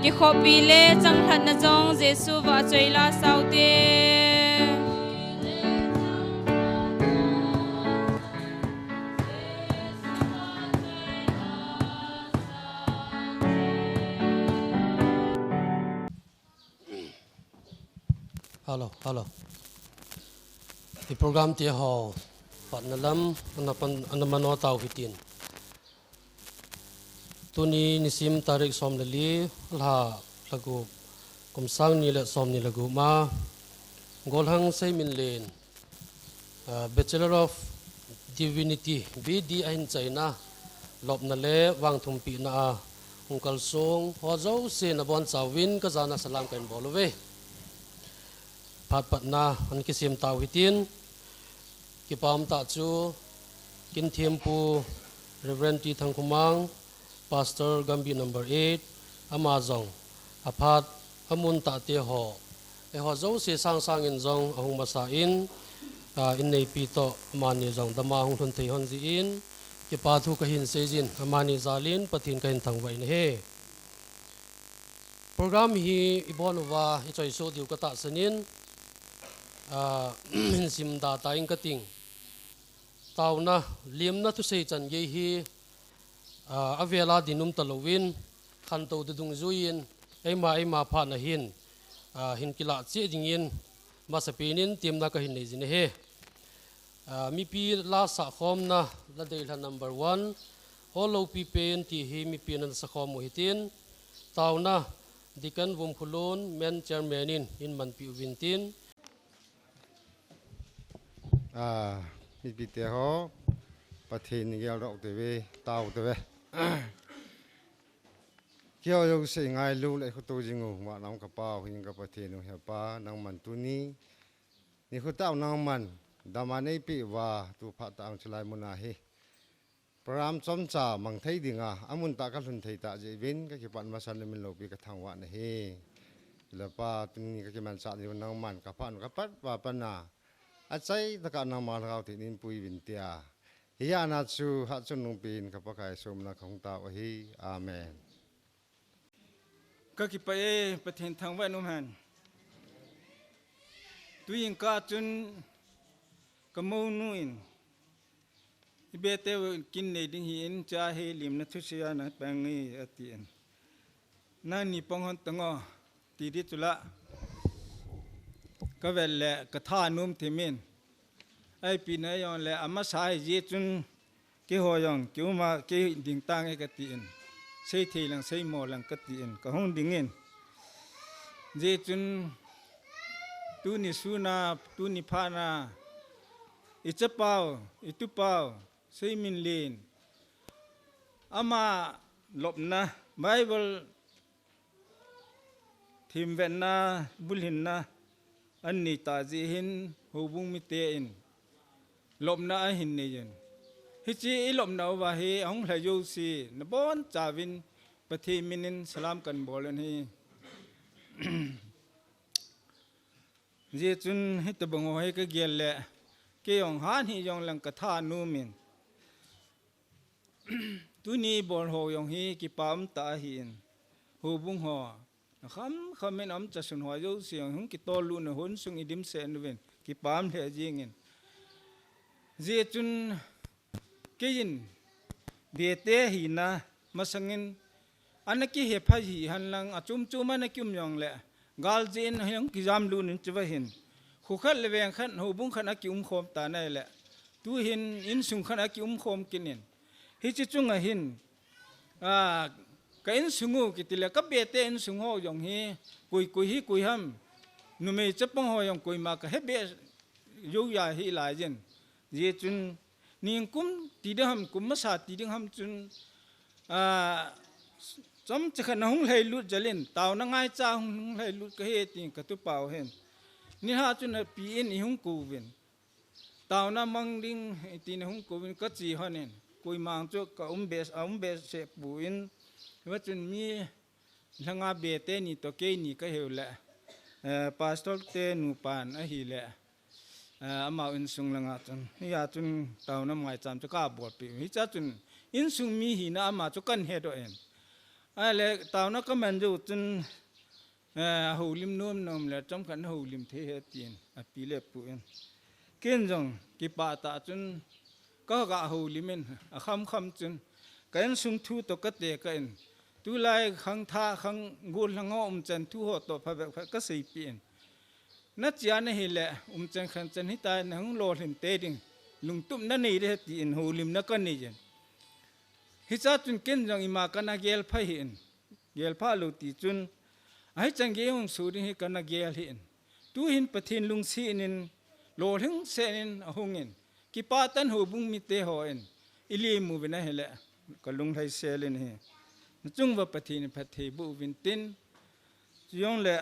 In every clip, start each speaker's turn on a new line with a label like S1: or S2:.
S1: ki khopi le chang hlat na jong Jesu wa choila saute
S2: Hello. The program ti ho patnalam anamano tau hitin. Tuni nisim tarik somnali la lagu kumsang ni le som ni lagu ma golhang Seiminlen Bachelor of Divinity BD ain China lop Naleh Vangthumpehna ungkal song hozo se na bon chawin ka jana salam kan bolove pat na an kisim tau hitin kipam ta chu kin thiampu Reverend T Thangkumang Pastor Gambi number 8 Amazong aphat amun ta te ho e ho zo se sang in zong ahung masain in nei pi to mani zong dama hung thun thei hon ji in ki pa thu ka hin sejin amani zalin pathin ka hin thangwai ne he program hi ibonwa hi choi so diu ka ta sanin sim da ta ing kating tauna limna tu sei chan ye hi avela dinum talowin khanto dung zuin ema pha na hin kila che dingin masapinin timna ka hin nei jine he mi pi la sa khom na la dei la number 1 olo pi pen ti hi mi pi na sa khom mo hitin tauna dikan vum khulun men chairmanin in man pi wintin
S3: mi pi te ho pathin ni gel rok te we tau te we kyo yo se ngai lu le khutu jingu ma nam ka pa hin ka pathin no ha pa nang man tu ni khutau nang man damane pi wa tu pha tang chlai muna hi pram chom cha mang thei dinga amun ta ka lun thei ta je win ka ki pan ma san min lo pi ka thang wa na hi la pa tu ni ka ki man sa ni nang man ka pan ka pat wa pa na achai ta ka nang ma ngau ti nin pui win tia hiya na chu ha chun nung pin ka pa kai som na khong ta wa hi amen
S4: ka ki pa e pathin thang wa num han tu yin ka chun ka mo nuin ibete kin ne ding hi in cha he lim na thu sia na pang ni atien na ni pong hon tango ti di chula ka vel le ka tha num thimin ai pi na yon le ama sai ji chun ki ho yong kyu ma ki ding tang e ka tin sei thi lang sei mo lang ka tin ka hong ding in ji chun tu ni su na tu ni pha na icha pau itu pau Seiminlen ama lopna Bible thim ven na bulhin na anni ta ji hin hubung mi te in lopna a hin ne yen hi chi lopna wa hi ong la yo si na bon chawin pathi minin salam kan bolen hi je chun hi ta bang ho ka gel le ke yong han hi yong lang ka tha nu min tu ni bol ho yong hi ki pam ta hin hu bung ho kham men am cha sun ho yo siang hung ki to lu na hon sung idim sen wen ki pam le jing in je chun ke yin de te hi na masangin anaki he pha hi han lang achum chum ana kyum yong le gal jin hyang ki jam lu nin chwa hin khu khat le weng khan hu bung khan aki khom ta nai le tu hin in sung khan aki khom kinin hi chi chung a hin ka in sungu kitile ka bete in sungo yong hi kui hi kui ham nu me chapong ho yong kui ma ka hebe yu ya hi la jen je chun ning kum ti de ham kum ma sa ti ding ham chun chom chakha na hung lei lut jalin taw na ngai cha hung lei lut ka he ti ka tu pau hen ni ha chun pi in i hung ku wen taw na mang ding ti na hung ku wen ka chi honen kui mang chu ka bes se pu in wa chun mi langa be te ni to ke ni ka heula pastor te nu pan a hi le ama in sung langa chun ya chun taw na mai cham chu ka bot pi hi cha chun in sung mi hi na ama chu kan he do en อะไรตาวนักก็มันอยู่จนหูลิมนุ่มนมแล้วจำกันหูลิมเทียตีนปีเล็บปุ่นกินจังกิปาตาจนก็กะหูลิมินคำจนกันสุงทูตกเตะกันตุไลขังท่าขังกูลขังอ้อมจันทูหัวตัวพระแบบก็สี่ปีนนัดยาในเฮละจันขันจันหิตายนังโลหินเตดิงลุงตุ้มนั่นนี่เด็ดตีนหูลิมนักกันนี่จันฮิจาจุนกินจังอิมากันนักเกลพะหินเกลพะลุติจุนไอ้จังเกลงสูดิฮิกันนักเกลหินตูหินปะทินลุงสีนินโลหิงเซนินหงอินกิปาตันหูบุงมิเตหอินอิลีมูวินะเฮละก็ลุงไทยเซลินเฮจุงว่าปะทินปะเทบุวินตินยองละ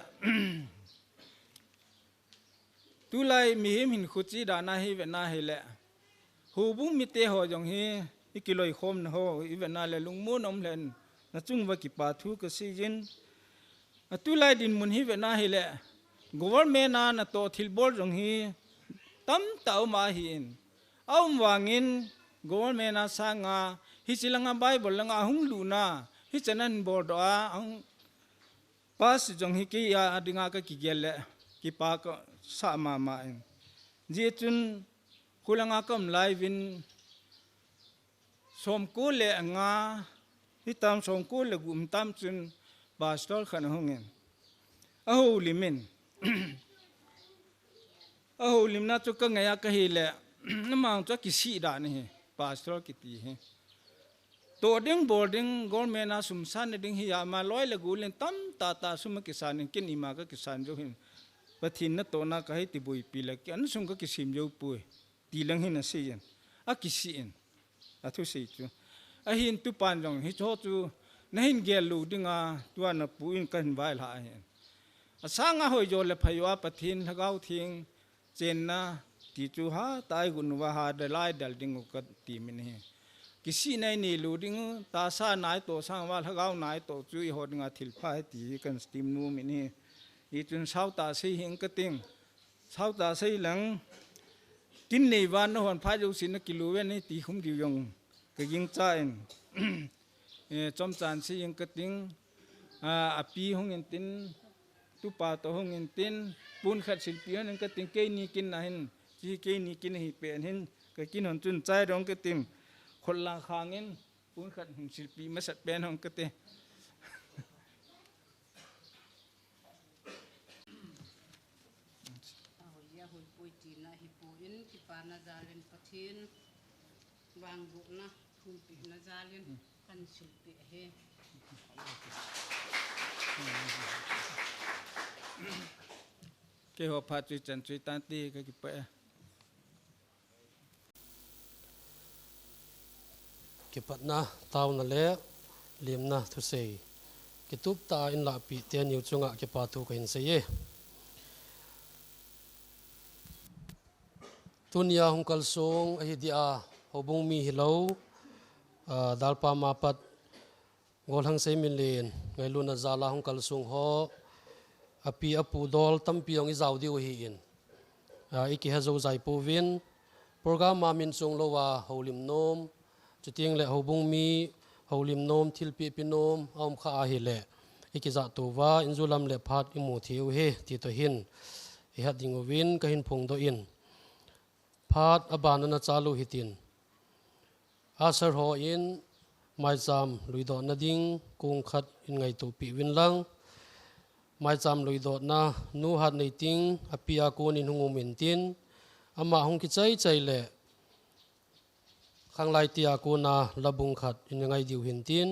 S4: ตุไลมีหินขุจีดานาฮิเวนาเฮละหูบุงมิเตหอยองเฮอีกิโลอีคมนะโหอีเวนาเลลุงมูนอมเลนนะจุงว่ากิปาทูกสิจินตุไลดินมุนฮิเวนาเฮละกวอลเมนานะโตทิลบอลจงฮีตั้มเต่ามาหินเอาวางินกวอลเมนาสางาฮิจิลังอาไบเบิลลังอาหุงลูนาฮิจันันบอดอาอังปัสจงฮิกิยาดิงากะกิเกลกิปากสามามาเองจีจุนคุลังอากำไลวินสมกูเลงาฮิตามสมกูเลกุมตามจุนบาสตอลขันหงเงินอาหูลิมินอาหูลิมนาจุกงไงกะฮิเลน้ำมันจุกิสีดานี่บาสตอลกิตีเฮตัวดิ้งบอลดิ้งกอลเมนาสุมสานดิ้งฮิยามาลอยเลกุเลนตั้มตาสุมกิสานิกินอิมากะกิสานจุหินปะทินนัตโตนาก็ให้ติบุยปีละกันสงก็กิสิมโยปุยตีลังหินนะสิยันอากิสินอาทุสิจูอาหินตุปันจงฮิโชจูนหินเกลูดิงาตัวนับปุยกันไว้ละเห็นอาสางาหอยโยเลพยวปะทินทะเกาทิ้งเจนนะติจูฮาตายกุนวาฮาเดลายเดลดิงก็ตีมินเฮกิสิในนี่ลูดิงตาซานายโตสร้างว่าทะเกานายโตจุยหอดิงาทิลพาให้ตีกันสติมนูมินเฮอีจุนเช้าตาสีหิงกติงเช้าตาสีหลังกินในวันนวันพายสินกิโลเวนนี่ตีคุ้มดิวยงก็ยิงใจจอมจานสีหิงกติงอาปีหงเงินตินตุปาโตหงเงินตินปูนขัดศิลปีนั่นก็ติงเกนี่กินนะเห็นจีเกนี่กินหิเปียนเห็นก็กินหนจุนใจร้องก็ติงคนละคางเงินปูนขัดศิลปีมาสัตเป็นหงก็ติ
S5: na zalin patin Vangthumpehna na zalin kan silpi he
S4: ke ho pha chui chan chui tan ti ka ki pe
S2: ke patna taw na le lim na thu sei ke tup ta in la pi te niu chunga ke pa thu ka in sei ye tunia hong kalsong ahi dia hobong mi hilo dalpa mapat gol hang Seiminlen ngai luna zala hong kalsong ho api apu dol tampi ong izau diu hi in iki hazo zai povin program ma min sung lowa holim nom chuting le hobong mi holim nom thilpi pinom om kha a hi le iki za to wa inzulam le phat imu thiu he ti to hin i hading win ka hin phung do in phat abanana chalu hitin asar ho in mai cham luido na ding kung khat in ngai tu pi win lang mai cham luido na nu hat nei ting apia kon in hungum in tin ama hong ki chai chai le khang lai tia ko na labung khat in ngai diu hin tin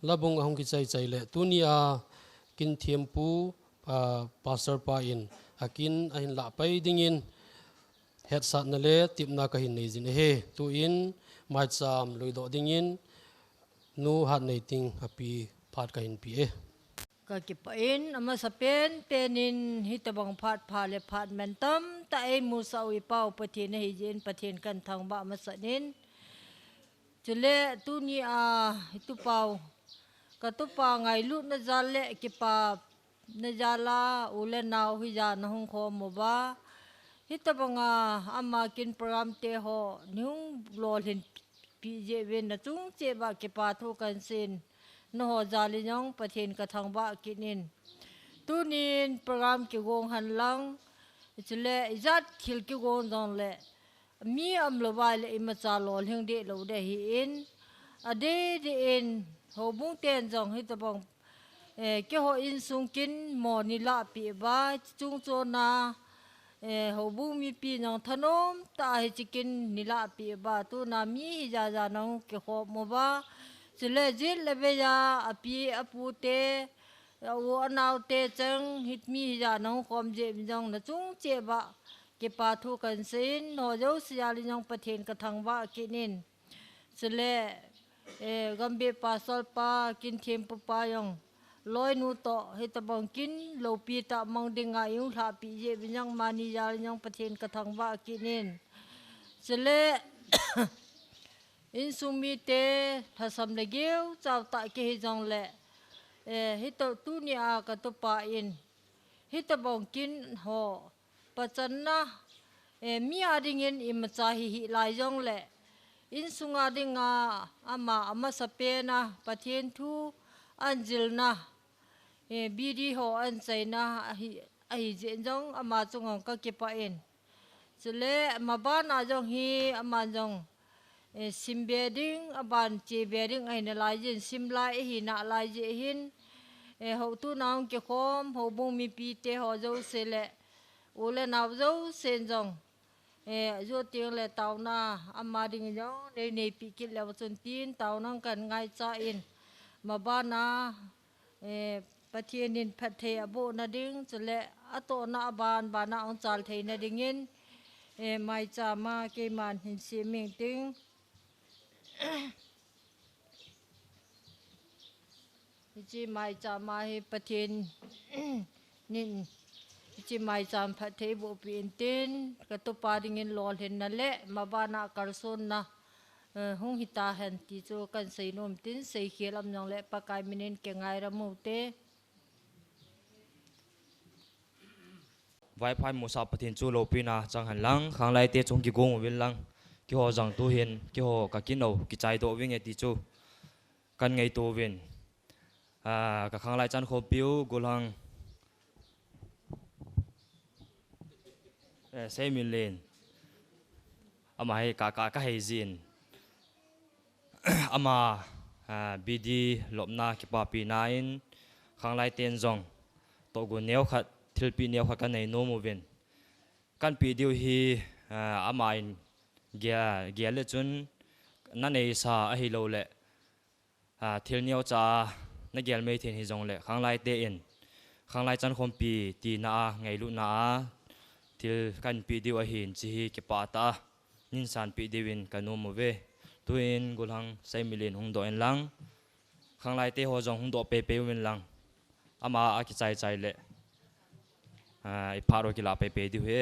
S2: labung hong ki chai chai le tunia kin thiempu pastor pa in akin ahin la pai ding in het sat na le tip na ka hin nei jin he tu in mai cham luido ding in nu hat nei ting api phat ka hin pi e
S6: ka ki pain ama sapen penin hitabang phat pha le phat mentam ta e mu sawi pau pathin hi jin pathin kan thang ba ma sanin chule tu ni a tu pau ka tu pa ngai lu na jale ki pa na jala ule naw hi ja na hong kho mo ba hitabanga ama kin program te ho nyung lol hin pi je ven na chung che ba ke pa thu kan sin นโหจาลิยองประเทศกระทังบะกินินตูนินโปรแกรมกิโกงหันลังจะเละจัดทิลกิโกงจงเละมีอัมลบายเละอิมจาลอลเฮงเดลเดหิอินอเดดอินหบุงเตียนจงฮิตบังเกี่ยวอินสุงกินหมอนิลาปีบาจุงโจนาหบุงมีปีนองถนมตาหิจิกินนิลาปีบาตูนามีฮิจาจานองเกี่ยวมบาจะเละจิตเลเบียอปีอปูเตวัวนาวเตจังฮิตมีฮิจานองความเจ็บจังนะจุงเจ็บะเก็บปาทุกันสินหอเจ้าสยาลิยองประเทศกระทังบะกินินจะเละกัมเบปาสลปากินเทียมปปายองลอยนูโตให้ตะบังกินโลปีตะมังเดงอายุลาปีเยบิยังมานิยาลิยองประเทศกระทังบะกินินจะเละอินสุมีเตทัศมเลเกวเจ้าตะเกฮิจังเละฮิตตุนีอากตุปาอินฮิตบังกินหอปัจจนะมีอาดิงินอิมจาฮิลายจังเละอินสุงอาดิงาอามาสเปนะประเทศทูอันจิลนะบีดีหออันใจนะไอเจนจังอามาจงก็เก็บไปเองจะเละมาบ้านอาจงฮีอามาจงซิมเบดิงอาบานเจเบดิงไอเนลายจินซิมลายหินาลายเจหินหอตุนางเกี่ยวข้อมหอบงมีปีเตหอเจ้าเสละอุเลนาวเจ้าเซนจงyo tiếng lệ tàu na amma ding yo nei nei pikit lew chun tin tàu nang kan ngai cha in ma ba na pathian in phathe abo na ding chule ato na ban ba na ong chal thei na ding in mai cha ma ke man hin si ming ting ji mai cha ma hi pathian ninจิไม่จำพัดเทบุปีนตินกระตุปาดิ่งลอเห็นนั่นแหละมาบ้านากระสุนนะหงหิตาเห็นที่จูกันใส่นมตินใส่เขียลำยองและปากกายมินินเก่งไงระมูเต
S7: ไว้พายมูสับปะทินจูโลปีนาจังหันลังข้างไล่เตจงกิโกงวินลังกิโหจังตัวเห็นกิโหกักินเอากิใจตัววิ่งไอติจูกันไงตัววินกับข้างไล่จันโคปิวกุลังSeiminlen ama hai ka hai zin ama bidi lopna ki pa pi nain khang lai ten zong to gu neu khat thil pi neu khat kan nei no mu ven kan pi diu hi ama in gya le chun na nei sa a hi lo le thil neu cha na gyal mei thin hi zong le khang lai te in khang lai chan khom pi ti na ngai lu na til kan pi diu a hin chi hi ke pa ta nin san pi diwin kanu mo ve tuin gulang Seiminlen hung do en lang khang lai te ho jong hung do pe pe win lang ama a ki chai chai le I paro ki la pe pe diu he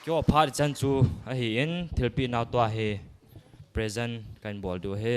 S7: kyo phar chan chu a hi in thilpi naw to he present kan bol du he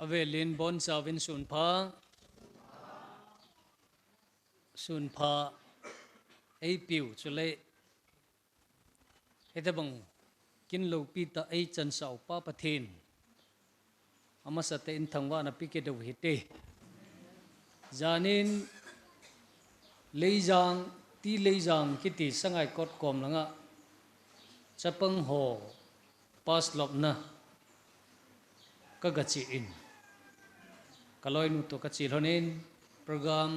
S8: avelin bon zawin sun pha ei piu chule hetabang kin lo pi ta ei chan sau pa pathin ama sa te in thangwa na pi ke do hi te janin leijang ti leijang kiti sangai kot kom langa chapang ho pas lop na ka gachi in kaloi nu to ka chi honin program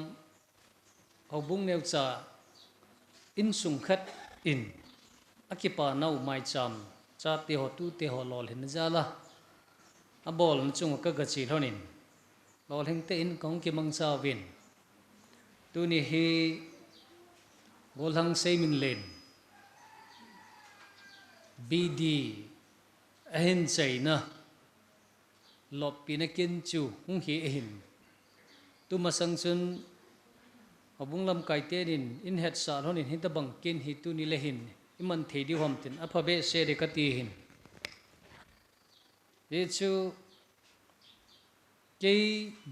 S8: hobung neu cha in sung khat in akipa nau mai cham cha te ho tu te ho lol hin jala a bol chung ka gachi honin lol hing te in kong ki mang cha win tu ni hi golang Seiminlen BD ahin chaina lop pinakin chu hung hi ahin tu masang chun abung lam kai te din in het sa honin hin ta bang kin hi tu ni lehin iman thei di hom tin aphabe se de ka ti hin ye chu ke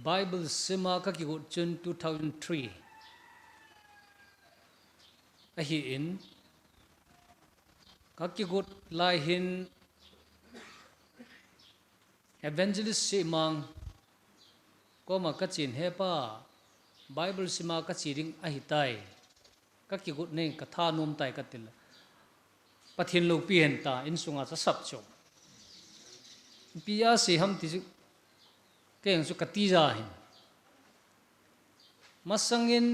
S8: Bible sima ka ki gut chun 2003 a hi in ka ki gut lai hin evangelist simang ko ma ka chin he pa Bible sima ka chiring a hi tai ka ki gut nei ka tha nom tai ka til pathin lo pi hen ta in sunga cha sap cho pia si ham ti keng su ka ti ja hin masangin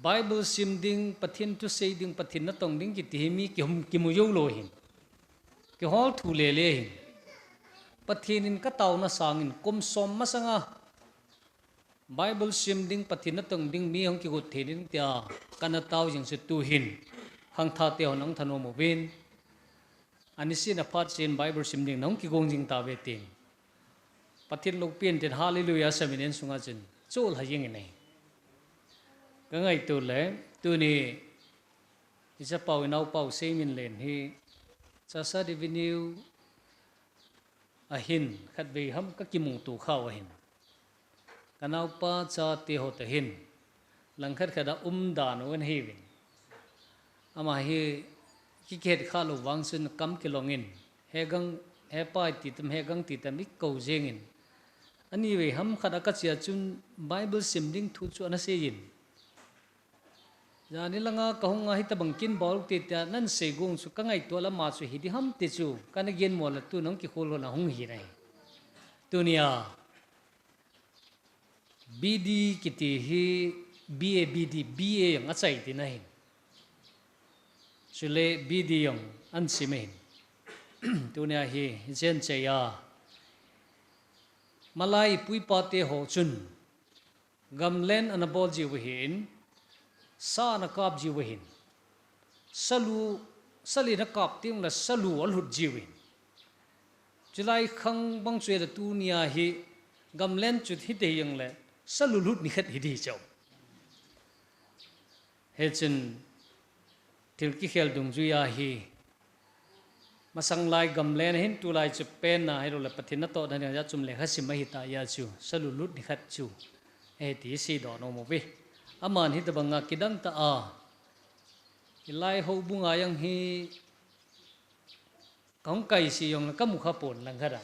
S8: Bible sim ding pathin tu sei ding pathin na tong ding ki ti mi ki mu yo lo hin ki hol thu le le hin pathin in ka taw na sangin kum som masanga Bible sim ding pathin na tong ding mi hong ki gut thenin tia kana taw jing se tu hin hang tha te honang thano mo bin ani sin a phat sin Bible sim ding nong ki gong jing ta ve ting pathin lok pien ten hallelujah saminen sunga chin chol ha yeng nei ka ngai tu le tu ni isa pau nau pau Seiminlen hi cha sa Divinity a hin khat ve ham ka ki mung tu khaw a hin kanau pa cha te ho te hin lang khat khada dan wen hi win ama hi ki khet kha lo wang sun kam kilongin hegang he pai ti tam hegang ti tam ik ko jengin ani we ham khada ka chia chun Bible simding thu chu ana se yin jani langa kahunga hita bangkin bol ti ta nan se gung su ka ngai to la ma chu hi di ham ti chu kana gen mol tu nong ki khol na hung hi nai dunia BD kiti hi BD BA yang achai ti nai sule BD yang an simen dunia hi jen cheya malai pui pa te ho chun gamlen anabol ji wihin sa na kap ji wihin sali na kap ting la salu al hut ji win julai khang bang chwe da dunia hi gamlen chut hi te yang le salu lut ni khat hi di chau he chen til ki khel dung ju ya hi masang lai gamlen hin tu lai chu pen na hi ro la pathin na to da ya chum le khasim ma hi ta ya chu salu lut ni khat chu e ti si do no mo be aman hi ta banga kidang ta a ilai ho bunga yang hi kong kai si yong ka mu kha pon lang khara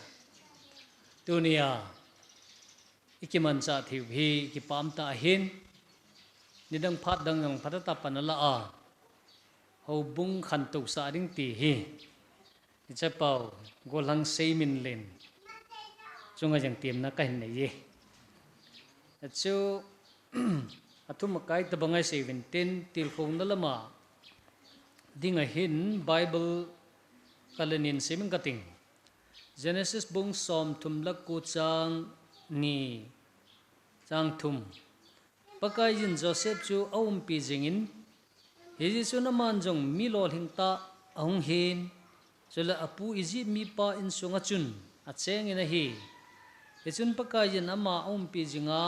S8: dunia ikiman cha thiu hi ki pam ta hin nidang phat dang yang phatata panala a ho bung khan tu sa ding ti hi cha pau golang Seiminlen chunga jang tiam na ka hin nei ye chu athum kai ta bangai 17 til khong na lama dinga hin Bible kalanin siming kating Genesis bung som thum lak ku chang ni chang thum pakai jin Joseph chu aum pi jingin hi chu na man jong mi lol hing ta ahung hin chula apu izi mi pa in sunga chun a cheng in a hi chun pakai jin ama aum pi jinga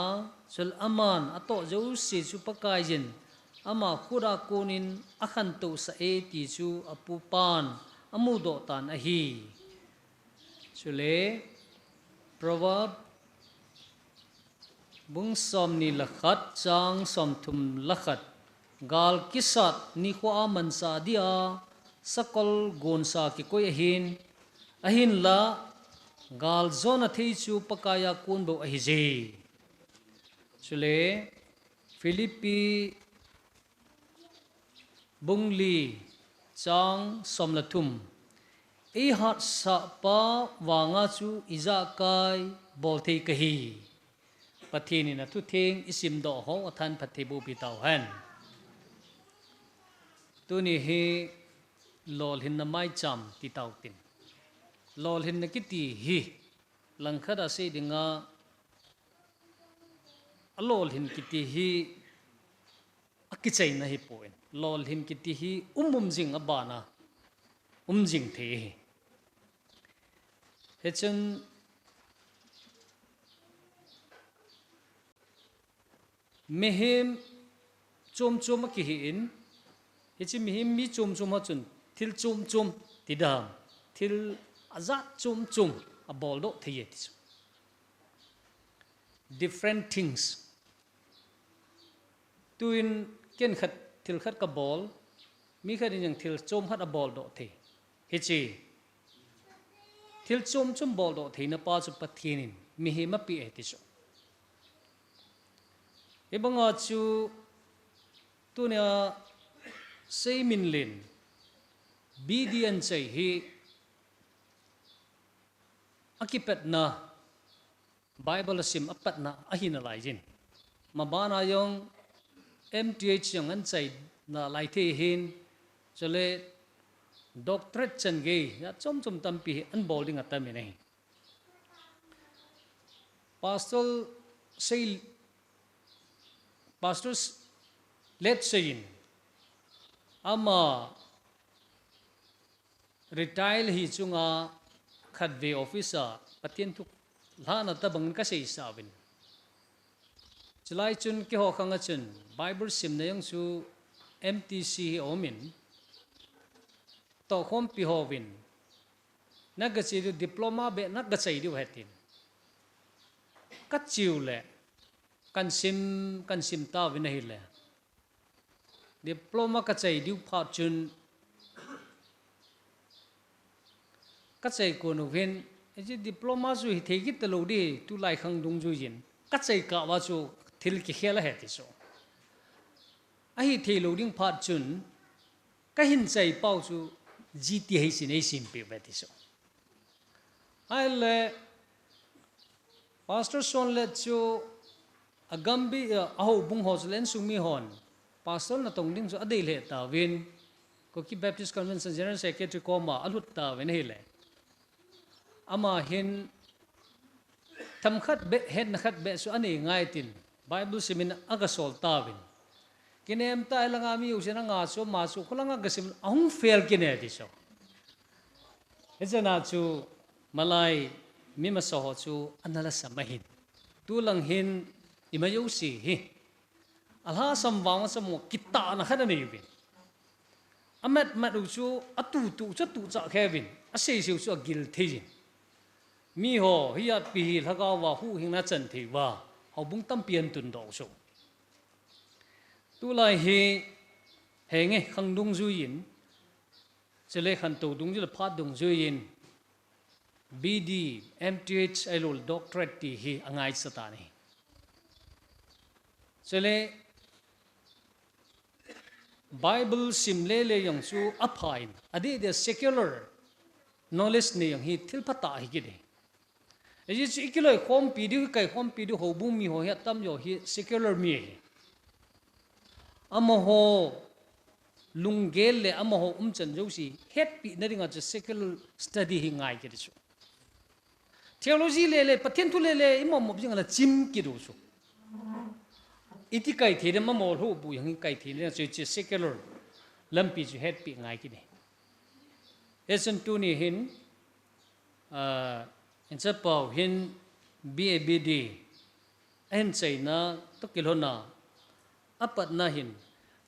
S8: chul aman ato jo si chu pakai jin ama khura konin akhan to sa e ti chu apu pan amu do tan a hi chule Proverb bung som ni lakhat chang som thum lakhat gal kisat ni kwa man sa dia sakol gon sa ki koi ahin la gal zona thei chu pakaya kun bo ahije chule Philippi bungli chang som la thum e hat sa pa wanga chu iza kai bol thei kahi pathini na thu theng isim do ho athan pathibu pitau han tuni he lol hin na mai cham ti tau tin lol hin na kiti hi langkhada se dinga alol hin kiti hi akichai na hi poin lol hin kiti hi jing abana jing the hechun mehem chom ki hin hechi mihim mi chom ha chun thil chom tidam thil azat chom a boldo thiyet different things tuin ken khat thil khat ka bol mi kharin yang thil chom hat a bol do the hechi thil chom bol do the na pa chu pathinin mihima pi etiso ibanga chu tunia Seiminlen bidian chai hi akipatna Bible sim apatna ahina laijin mabana yong MTH yang an chai na lai the hin chale doctorate chan ge ya chom tampi an bowling atami nei pastors let sayin ama retire hi chunga khatve officer patien thuk lana tabang ka sei sawin chlai chun ki ho khanga chun Bible sim na yang chu MTC omin to khom pi hovin nagachi du diploma be nagachai du hatin ka chiu le kan sim ta vin hi le diploma ka chai du pha chun ka chai ko no vin ji diploma zu hi thegi talo di tu lai khang dung ju yin ka chai ka wa chu thil ki khela he ti so ahi thelo ding pha chun ka hin chai pau chu GT hi sin ei sim pe ba ti so ai le pastor son let chu agambi aho bung hoslen sumi hon pastor na tong ding chu adei le ta win ko ki Baptist Convention General Secretary ko ma alut ta wen hi le ama hin tham khat be het na khat be su ani ngai tin Bible simin aga sol ta win kinem ta langa mi usena nga so ma su khulanga gasim ahung fail kine ti so ejana chu malai mi ma so chu anala samahin tu lang hin imayo si hi alha samwang samo kita na khana ni win amet matu chu atu tu cha kevin ase siu chu gil thejin mi ho hiat pi lagaw wa hu hingna chan thi wa hobung tam pian tun do so tu lai hi henge khangdung zu yin chele khan to dung ji phat dung zu yin BD MTH elul doctorate ti hi angai satani chele Bible simle le yang chu aphain adi the secular knowledge ne yang hi thil phata hi gi de eji chi kiloi khom pi di kai khom pi di ho bu mi ho ya tam yo hi secular mi amaho lungel le amaho chan jo si het pi na ringa cha secular study hi ngai ki chu theology le pathen thu le imom mo jing la chim ki ru chu iti kai the ma mo hu bu yang kai the le che secular lampi chu het pi ngai ki de esen tu ni hin in sa pau hin BABD en chaina to kilona apat na hin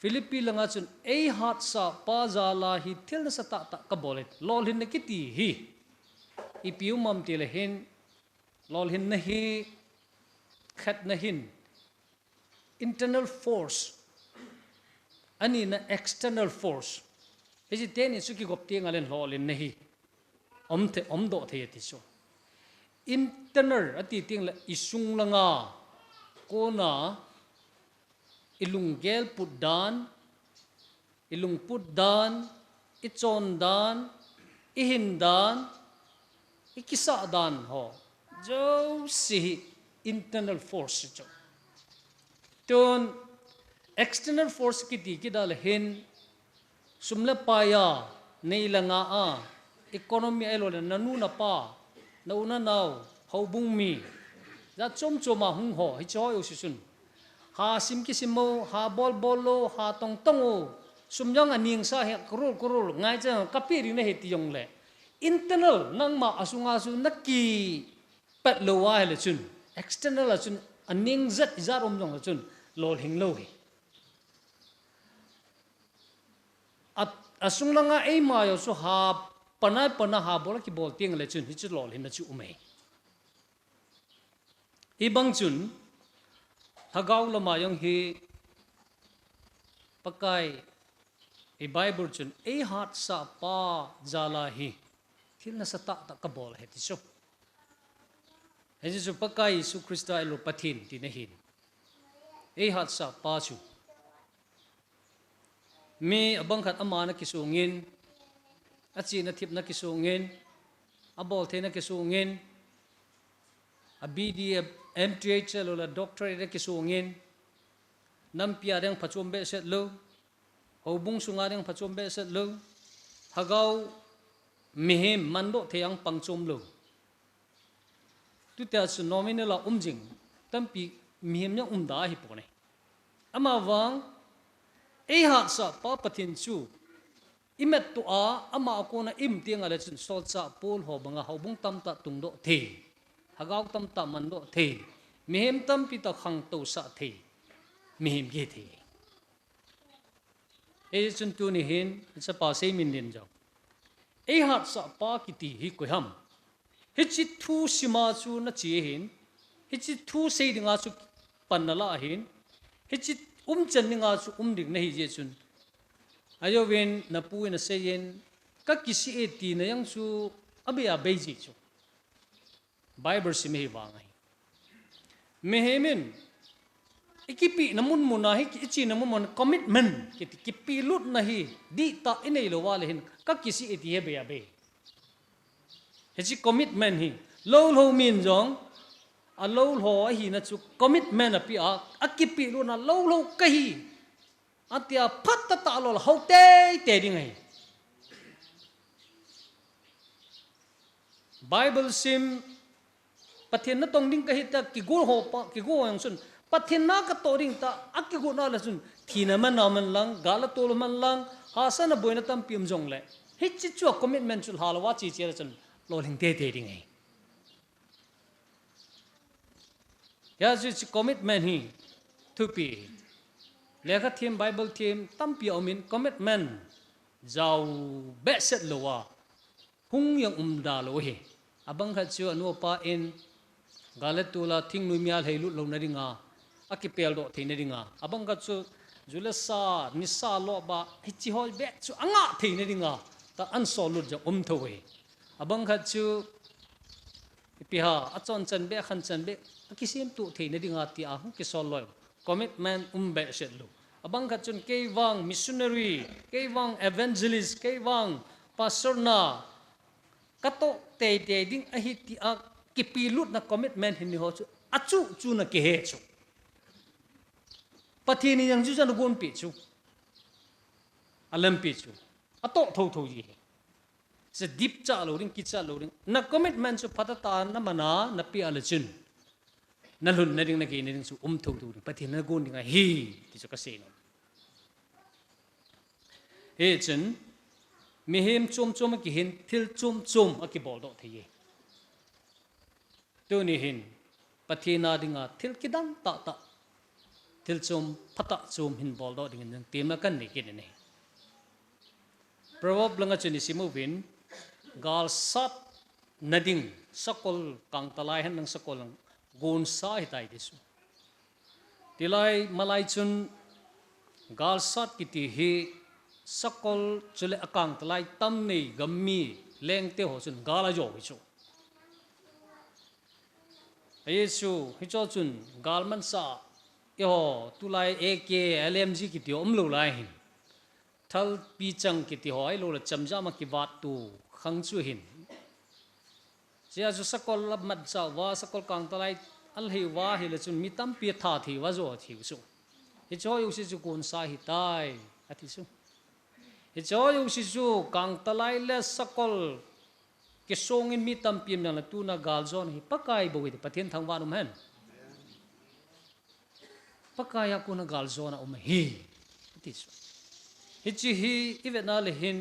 S8: Philippi langa chun ei hat sa pa zala hi thil na sa ta ka bolet lol hin ki ti hi ipiu mam ti le hin lol hin na hi khat na hin internal force ani na external force he ji ten in suki gop tiang alen lol in na hi om do the ti so internal ati tiang la isung langa ko na ilung gel put dan ilung put dan ichon dan ihin dan ikisa dan ho jo si internal force jo ton external force ki ti ki dal hin sumla paya nei langa a economy elo na nanu na pa na una naw hobung mi za chom choma hung ho hi cho yo sisun ha sim ki simo ha bol lo ha tong tong o sumjang aning sa he kurul ngai cha kapiri na he ti yong le internal nang ma asunga su naki pat lo wa le chun external chun aning zat izar jong chun lol hing lo he at asung langa e ma yo so ha pana ha bol ki bol tiang le chun hi chu lol hin na chu umei ibang chun hagaw lama yong hi pakai e bible chun e hat sa pa jala hi thil na sa ta ka bol he ti so he ji pakai su krista elo pathin ti na hin e hat sa pa chu mi abang khat amana kisungin achi na thip na kisungin abol the na kisungin abidi mth lo la doctorate kisungin nampia deng phachom be set lo hobung sunga deng phachom be set lo hagaw mihem mando theyang pangchom lo tu ta su nominal umjing tampi mihem nya umda hi pone ama wang e ha sa pa pathin chu imet tu a ama ko na im tiang ala chin sol cha pol ho banga hobung tam ta tung do the hagaw tam ta man do the mihem tam pi ta khang to sa the mihem ge the e chun tu ni hin sa pa Seiminlen jaw e ha sa pa ki ti hi ko ham hi chi thu sima chu na chi hin hi chi thu sei dinga chu panala hin hi chi chen ninga chu dik na hi je chun ayo wen na pu na seyen ka kisi e ti na yang chu abia beji chu bible si me wa ngai mehemen ikipi namun munahi ichi namun mon commitment ki pi lut na hi di ta inei lo wale hin ka kisi e ti he be ya be he chi commitment hi lo min jong a lo ho hi na chu commitment a pi a akipi lu na lo ka hi atia phat ta lo ho te ding ai bible sim pathin na tong ding ka hi ta ki go ho pa ki go yang sun pathin na ka to ding ta aki go na la sun thina man na man lang gala tol man lang ha sa na boina tam pim jong le hi chi chu commitment chul halwa chi che chun lo ling te ding ai ya ju commitment hi to pi lekha thim bible thim tam pi omin commitment zau be set lowa hung yang da lo he abang kha chu anu pa in galetula thing nu mial heilu lo na ringa akipel do thein ringa abang kha chu julasa nisa lo ba hichi hol be chu anga thein ringa ta an solut ja tho he abang kha chu piha achon chan be khan chan be kisim tu thein ringa ti a hu ki sol lo commitment be set lo abang kha chun ke wang missionary ke wang evangelist ke wang pastor na kato te ding a hi ti a kipilut na commitment hin ho chu achu chu na ke he chu pathini yang ju jan gon pi chu alam pi chu ato tho ji se deep cha lo ring ki cha lo ring na commitment chu patata na mana na pi ala chun na lun na ring na ke ni ring chu tho ring pathin na gon ding a hi ti chu ka se no he chen mihem chom ki hin thil chom aki bol do thei tu ni hin pathina dinga thil kidang ta thil chom phata chom hin bol do ding nang tema kan ni kin ni proverb langa chuni simu win gal sap nading sakol kang talay han ng sakol ang gon sa hitay disu tilay malay chun galsat kiti hi sakol chule akang talay tamni gammi lengte ho chun gala jo hichu Yesu hicho chun galman sa yo tulai AK LMG kiti omlo lai hin thal pi chang kiti hoi lo la chamja ma ki wat tu khang chu hin sia chu sakol lab mat sa wa sakol kang talai al hi wa hi le chun mitam pi tha thi wa zo thi su hicho yu si chu kun sa hi tai ati su hicho yu si chu kang talai le sakol ke songin mi tampim na tu na galzon hi pakai bo wi pathian thangwan hen pakaya ko na galzon na hi tis hichi hi evena le hin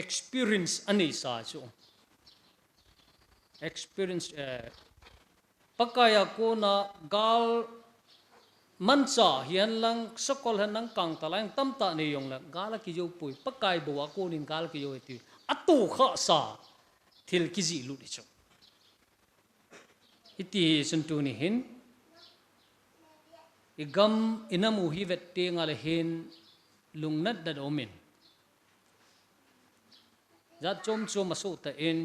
S8: experience ani sa chu experience pakaya ko na gal mancha hian lang sakol han nang kang talang tamta ni yong la gala ki jo pui pakai bo ko nin gal ki jo ti atu kha sa thil kizi lu ni chu iti suntu ni hin igam inamu hi vette ngale hin lungnat da domin za chom chom asu ta in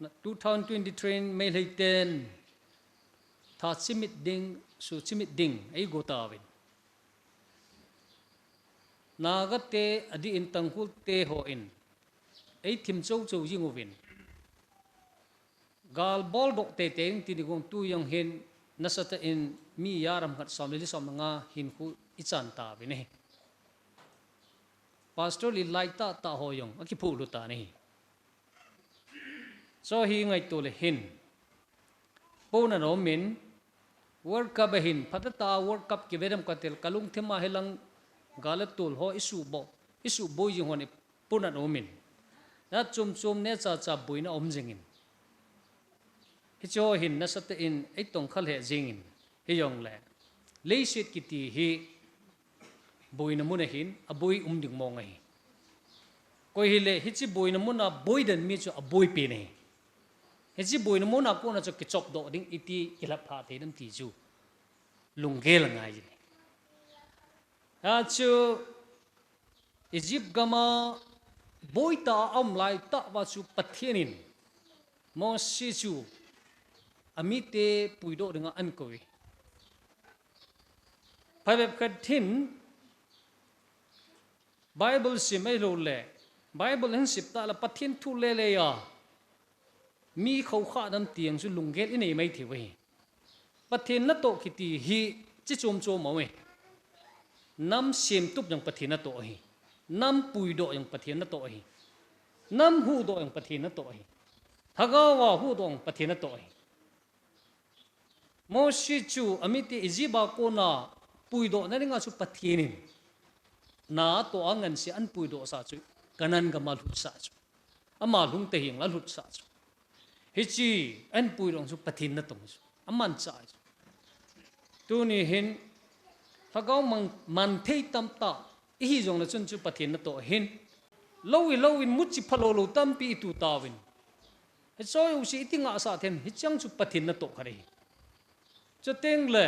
S8: 2023 mai leiten tha chimit ding su chimit ding ai go tawin nagate adi in tangkul te ho in ai thim chou chou jingovin gal bol dok te teng ti digong tu yang hen nasata in mi yaram khat somli som nga hin khu ichan ta bine pastor li like ta ho yong aki phu lu ta ni so hi ngai to le hin pona no min world cup hin phatata world cup ki vedam katel kalung thema helang galatul ho isu bo jing hone pona no min na chum chum ne cha buina om jingin hi cho hin na sat in ei tong khal he jingin hi yong le leisit kiti hi buina mun hin abui ding mong ai koi hi le hi chi buina mun a boidan mi chu abui pe ne hi chi buina mun a ko na chu ki chok do ding iti ilap pha the dam ti chu lungel ngai ji a chu Egypt gama boita om lai ta wa chu pathianin mo si chu amite puido dengan an koi phabep khathin bible simai lo le bible hin sip ta la pathian thu le ya mi khau kha dam tiang chu lungel inei mai thi we pathian na to khiti hi chi chom chom ma we nam sim tup yang pathian na to hi nam puido yang pathian na to hi nam hu do yang pathian na to hi hagawa hu dong pathian na to hi mo shi chu amiti iziba ko na puido na ringa chu pathianin na to angan si an puido sa chu kanan ga mal hut sa chu ama lung te hing la hut sa chu hichi an puido chu pathin na tong chu aman cha chu tu ni hin hagaw man thei tam ta hi jong na chun chu pathin na to hin lowin muchi phalo lo tam pi tu tawin he so yu si tinga sa then hi chang chu pathin na to khare cho teng le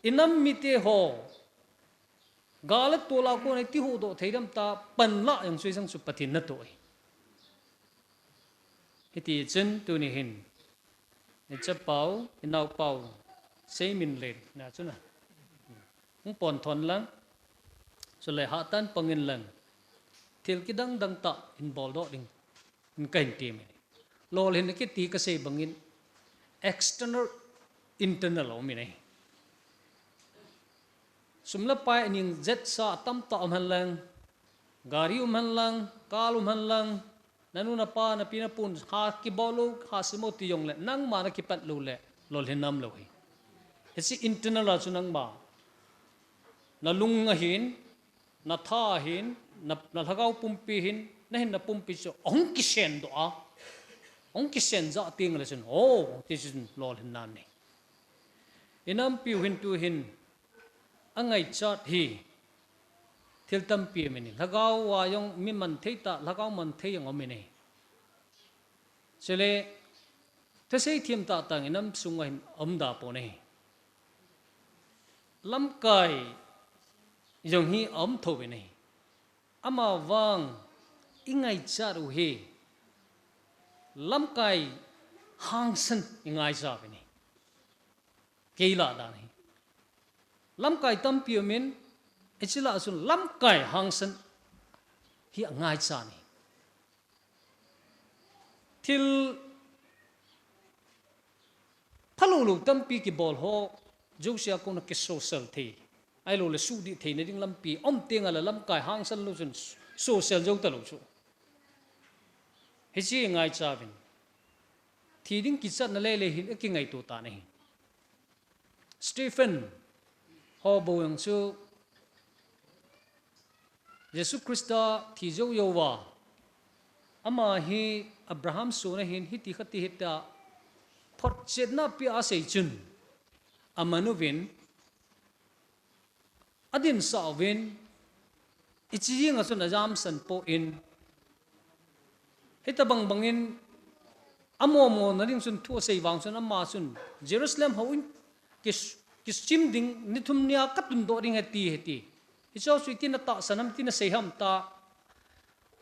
S8: inam mi te ho galat to la ko nei ti hu do theidam ta pan la yang sui sang chu pathin na to hiti chen tu ni hin ne cha pau inau pau Seiminlen na chuna pon thon lang so le ha tan pangin lang til ki dang ta in bol do ding in kain tim lol hin ki ti ka se bangin external internal o mi nei sumla pa ning jet sa tam ta om han lang gari han lang kalum han lang nanu na pa na pinapun ha ki bolo ha simo ti yong le nang ma na ki pat lo le lol hin nam lo hi hesi internal la chunang ba na lung hin na tha hin na thagau pumpi hin na hin na pumpi so ong ki sen do a ong ki sen za ting la chun this is lol hin nam ni inam piu hin tu hin angai chat hi thil tam pi meni thagau wa yong mi man thei ta thagau man thei yong omeni cho nên thế xây thiêm tạ tàng năm sung anh ấm đà bộ này lắm cái dòng hi ấm thổ về này ama vang ingai cha ru he lắm cái hang sân ingai cha về này kỳ lạ đà này lắm cái tâm piu min chỉ là sun lắm cái hang sân hi ngai cha này til Palu tâm pi ki bol ho Josia ko na ki social thi ai lo le su di thi ne ding lam pi om tenga la lam kai hang san lu sun social jong ta lo chu he chi ngai cha vin thi ding ki chat na le le hin ki ngai tu ta nei Stephen ho bo yang chu Jesus Christa thi jo yo wa ama hi Abraham su na hin hi ti khati hita phot chet na pi a sei chun amanu vin adin sa vin ichi nga sun ajam san po in hita bang bangin amo mo na ring sun thu sei wang sun amma sun Jerusalem hoin kis chim ding nithum nia katun do ring heti icho suitin na ta sanam tin sei ham ta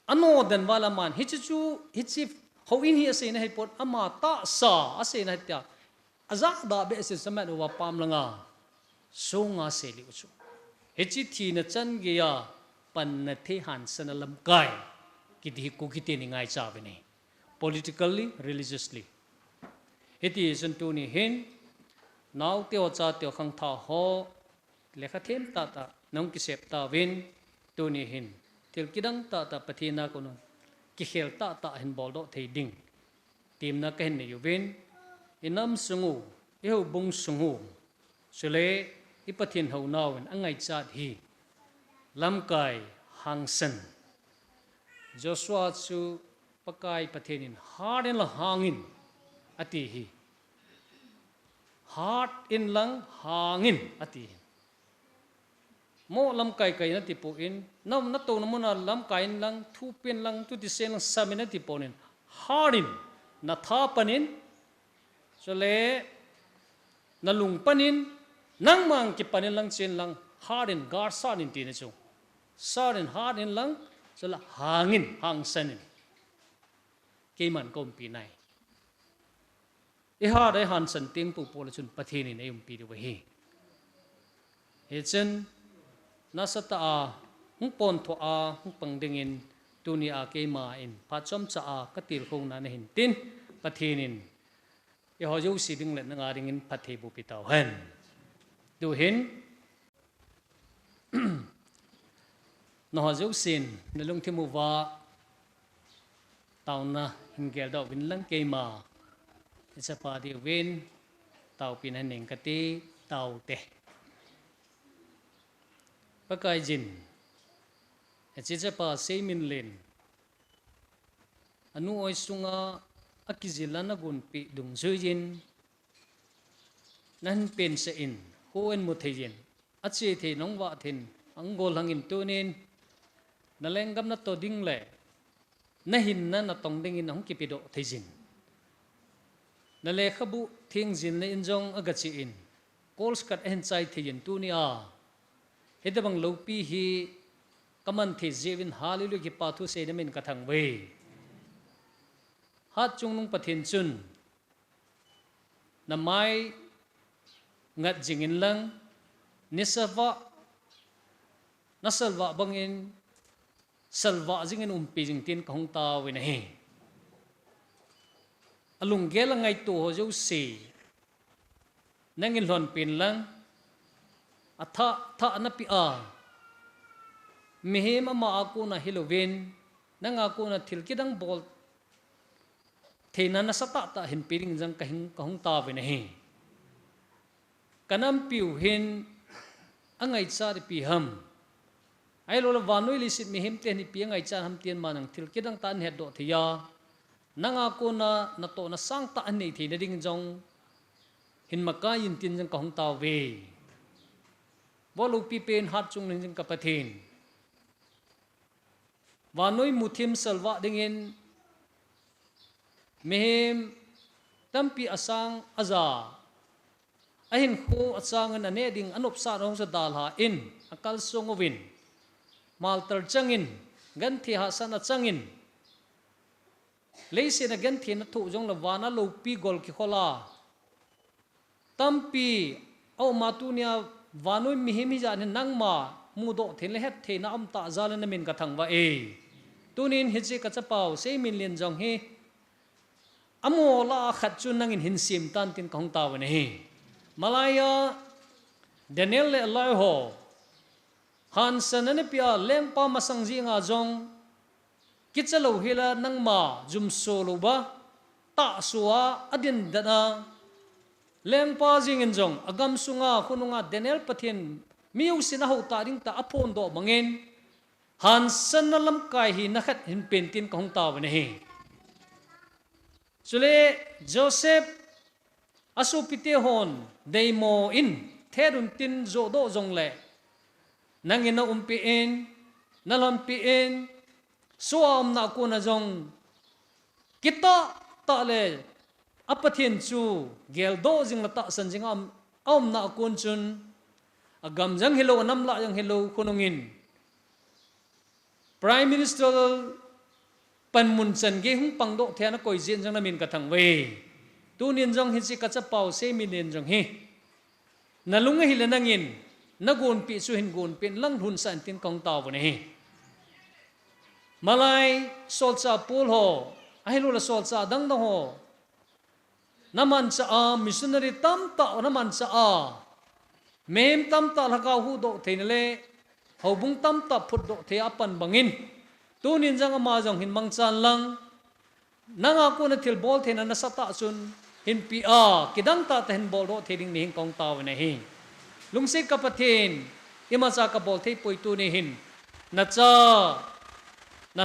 S8: ano dan wala man hichi hoin hi ase na hi pot ama ta sa ase na tia aza da be se samat wa pam langa so nga se li chu hichi thi na chan ge ya pan na the han san lam kai ki di ku ki te ni ngai cha be ni politically religiously heti san tu ni hin naw te o cha te khang tha ho lekha them ta nong ki sep ta win tu ni hin til kidang ta pathina ko no ki khel ta hin bol do thei ding tim na ken ne yuven inam sungu eu bung sungu sule ipathin ho naw angai chat hi lam kai hang san Joshua chu pakai pathenin hard in la hangin ati hi hard in lang hangin ati mo lam kai na ti po in nam na to namuna lam kai lang thu pen lang tu ti sen lang samina ti ponin harin na tha panin sole na lung panin nang mang ki panin lang chen lang harin gar sanin ti ne chu sarin harin lang sola hangin hang sanin ke man kom pi nai e ha dai han san ting pu pol chun pathini ne um pi de we he chen nasata a hung pon tho a hung pangdingin tunia ke ma in phachom cha a katil khong na hin tin pathinin e ho jo siding le nga ringin pathe bu pitaw hen du hin no ho jo sin ne lung thimu wa tauna hingel do win lang ke ma isa pa di win taw pinan ning kati taw te pakai jin achicha pa Seiminlen anu oi sunga akizilana gun pi dung zujin nan pen se in hoen mu thein achi the nong wa thin angol hangin tunin nalengam na to ding le na hin na tong ding in hong kipido thein nale khabu thing jin le injong agachi in calls kat en chai thein tunia hedabang lopi hi kaman the jewin halilu ki pathu se namin kathang we hat chung nung pathin chun na mai ngat jingin lang nisava nasalwa bangin salwa jingin umpi jing tin kahong ta we na he alung gela ngai to ho jo se nangin lon pin lang atha na pi a mehem ama aku na hiloven nang aku na thilkidang bol theina na sata ta hin piring jang kahong ta ve nahi kanam piu hin angai char pi ham ai lo vanoi li sit mehem te ni pi angai char ham tien manang thilkidang tan he do thia nang aku na to na sang ta ani theina ding jong hin makai in tin jang kahong ta ve bolu pi pen hat chung ning ka pathin vanoi muthim salwa dingin mehim tampi asang aza ahin khu asangan ane ding anop sa rong sa dalha in akal songovin maltar changin gan thi ha san changin leise na gan thi na thu jong la wana lo pi gol ki khola tampi au matunia vanoi mihim hi jan nangma mudo thin le het the na am ta zalan na min ka thangwa e tunin hichi ka chapau Seiminlen jong hi amola khat chun nangin hin sim tan tin kong taw ne hi malaya Daniel le lai ho han sanane pia lempa masangji nga jong kichalo hila nangma jum solo ba ta suwa adin dana lempa jingin jong agam sunga khununga Daniel pathin miu sina ho ta ring ta apon do mangin han sanalam kai hi nakhat hin pentin kong taw ne hi Sule Joseph asu pite hon deimo in therun tin zo do jong le nangin na umpi in nalon pi in suam na ko na jong kita ta le apathin chu gel do jing ta san jing am na kun chun agam jang hello nam la jang hello khonongin Prime Minister pan mun chan ge hung pang do thena koi jin jang na min ka thang we tu nin jong hi chi ka cha pau Seiminlen jong hi nalung hi le nangin nagun pi su hin gun pin lang hun san tin kong taw ne hi malai sol cha pul ho ai lu la sol cha dang dang ho naman cha a missionary tam ta naman cha a mem tam ta la ka hu do thein le hobung tam ta phut do the apan bangin tunin jang ama jong hin mangchan lang nanga ko na thil bol thena na sata chun hin pi a kidang ta ten bol do theding ni hin kong taw ne hi lungsik ka pathin ima cha ka bol thei poi tu ni hin na cha la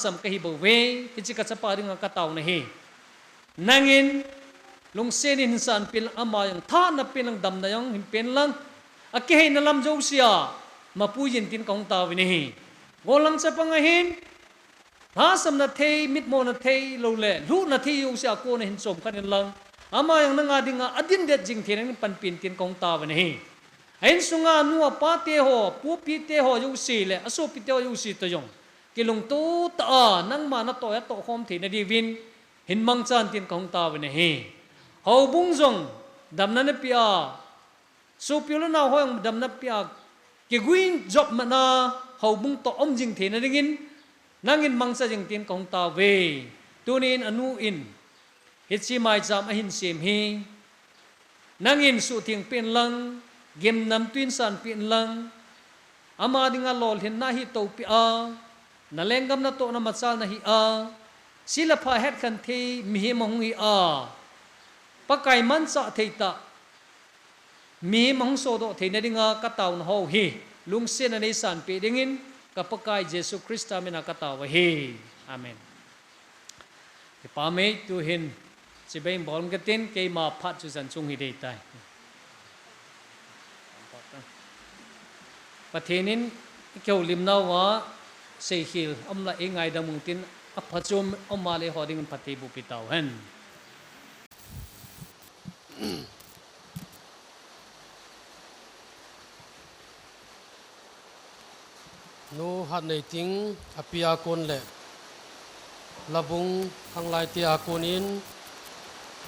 S8: sam ka hi bo we hi ka cha pa ring ka taw ne hi nangin lungsen in san pil ama yang tha na pilang dam na yang hin pen lang akhe na lam jo sia mapuyin tin kong taw ne hi golam sa pangahin ha sam na thei mit mo na thei lo le lu na thi yu sia ko na hin som khan lang ama yang na nga dinga adin det jing theren pan pin tin kong taw ne hi ain sunga nuwa pa te ho pu pi te ho yu si le aso pi te ho yu si to yong kilung tu ta nang ma na to ya to khom thi na di win hin mang chan tin kong taw ne hi ho bung jong dam na ne pia so piolo na ho yang dam na pia ke guin job mana ho bung to om jing the na dingin nangin mangsa jing tin kong taw we tunin anu in hitchi mai jam a hin sim hi nangin su thing pen lang gem nam twin san pin lang ama dinga lol hin na hi to pi a na lengam na to na machal na hi a sila pha het khan the mi hi mong hi a pakai man sa theita mi mong so do the na dinga ka taw na ho hi lungsen ani san pe dingin ka pakai Jesus Christa mina ka taw hi amen pa me tu hin si bain bol gatin ke ma phat chu san chung hi dei tai pathenin keu limna wa seihil amla engai da mungtin aphachum omale hoding pathe bu pitaw han
S2: no hat nei ting apia kon le labung hanglai ti akonin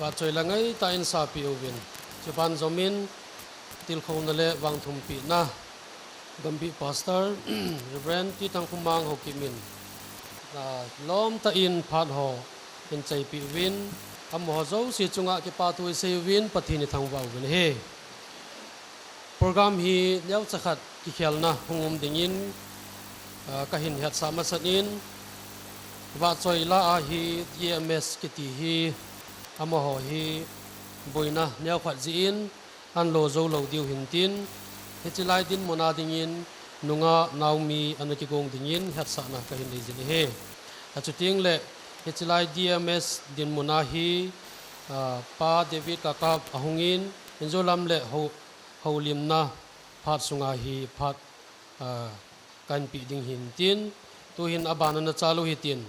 S2: wa choi langai ta in sa pi ovin japan zomin til khon le Vangthumpehna gambi pastor reverend ti tang khumang Haokip lom ta in phat ho in chai pi win am ho zo si chunga ke pa tu se win pathini thangwa win he program hi leu chakhat ki khelna hungum dingin kahin het sama sanin wa choi la a hi EMS ki ti hi amo ho hi boina neu khat ji in an lo zo lo diu hin tin hechilai din mona dingin nunga naumi anaki gong dingin het sa na kahin dei jin he achuting le hechilai DMS din mona hi pa David kakap ahungin enjolam le holim na phat sunga hi phat kan pi ding hin tin tu hin abana na chalu hi tin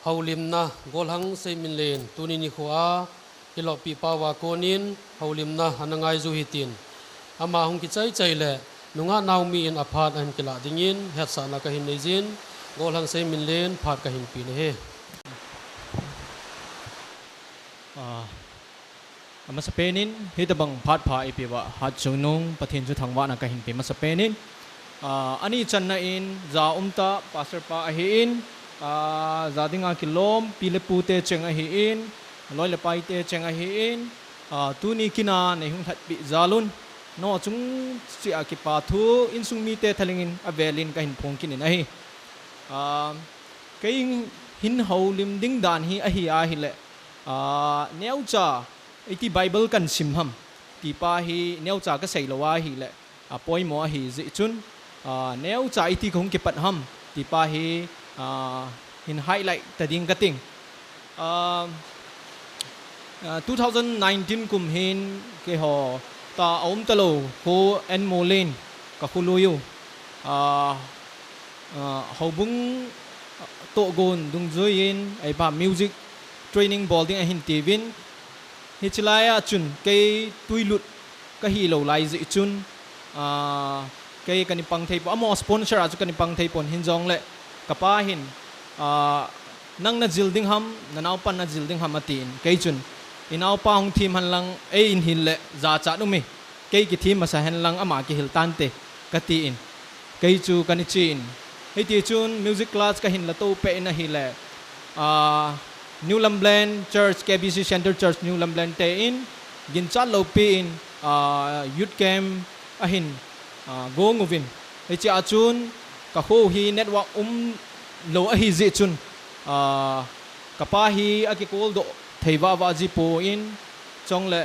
S2: haulim na gol hang Seiminlen tuni ni khua kilo pi pawa konin haulim na hanangai zu hitin ama hung ki chai le nunga naumi in aphat an kila dingin het sa na ka hin nejin gol hang Seiminlen phat ka hin pi ne he
S9: ama Spainin hitabang phat pha ipiwa hat chunung pathin chu thangwa na ka hin pi ma Spainin ani channa in za umta pastor pa a hi in za dinga kilom pilepu te cheng a hi in loi le pai te cheng a hi in tuni kina nei hung that pi zalun no chung chi a ki pa thu in sung mi te thalingin avelin ka hin phong kin in a hi cái hin hậu lim ding dan hi a hi a hi le neu cha iti Bible kan sim ham ti pa hi neu cha ka sei lowa hi le poi mo hi zi chun neu cha iti khong ki pat ham ti pa hi in highlight ta ding ka ting 2019 kum hin ke ho ta om ta lo ko en molen ka khuluyu hậu bung to gon dung zoin ai ba music training boarding a hin tivin hichilaya chun kai tuilut ka hi lo lai zi chun kai kani pang thei po amo sponsor a chu kani pang thei pon hin jong le kapa hin nang na jilding ham nanau pan na jilding ham atin kai chun inau pa hong thim han lang e in hil le za cha nu mi kai ki thim ma sa han lang ama ki hil tan te kati in kai chu kani chin hei ti chun music class ka hin la to pe na hi le New Lumbland Church KBC Center Church New Lumbland te in gin chat lo pi in youth camp a hin go nguvin hei chi a chun ka ho hi network lo a hi zi chun ka pa hi a ki kol do theiwa wa ji po in chong le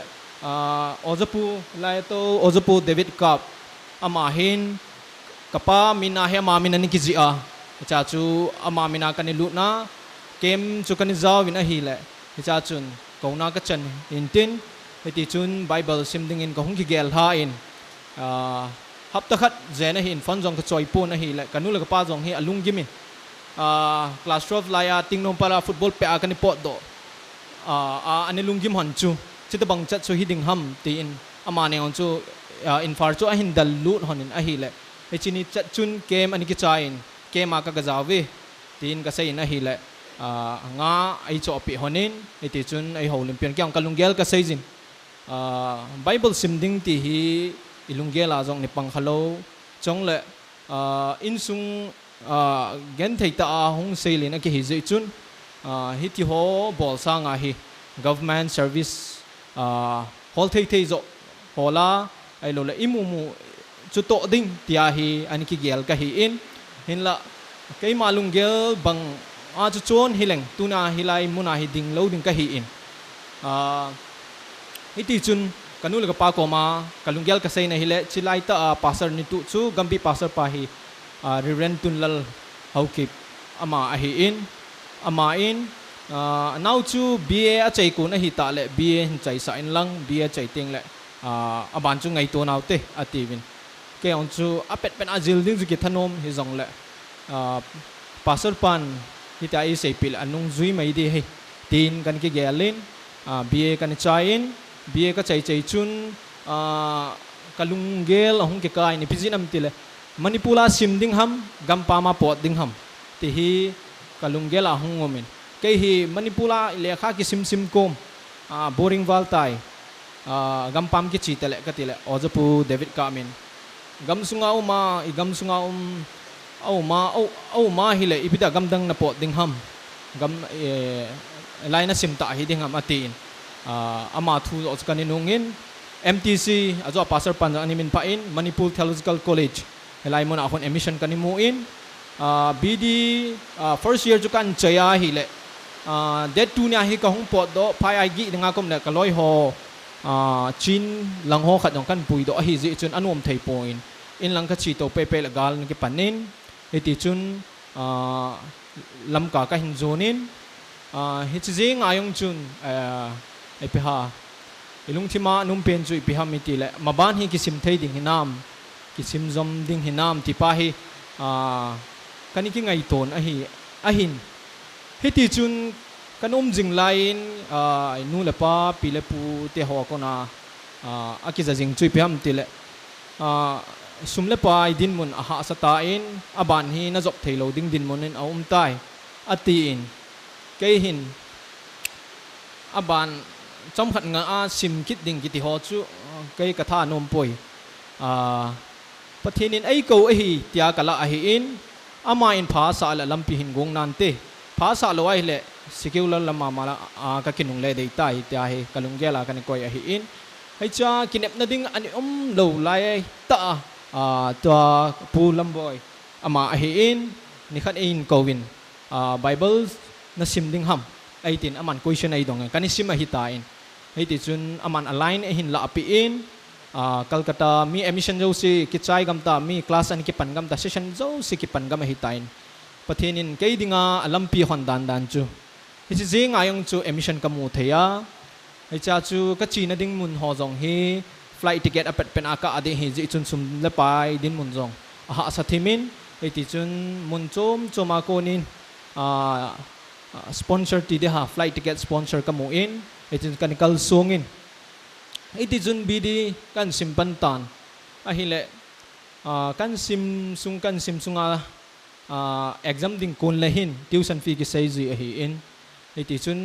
S9: ozapu lai to ozapu David Cup ama hin kapa mina he ma mina ni ki ji a cha chu ama mina kan lu na kem chu kan zaw win a hi le cha chun ko na ka chan in tin ti chun Bible sim ding in ko hung ki gel ha in hap ta khat je na hin fon jong ka choi pu na hi le kanu le ka pa jong hi alung gimin class 12 la ya ting nom para football pe a kan pot do ani lung gim han chu chita bang chat chu hi ding ham ti in ama ne on chu in far chu a hin dal lut hon in a hi le he chini chat chun kem ani ki chain kem a ka gazawe tin ka sei na hi le nga ai cho pi honin iti chun ai holim pian kyang kalunggel ka seizin Bible simding ti hi ilunggel a jong ni pangkhalo chong le insung gen theita a hong seilin a ki hi zai chun hi ti ho bol sa nga hi government service hol thei zo hola ai lo le imumu chu to ding tia hi ani ki gel ka hi in hin la kai malunggel bang a chu chon hileng tuna hilai muna hi ding lo ding ka hi in iti chun kanu le ka pa ko ma kalunggel ka sei na hile chilai ta pastor ni tu chu gambi pastor pa hi Reverend Tunlal Haokip ama a hi in ama in now chu BA a chei ko na hi ta le BA hin chai sa in lang BA chai ting le aban chu ngai to naw te ativin ke on chu apet pen azil ding zu ki thanom hi jong le pastor pan hita ai sei pil anung zui mai di he tin kan ki gelin BA kan chain BA ka chai chai chun kalunggel ahung ke kai ni pizin am tile manipula sim ding ham gampa ma pot ding ham ti hi kalunggel ahung ngomen ke hi manipula lekha ki sim kom boring wal tai gampam ki chi tele ka tile ojapu David Kamin gam sunga uma igam sunga au ma hile ibida gamdang na pot ding ham gam laina simta hi ding ham atin ama thu os kaninungin MTC azo pastor pan animin pa in Manipur Theological College helai mon akon emission kanimu in BD first year ju kan chaya hile det tu nya hi ka hung pot do pai ai gi nga kom na kaloi ho chin lang ho khat dong kan pui do hi ji chun anom thei point in lang ka chi to pe la gal ni ki panin iti chun lam ka hin zonin hi chi jing ayong chun epiha ilung thima num pen chu ipiha miti le maban hi kisim thei ding hinam kisim zom ding hinam ti pa hi kani ki ngai ton a hi ahin hi ti chun kan jing lain nu le pa pi le pu te ho ko na akiza jing chui piam ti le sum le pa din mun a ha sa ta in aban hi na jok thailo ding din mun in tai ati in ke hin aban chom khat nga a sim kit ding ki ti ho chu ke ka tha nom poi pathin in ai ko hi tia kala a hi in ama in pha sa la lampi hin gong nan te pha sa lo ai le sikul lama mala ka kinung le dei tai tia he kalung gela kan ko a hi in hai cha kinep na ding ani lo lai ta to pu lam boy ama a hi in ni khat in kowin bible na sim ding ham ai tin aman question ai dong kan sim a hi ta in hei ti chun aman align hin la pi in Calcutta mi emission jo si ki chai gam ta mi class an ki pan gam ta session jo si ki pan gam hi tain pathin in ke dinga alampi hon dan chu hi chi jing ayong chu emission kamu theya hei cha chu ka chi na ding mun ho jong hi flight ticket apet pen aka ade hi ji chun sum le pai din mun jong ha sa thimin hei ti chun mun choma ko nin sponsor ti de ha flight ticket sponsor kamu in hei tin kan kal sungin iti jun bidi kan simpan tan ahile kan sim sunga exam ding kun lehin tuition fee ki sei ji ahi in iti chun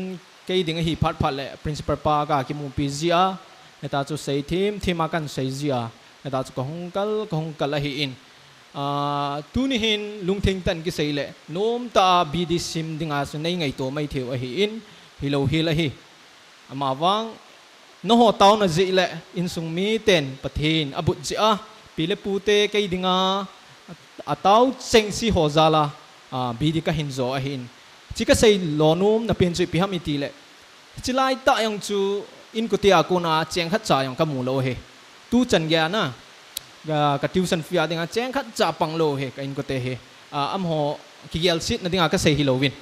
S9: kei ding hi phat le principal pa ka ki mu pizia eta chu sei thima kan sei jia eta chu ko hongkal ahi in tu ni hin lungthing tan ki sei le nom ta bidi sim dinga su nei ngai to mai theu ahi in hilo hi ama wang no ho tao na ji le in sung mi ten pathin abut ji a pile pute kai dinga atau seng si ho zala bi di ka hin zo a hin chi ka sei lonum na pen chi pi ham iti le chi lai ta yang chu in ko tia ko na cheng khat cha yang ka mu lo he tu chan gya na ka tuition fee dinga cheng khat cha pang lo he ka in ko te he am ho ki gel sit na dinga ka sei hi lo win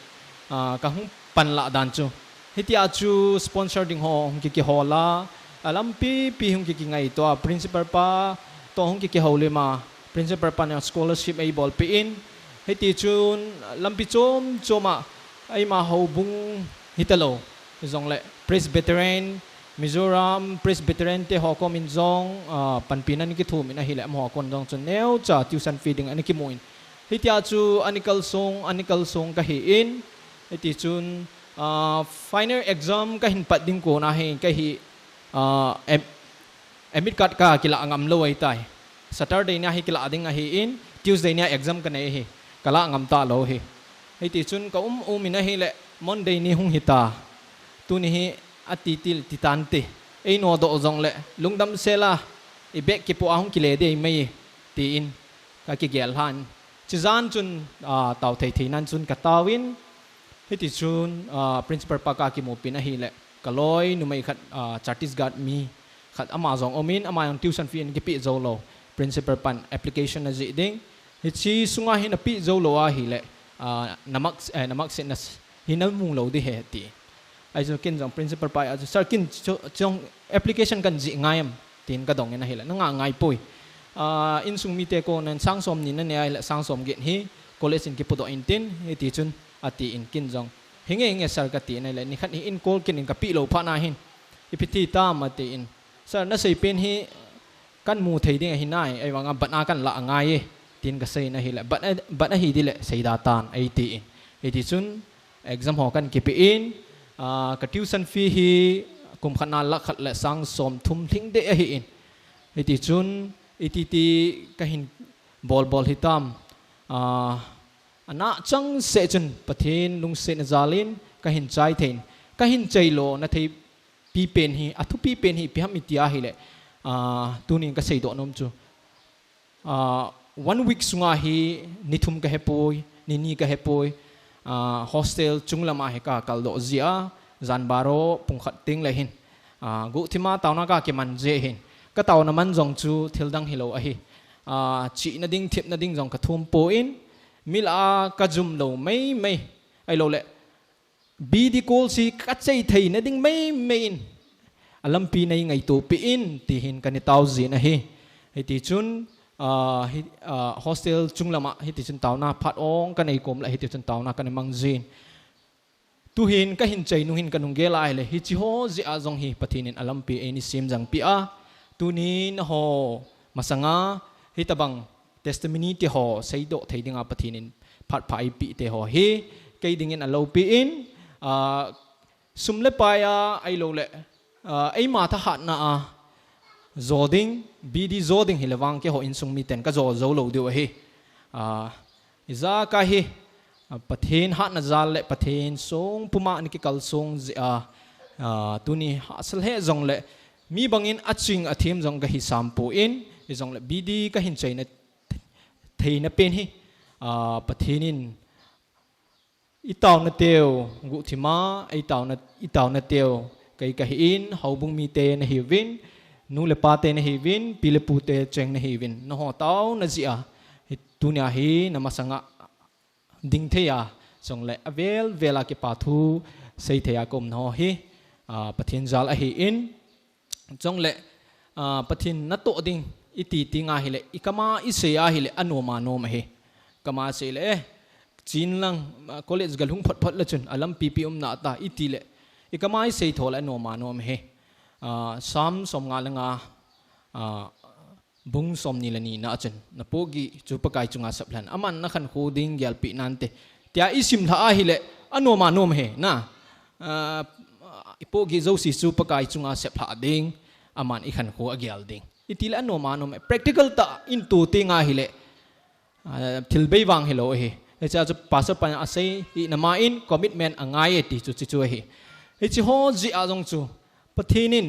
S9: ka hung pan la dan chu hitia chu sponsor ding ho ki hola alampi pi hung ki ngai to principal pa to hung ki hole ma principal pa na scholarship ai bol pi in hiti chun lampi choma ai ma ho bung hitalo zong le presbyterian Mizoram presbyterian te ho kom in zong panpinan ki thu min a hile am ho kon zong chun neu cha tuition feeding ani ki muin hitia chu anikal song ka hi in hiti chun final exam ka hin pat ding ko na he ka hi emit kat ka kila angam lo ai tai Saturday na hi kila ding a hi in Tuesday na exam ka nei hi kala angam ta lo hi hei ti chun ka mina hi le Monday ni hung hita tu ni hi atitil titante ei no do zong le lungdam sela i bek ki po ahung ki le de mai ti in ka ki gel han chizan chun taw thei nan chun ka tawin hiti chun principal pa ka ki mo pin a hi le kaloi nu mai khat Chhattisgarh mi khat ama zong omin ama yang tuition fee ki pi zo lo principal pan application na ji ding hi chi sunga hin a pi zo lo a hi le namak sin nas hinam mung lo di he ti ai zo kin jong principal pa a sir kin chong application kan ji ngayam tin ka dong na hi le na nga ngai poi in sung mi te ko nan sang som ni na ne ai le sang som gen hi college in ki pudo in tin hi ti chun ati in kin jong hinge sar ka ti na le ni khat hi in kol kin in ka pi lo pha na hin ipiti ta ma ti in sir na sei pen hi kan mu thei ding hi nai ai wanga batna kan la ngai e tin ka sei na hi le bat hi di le sei da tan ai ti in ai ti chun exam ho kan ki pi in ka tuition fee hi kum khana la khat le sang som thum thing de hi in ai ti chun ti ka hin bol hitam ana chang se chun pathin lung se na zalin ka hin chai thein ka hin chei lo na thei pi pen hi athu pi pen hi pi ham itia hi le tunin ka sei do nom chu 1 week sunga hi nithum ka hepoi ni ka hepoi hostel chunglama he ka kal do zia zanbaro pungkhat ting le hin gu thima tawna ka ke man je hin ka tawna man jong chu thildang hilo a hi chi na ding thip na ding jong ka thum po in mila ka zum lo mai ai lo le bi di kol si ka chei thei na ding mai in alampi nei ngai to pi in ti hin kan ni taw zin a hi he ti chun hostel chunglama he ti chun tawna phat ong kan ei kom la he ti chun tawna kan mang zin tu hin ka hin chei nu hin kanung ge lai le hi chi ho ji a jong hi pathinin alampi eni sim jang pi a tu ni na ho masanga hi tabang testimony ti ho seido theidinga pathinin phat phai pi te ho hi kai dingin alo pi in sumle paya ai lo le ai ma tha hat na a zoding bidi zoding hilawang ke ho in sung mi ten ka zo zo lo diu hi iza ka hi pathin hat na zal le pathin song puma ni ki kal song tuni hasal he zong le mi bangin aching athim zong ka hi sampu in izong le bidi ka hin chei na thei na pen hi pathinin itaw na teo gu thima itaw na teo kai ka hi in haubung mi te na hi win nu le pa te na hi win pi le pu te cheng na hi win no ho taw na zia tunia hi na masanga ding theya song le avel vela ke pa thu sei theya kom no hi pathin zal a hi in chong le pathin na to ding iti tinga hi le ikama iseya hi le anoma no ma hi kama se le chin lang college galhung phat phat la chun alam pp na ta iti le ikama isei thol anoma no ma hi sam som nga langa bung som ni lani na chen na pogi chupakai chunga saplan aman na khan khuding gyal pi nante tia isim tha a hi le anoma nom he na ipogi zo si chupakai chunga sepha ding aman i khan khu agyal ding itil anoma nom practical ta into tinga hi le thilbei wang hello he cha chu pastor pan asai i nama in commitment angai ti chu chu he hi chi ho ji a jong chu pathinin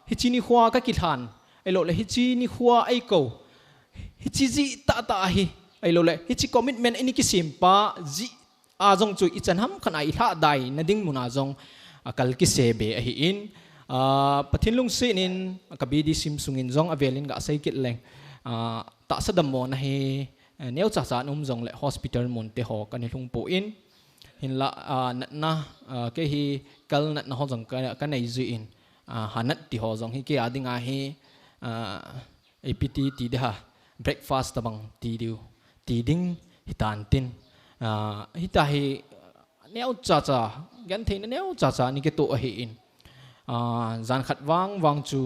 S9: hi chi ni khwa ka ki than ai lo le hi chi ni khwa ai ko hi chi ji ta hi ai lo le hi chi commitment ani ki simpa ji a jong chu i chan ham khana i tha dai na ding muna jong akal ki sebe a hi in pathin lung sin in kabidi sim sungin jong avelin ga sai kit leng ta sadam mo na hi neu cha cha num jong le hospital mon te ho kan lung po in hin la na ke hi kal na ho jong ka nei ji in hanat ti ho jong hi ke adinga hi APT ti de ha breakfast tabang ti diu ti ding hitan tin hita hi neu cha cha gan thein neu cha cha ni ke to a hi in zan khat wang chu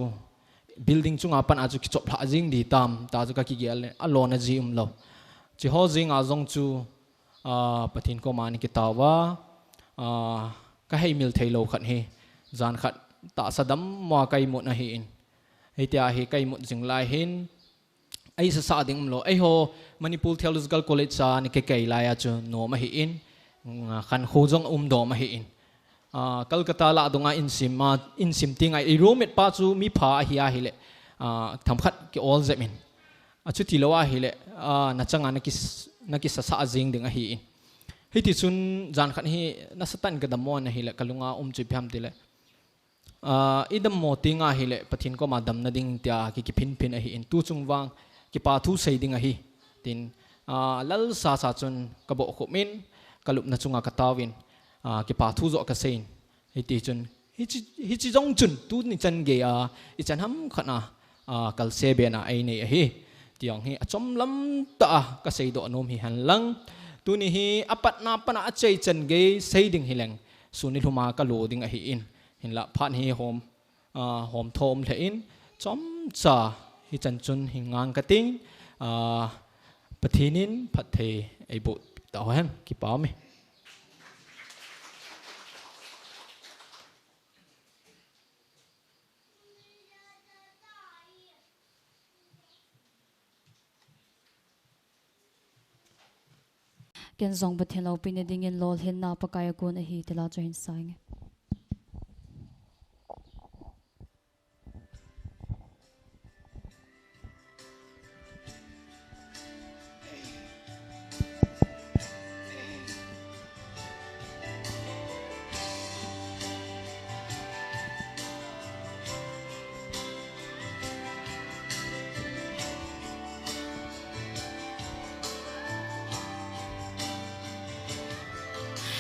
S9: building chunga pan aju ki chop hla jing di tam ta ju ka ki gel alona ji lo chi ho jing a jong chu pathin ko mani ki tawa ka hei mil thei lo khat he zan khat ta sadam ma kai mo na hi in hetia he kai mo jing lai hin ai sa ding lo ai ho manipur theological college sa ni ke kai lai a chu no ma hi in khan khu jong do ma hi in Kolkata la dunga in sim tingai i roommate pa chu mi pha hi a hi le tham khat ki all zemin achu ti lo a hi le na changa na ki sa jing ding a hi in hi ti chun jan khat hi na satan ka damon na hi le kalunga chu pham ti le idam mo tinga hi le pathin ko ma dam na ding tia ki phin a hi in tu chung wang ki pa thu sei ding a hi tin lal sa chun ka bo khu min kalup na chunga ka tawin ki pa thu zo ka sein hi ti chun hi chi jong chun tu ni chan ge i chan ham khana kal se be na ai nei a hi tiang hi achom lam ta ka sei do nom hi han lang tu ni hi apat na pana a chei chan ge sei ding hileng sunil huma ka lo ding a hi in hin la phan hi hom thom the in chom cha hi chan chun hingang ka ting pathinin phathe ai bo ta han ki pa me
S10: ken zong pathin lo pin ding in lol hin na pakaya ko na hi tela cho hin sang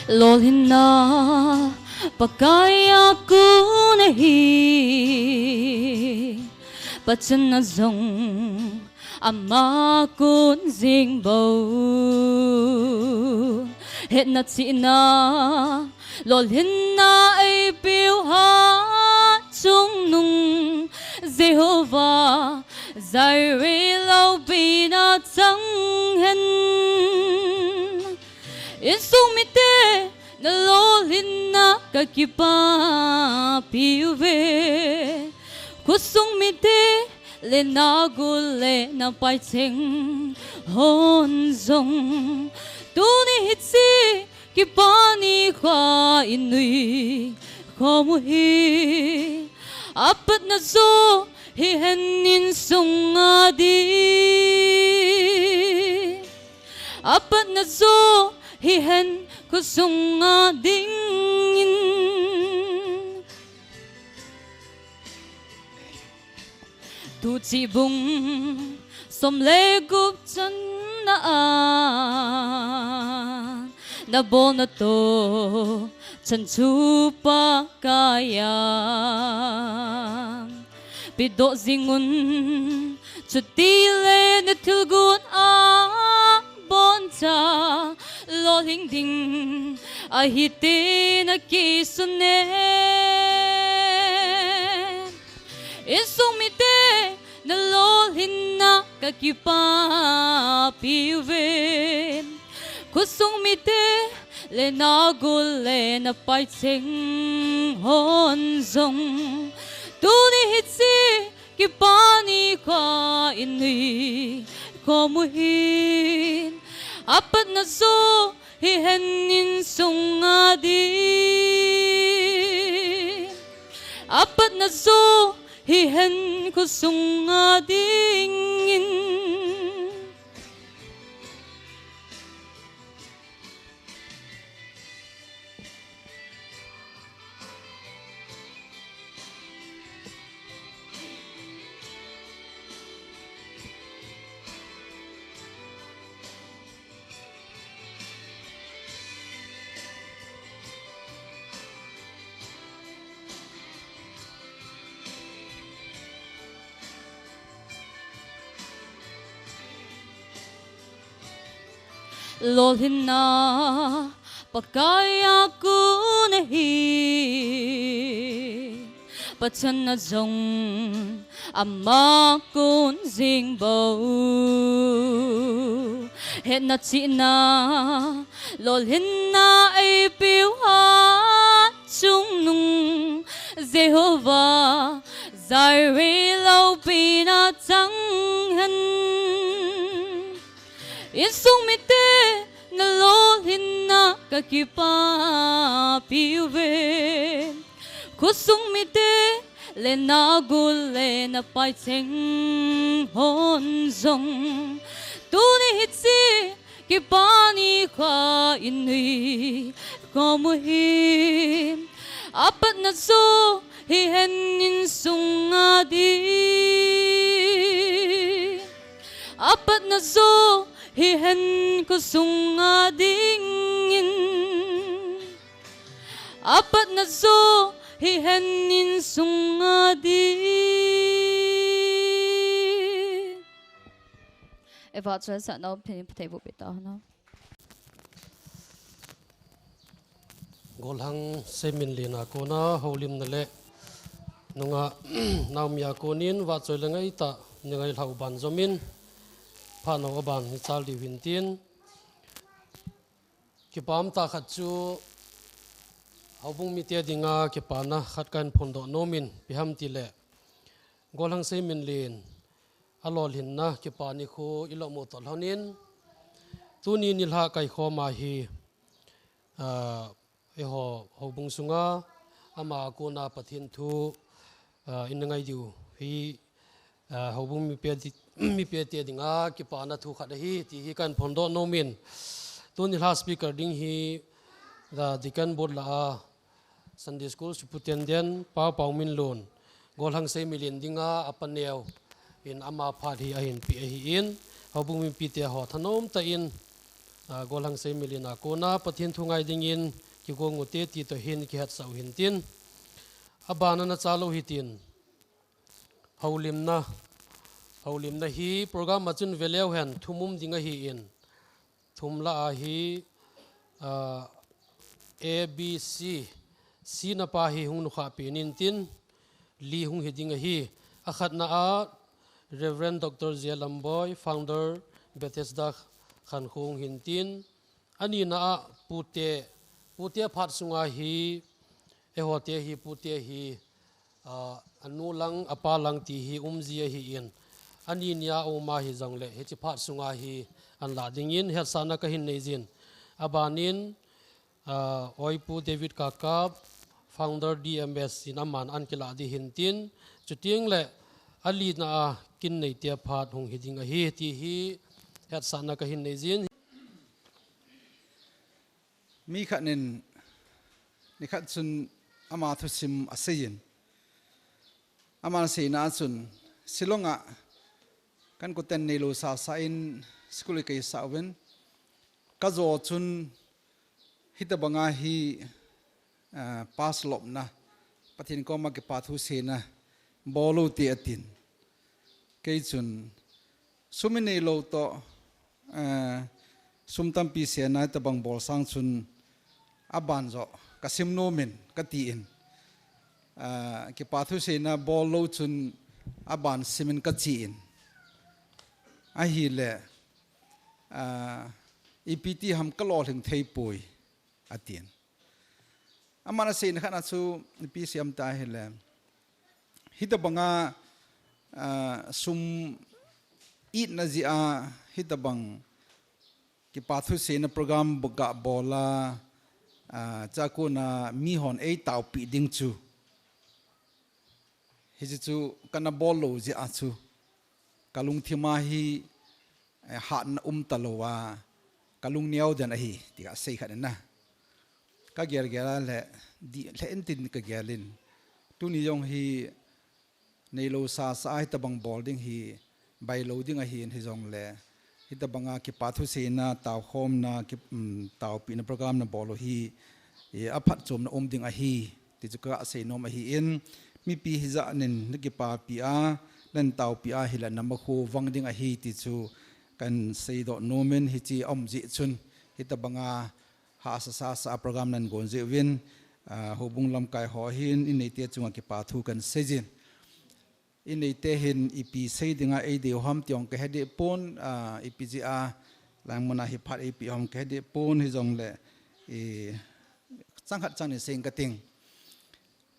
S10: lol hin na pakaya ko na hi patsan na zong ama kun jing bo hết na chỉ na lol hin na ai biểu hát chung nung Jehovah giải rì lâu bị na chẳng hen in sung mi te na lol hin na ka kipa piu ve ku sung mi te le na gu le na pai cheng hon zong tu ni hit si ki pa ni kha inui khomu hi apat na zo hi hen in sung adi apat na zo hi hen ku sung ading in tu chi bung som le gup chan na bo na to chan chu pa kaya pido zingun chuti le na thilgun a bon cha lo hing ding a hi te na ki sunne isumi te na lol hin na ka kipa pive kusung mi te le na gul le na pai cheng hon zong tu ni hit si kipa ni kha inui ko mu hin apat na zo hi hen in sung adi apat na zo hi hen ko sung ading in lol hin na pakaya ku nahi pachan na zong amma kun jing bo het na chi na lol hin na ai piu ha chung nung Jehovah giải rì lâu pi na chẳng hen in sung mi te na lo hin na ka kipa piu ve ku sung mi te le na gu le na pai cheng hon zong tu ni hit si kipa ni kha inui ko mu hi apat na zo hi hen in sung adi apat na zo hi hen ko sung ading in apat na zo hi hen in sung adi eva chua sa no pin pte bu bita no
S2: golhang Seiminlen ko na holim na le nunga naumya konin wa choi lengai ta ngai lau ban zomin phano ban ni chal di wintin ki pam ta khat chu haubung mi te dinga ki pana khat kan phondo nomin biham ti le golhang Seiminlen alol hin na ki pani kho ilo mo tol hanin tuni nilha kai kho ma hi ho haubung sunga ama ko na pathin thu inangai diu hi haubung mi pe te dinga ki pa na thu khat hi ti hi kan phondo nomin tuni la speaker ding hi da dikan board la Sunday school superintendent pa paumin lon golhang Seiminlen dinga apaneu in ama phat hi ahin pi hi in haubung mi pi te ho thanom ta in golhang Seiminlen ko na pathin thu ngai ding in ki go ngote ti to hin ki hat sau hin tin abana na chalo hitin haulim na hi program machun veleu hen thumum dinga hi in thumla a hi A B C C na pa hi hung nu kha pinin tin li hung hi ding hi akhat na a Reverend Dr. Zelamboy founder Bethesda khan hung hin tin ani na a pute phat sunga hi ehote hi pute hi anu lang apa lang ti hi umzia hi in ani nia oma hi zangle he chi phat sunga hi an la dingin he sana ka hin neizin abanin oipu David Kakap founder DMS sinaman an kila di hintin chuting le ali na kin nei te phat hung hiding hi ti hi he sana ka hin neizin
S11: mi khanin ni khat chun ama thu sim asein ama se na chun silonga kan ko ten nei lo sa sa in school ke sa wen ka zo chun hitabanga hi pas lop na pathin ko ma ke pathu se na bolu ti atin ke chun sumine lo to sumtam pi se na tabang bol sang chun aban zo kasim no men ka ti in ke pathu se na bol lo chun aban simin ka chi in a hi le EPT ham ka lo thing thei poi atien amana se na khana chu PCM ta hele hitabanga sum it na ji a hitabang ki pathu se na program boga bola cha ko na mi hon ei tau pi ding chu hi chu kana bol lo ji a chu kalung thima hi hat na talowa kalung niaw dan a hi ti ka sei khan na ka ger gera le di le entin ka gerlin tu ni yong hi nei lo sa sa ai tabang bolding hi by loading a hi in hi jong le hitabanga ki pathu se na taw khom na ki taw pi na program na bolo hi aphat chom na ding a hi ti chu ka se nom a hi in mi pi hi za nen ki pa pi a len taw pi a hi la na ma kho wang ding a hi ti chu kan sei do nomen hi chi ji chun hitabanga ha sa sa program nan gon je win hobung lam kai ho hin in nei te chunga ki pathu kan sejin in nei te hin ipi sei dinga ei de ham tiong ke hede pon ipga lang mona hi phat ipi hom ke hede pon hi jong le changhat chang ni seng ka ting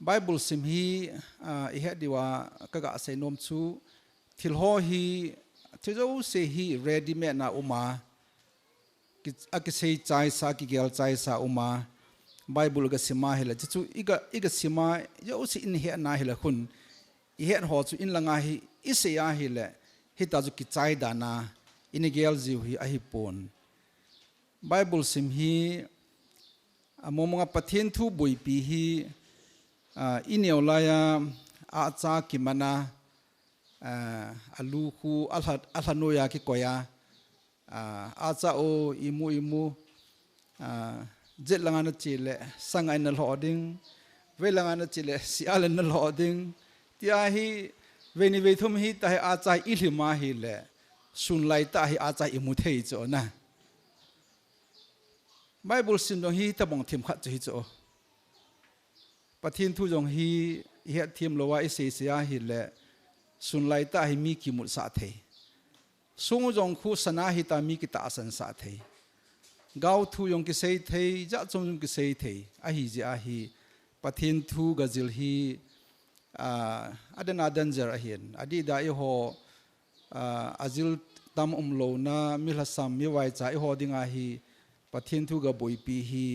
S11: bible sim hi i he diwa ka ga sei nom chu thil ho hi thizo se hi ready me na uma ki akisei chai sa ki gel chai sa uma bible ga sima hela chu iga sima yo si in he na hela khun i het ho chu in langa hi ise ya hi le hi ta chu ki chai dana in gel jiu hi a hi pon bible sim hi amomonga pathen thu boi pi hi ineolaya a cha ki mana alu khu alhanoya ki koya a cha o imu jet langa na chile sangai na loding ve langa na chile sialen na loding tia hi veni ve thum hi ta a cha i hlima hi le sun lai ta hi a cha imu thei cho na bible sim dong hi ta bong thim khat chi cho pathin thu jong hi he thim lowa i se sia hi le sun lai ta hi mi ki mul sa thei sung jong khu sana hi ta mi ki ta san sa thei gau thu yong ki sei thei ja chom yong ki sei thei a hi ji a hi pathin thu ga jil hi adana danger a hian adi da I ho azil tam lo na milasam mi wai cha I ho dinga hi pathin thu ga boi pi hi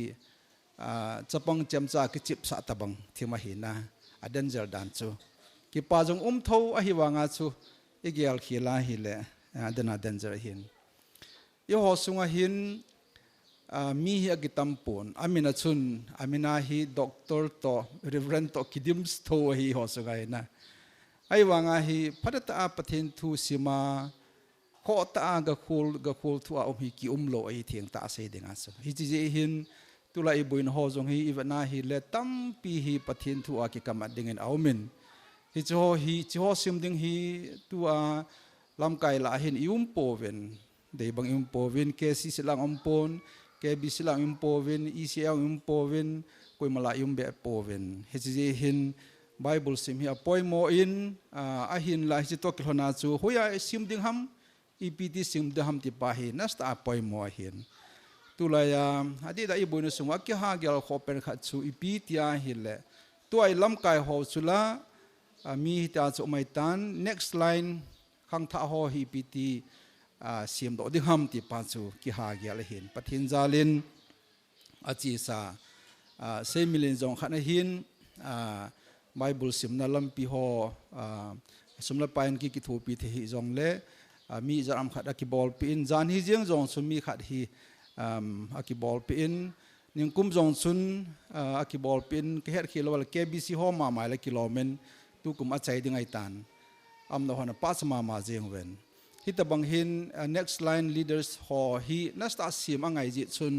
S11: chapang chamcha ki chip sa tabang thima hi na a danger dan chu ki pa jong tho a hi wanga chu igel khila hi le adana danger hin I ho sunga hin mi hi agitam pon amina chun amina hi doctor to reverend to kidims tho hi ho sunga na ai wanga hi padata a pathin thu sima kho ta ga khul thu a hi ki lo ai thiang ta sei denga so hi ji hin tula I buin ho jong hi ivana hi le tam pi hi pathin thu a ki kam dingin aumin hi cho sim ding hi tu a lam kai la hin po ven de bang po ven ke si silang pon KBC lang impovin ECL impovin koi mala be povin hiji hin Bible sim hi apoi mo in a hin la hi to khona chu hoya sim ding ham EPT sim de ham ti pa hi nasta apoi mo hin tulaya adi da ibu nu sungwa ki ha gyal khopen khat chu EPT a hi le tu ai lam kai ho chula mi ta chu mai tan next line khang tha ho hi EPT sim do ding ham ti pa chu ki ha gyal hin pathin jalin achi sa Seiminlen jong khana hin Bible sim na lampi ho sumla pain ki thu pi the hi jong le mi jaram khat ki bol pi in jan hi jeng jong sumi khat hi aki bol pi in ning kum jong sun aki bol pin ke her khilo wal KBC ho ma mai la kilomen tu kum a chai ding ai tan am no hona pas ma jeng wen hita bang hin next line leaders ho hi nasta sim angai ji chun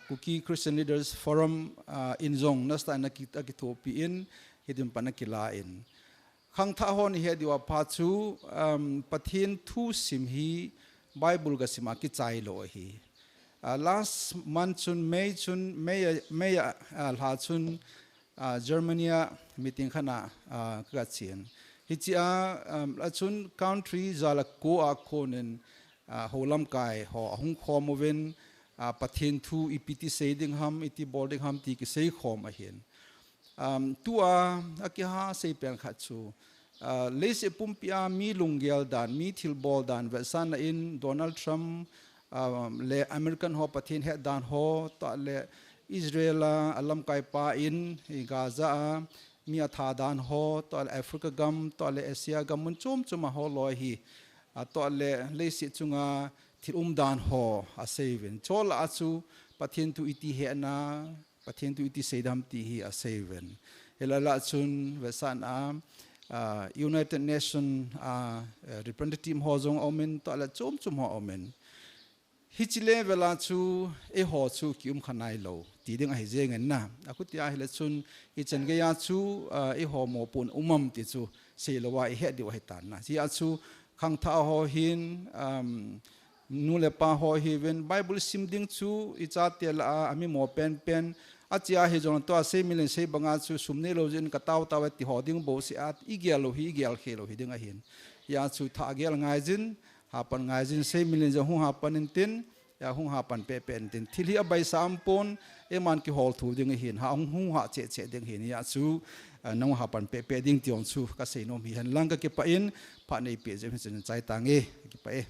S11: Kuki Christian Leaders Forum in zong nasta na kita kithopi in hidim panakila in khang tha hon he diwa pha chu pathin thu sim hi Bible ga sima ki chai lo hi last month chun May la chun Germany meeting khana ka chen hichia chun country zala ko a khonen holam kai ho hung khomoven pathin thu EPT seiding ham iti boarding ham ti ki sei khom a hin tua akiha sei pen khat chu leise pumpia mi lunggel dan mi thil bol dan vesan in Donald Trump le American ho pathin he dan ho ta le Israel alam kai pa in Gaza mi atha dan ho ta le Africa gam ta le Asia gam mun chum ho lo hi to le leise chunga thil dan ho a seven chol a chu pathin tu iti he na pathin tu iti seidam ti hi a seven helala chun vesan United Nation representative ho jong omen to la chum ho omen hichile vela chu e ho chu kium khanai lo ti ding a hejeng en na akutia hele chun i chen ge ya chu e ho mo pun umam ti chu selowa e he di wa tan na ji a chu khang tha ho hin nule pa ho hi wen Bible sim ding chu i cha tel ami mo pen achia hi jong to Seiminlen sei banga chu sumne lo jin ka taw ti ho ding bo si at igial lo hi gial khelo hi ding a hin ya chu tha gel ngai jin hapan ngai jin Seiminlen jo hu hapan in tin ya hu hapan pe pen tin thili abai sampon e man ki hol thu ding a hin ha hu ha che ding hin ya chu nong hapan pe ding tiong chu ka sei nom hi han lang ka ke pa in pha nei pe je hin chai tangi ki pa e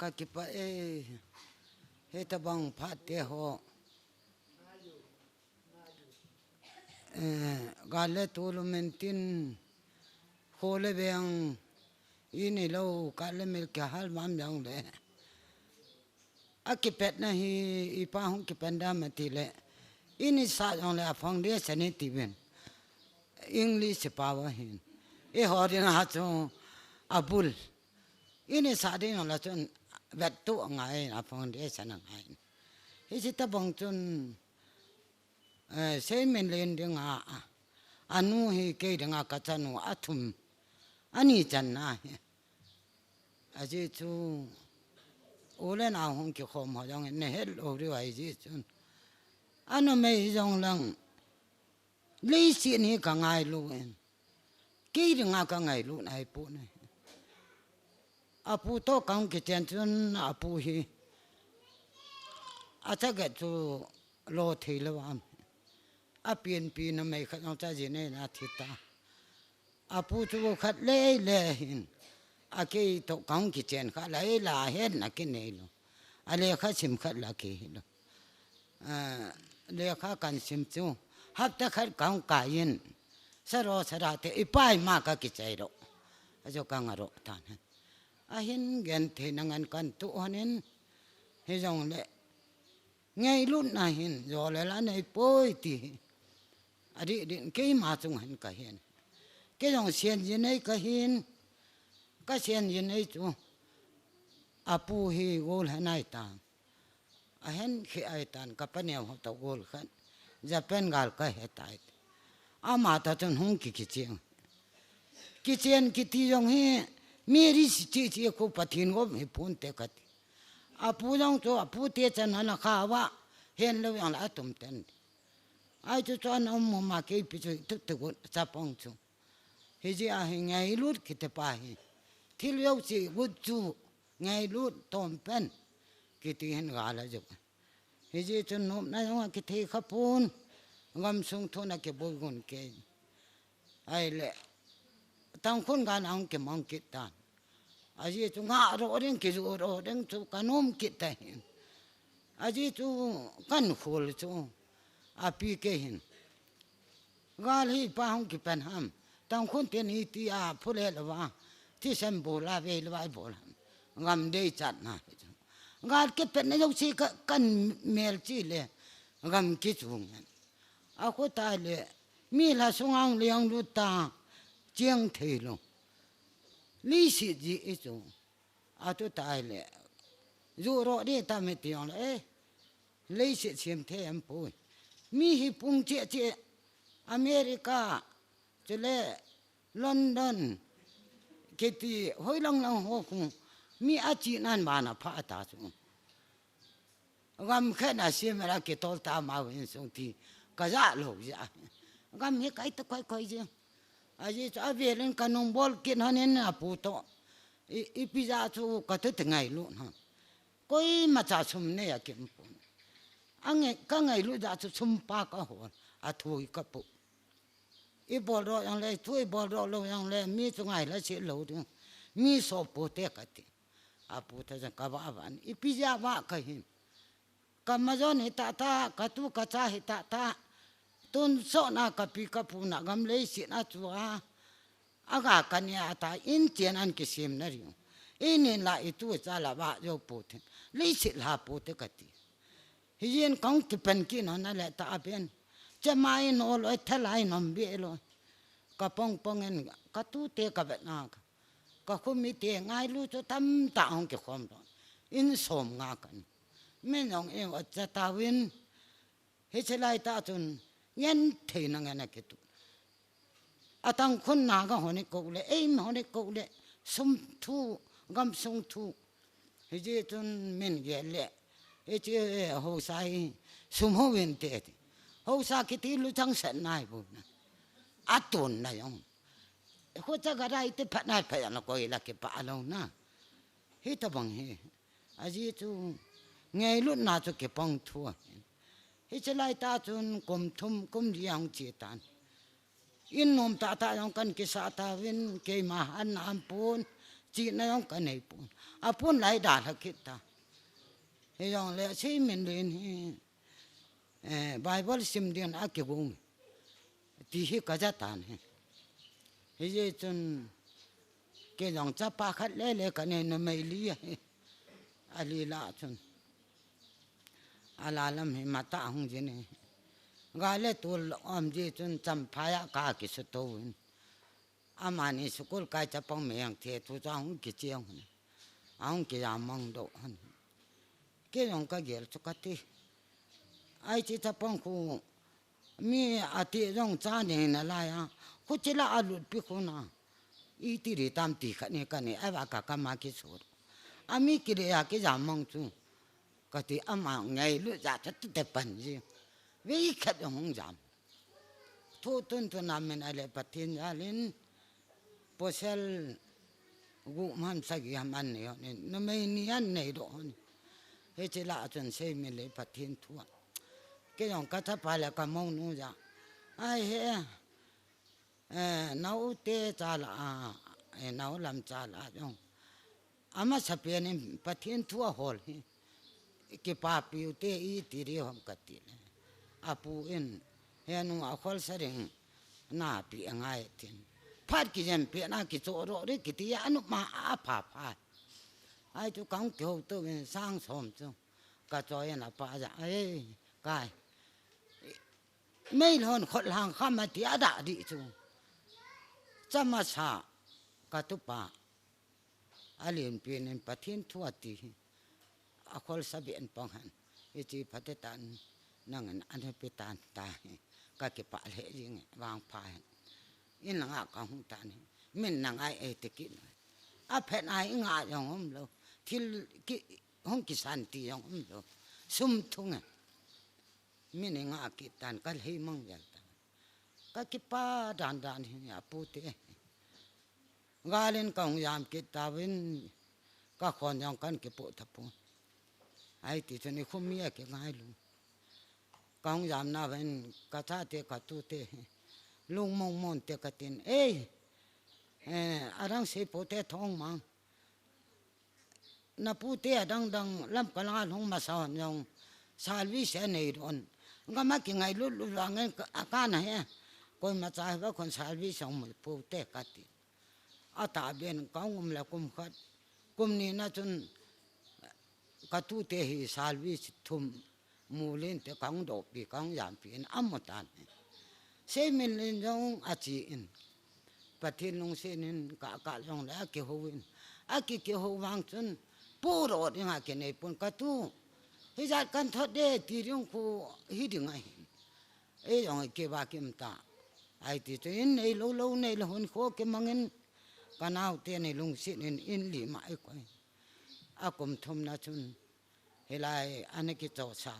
S5: kakipa heta bang phate ho gale tulumentin hole bang ini lo kale mel ka hal mam jang le akipet na hi ipa hong kipenda matile ini sa jong le foundation ni tiben English power hin e hodin ha chu abul ini sa ding la chun vet tu ngai na foundation ngai hi ta bang chun Seiminlen ding anu hi ke ding ka chanu athum ani chan na aji chu ole na hong ki khom ho jong ne hel o ri wai ji chun anu me jong lang li si ni ka ngai lu en ke ding ka ngai lu nai pu ne apu to kang ki chen chun apu hi acha ga chu lo thei lo am a pien pi na mai khat no cha ji ne na thita apu chu khat le hin a ke to kang ki chen kha lai la hen na ke nei lo a le kha sim khat la ke lo le kha kan sim chu hap ta khat kang ka yin saro sarate ipai ma ka ki chai ro ajo ka ngaro tan a hin gen the nangan kan tu hanin he jong le ngay lúc này hin rồi lại là này bôi thì à đi đến cái mà chung hình cả hiền cái dòng xiên gì này cả hiền cái xiên gì này chú à pu hi gol hay này ta à hen khi ai tan cái bên nhau họ tàu gol khăn Japan gal cái hết tại à mà ta chân hung cái chiên cái tí dòng hi mi chỉ cô bắt hin gom hi phun te cái apu jong cho apu te chan hana khawa hen lo yang la tum ten ai cho chan om ma ke pi chu tu tu cha pong chu he ji a he ngai lut ki te pa hi thil yo chi gu chu ngai lut tom pen ki ti hen ga la ju he ji chun nom na yong ki the khapun ngam sung thona ke bo gun ke ai le tang khun ga nang ke mong ki tan aji tu ngã rồi đến cái rồi đến tu canom kít tay aji tu can khol tu api ke hin gal hi pa hong ki pen ham tang khun tiền hi ti a phule la wa ti sem bo la ve la bo ngam dei chat na gal ke pen ne dau chi kan mel chi le ngam ki chung a ko ta le mi la sungang liang lu ta chiang thei lo lý sự gì ấy chú, à tôi tài lệ, dù rõ đi ta mới tiếng là, lý sự xem thế em bôi, mi hi pung chia chia, America, cho lệ, London, cái gì, hồi lòng hồ cùng, mi ở chỉ nan mà nó phá ta chú, gam cái nào xem ra cái tol ta mau hình xong thì, cái giá lỗ giá, gam hết cái tôi coi gì. aji cha về lên canon ball kiện hơn nên là phụ to pizza chu cả thứ ngày luôn ha coi mà cha sum này à kiếm phụ anh ấy các ngày luôn cha sum pa cả hồ à thôi cả phụ ball rồi anh lấy thôi ball rồi lâu anh lấy mi chu ngày là sẽ lâu được mi so phụ te cả thì à phụ ta chẳng cả vả vả pizza vả cái hình Amazon hita ta katu kaca hita ta tun so na kapi kapu na gamle si na chua aga kanya ta in tian an kisim na riu in la itu cha la ba jo put le si la put kati hien kong ki pen ki no na le ta ben chamai no lo thalai nom bi lo ka pong pong en ka tu te ka bet na ka khumi te ngai lu cho tam ta hong ki khom do in som nga kan men ong e wa cha ta win he chelai ta chun yen the na nga na ke tu atang khun na ga hone ko le em hone ko le sum thu gam sung thu he je chun men ge le e che ho sai sum ho wen te ho sa ki ti lu chang sen nai bu na atun na yong ko cha ga rai te phat nai pha na ko la ke pa lo na he ta bang he a ji chu ngày lúc nào cho cái bông thua, hết cho lại ta chun cùng thum cùng riang chỉ tan, in nom ta ta yang kan kisah ta win ke mahan ampun, chỉ na yang kan này pun, apun lại đã là kita, he yang le Seiminlen he, Bible sim dian ake bung, ti hi kaja tan he je chun ke yang chapa khat le kan ne mai li ali la chun alalam he mata hung jene gale tul om ji chun cham phaya ka ki su to amani sukul ka chapang meng the tu cha hung ki chiang hung ki ya mang do han ke yong ka gel chukati ai chi chapang khu mi ati rong cha ne na la ya khu chi la alut pi khu na I ti ri tam ti kha ne ka ne ava ka ka ma ki sur ami ki re ya ki ya mang chu cái thì ama ngày lúc ra rất đẹp bẩn gì với khách không giảm thu tuân tuân làm mình lại bắt thiên ra lên posel gu man sagi ham ăn này nó mấy ni ăn này đó hết chỉ là chuyện xây mình lại bắt thiên thua cái dòng cá tháp phải là cá mông nu ra ai he nấu tê cha là nấu làm cha là dòng ama sắp bên bắt thiên thua hol cái papi te I tiri hom katil apu in henu akhol sareng หน้าเปียง่ายทีนพัดกินเปียหน้ากิโจโรดิกิติยานุมาอาภาพาไอ้ทุกครั้งเกี่ยวตัวเป็นสร้างสมจุกระจอยน่ะป้าจะกายไม่หลอนคนหางข้ามาที่อาดาดิจุจะมาชากระตุปาอาเลียนเปลี่ยนประเทศทั่วทีอาคนสเบียนปังหันอีจีพัฒตันนั่งอันนี้ไปตานตายก็เก็บปะเละยิงวางพายอินหลังอากังตานี่มินนางไอเอติกินอาเพนไองาอย่างผมเราที่ห้องกิสันตีอย่างผมเราซุ่มทุ่งมินงากิตันก็เลยมั่งยันตันก็เก็บป้าดานนี่อาปูเตกาเล่นกองยามกิตาวินก็คนยังกันเก็บปุถปูไอ้ที่จะนี่คุ้มเมียเก็บง่ายลุงกองยามน่าเป็นกระชาเตะกระตุเตลุงมองเตะกระตินอะไรสิปุเตท้องมังนับปุเตดังลำกลางลงมาสอนยองสาวิเศษในดอนก็มากินไงลุวางเงินอาการไหนคนมาจ่ายว่าคนสาวิสองมือปุเตกระติอาตาเบียนกองแล้วกุมขัดกุมนี้นะจนกระตุเตหิสาวิสทุมมูลินเตกังดอกปีกังยามปีนอัมมตันเซมินลินจงอาจีอินปฏิลงเซนินกะจงแล้วเกี่ยววินอากิเกี่ยววางจนปูโรดยังไงกันในปุ่นกระตุฮิจัดกันทอดเดตีเรื่องคูฮิดึงไงยังไงเกี่ยวกับกิมตาไอ้ที่ตัวในโลในละหุ่นโคกิมังเงินกันเอาเตียในลุงเซนินอินหลีมาไอ้ก้อยอากมทมนาจุนเฮลายอันนี้กิจโจชา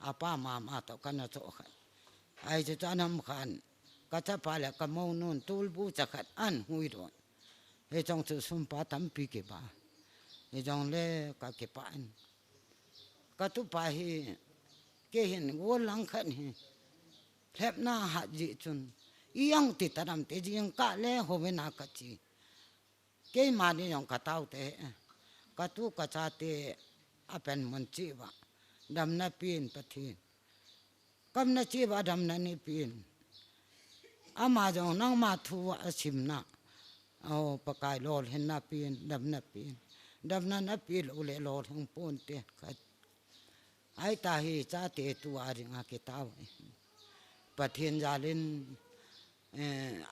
S5: อาป้ามาตอกันนะโจขัดไอ้จะนำขันก็จะพาแล้วก็มองนู่นตูลบูจะขัดอันหุยโดนเฮจงจะสุ่มปาทำปีเก็บบ้าเฮจงเล่ก็เก็บปานก็ตุปาเฮเกหินวัวหลังขันเฮแทบหน้าหัดจิจุนยังติดตามเตจิยังกะเล่หัวนากัจีเกมานี่ยังกะเต้าเตก็ตุกะชาเตอเป็นมันจีบะดำนาปีนปะทีนกำนาจีบะดำนานี่ปีนอามาจงนั่งมาทัวชิมนะเอาปากายโลดเห็นนาปีนดำนาปีนดำนาปีนอุเลโลดทั้งปนเตะขัดไอ้ตาฮีจ้าเตตัวอะไรงาเกตาวปะทีนยาลิน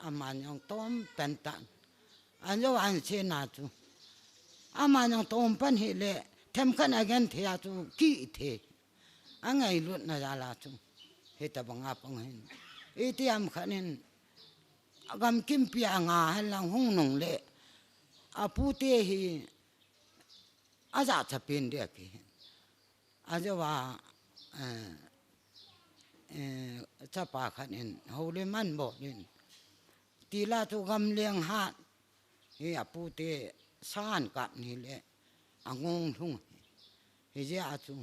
S5: อามายังต้มเป็นตันอันยวันเชนาจูอามายังต้มเป็นหิเลทำกันอะไรกันเทียจูกี่เทอันไงลุดน่าจะลาจูเฮตบังอาปังเห็นอีที่อันขันินกำกิมปีอ่างาให้ลังหงนงเละอาพูเตหีอาจจะเป็นเด็กอาจจะว่าจะปาขันินเขาเลี้ยมันบอกนินตีลาตุกำเลี้ยงหาดเฮียพูเตสานกับนี่แหละอ่างงทุ่งเฮียอาจุง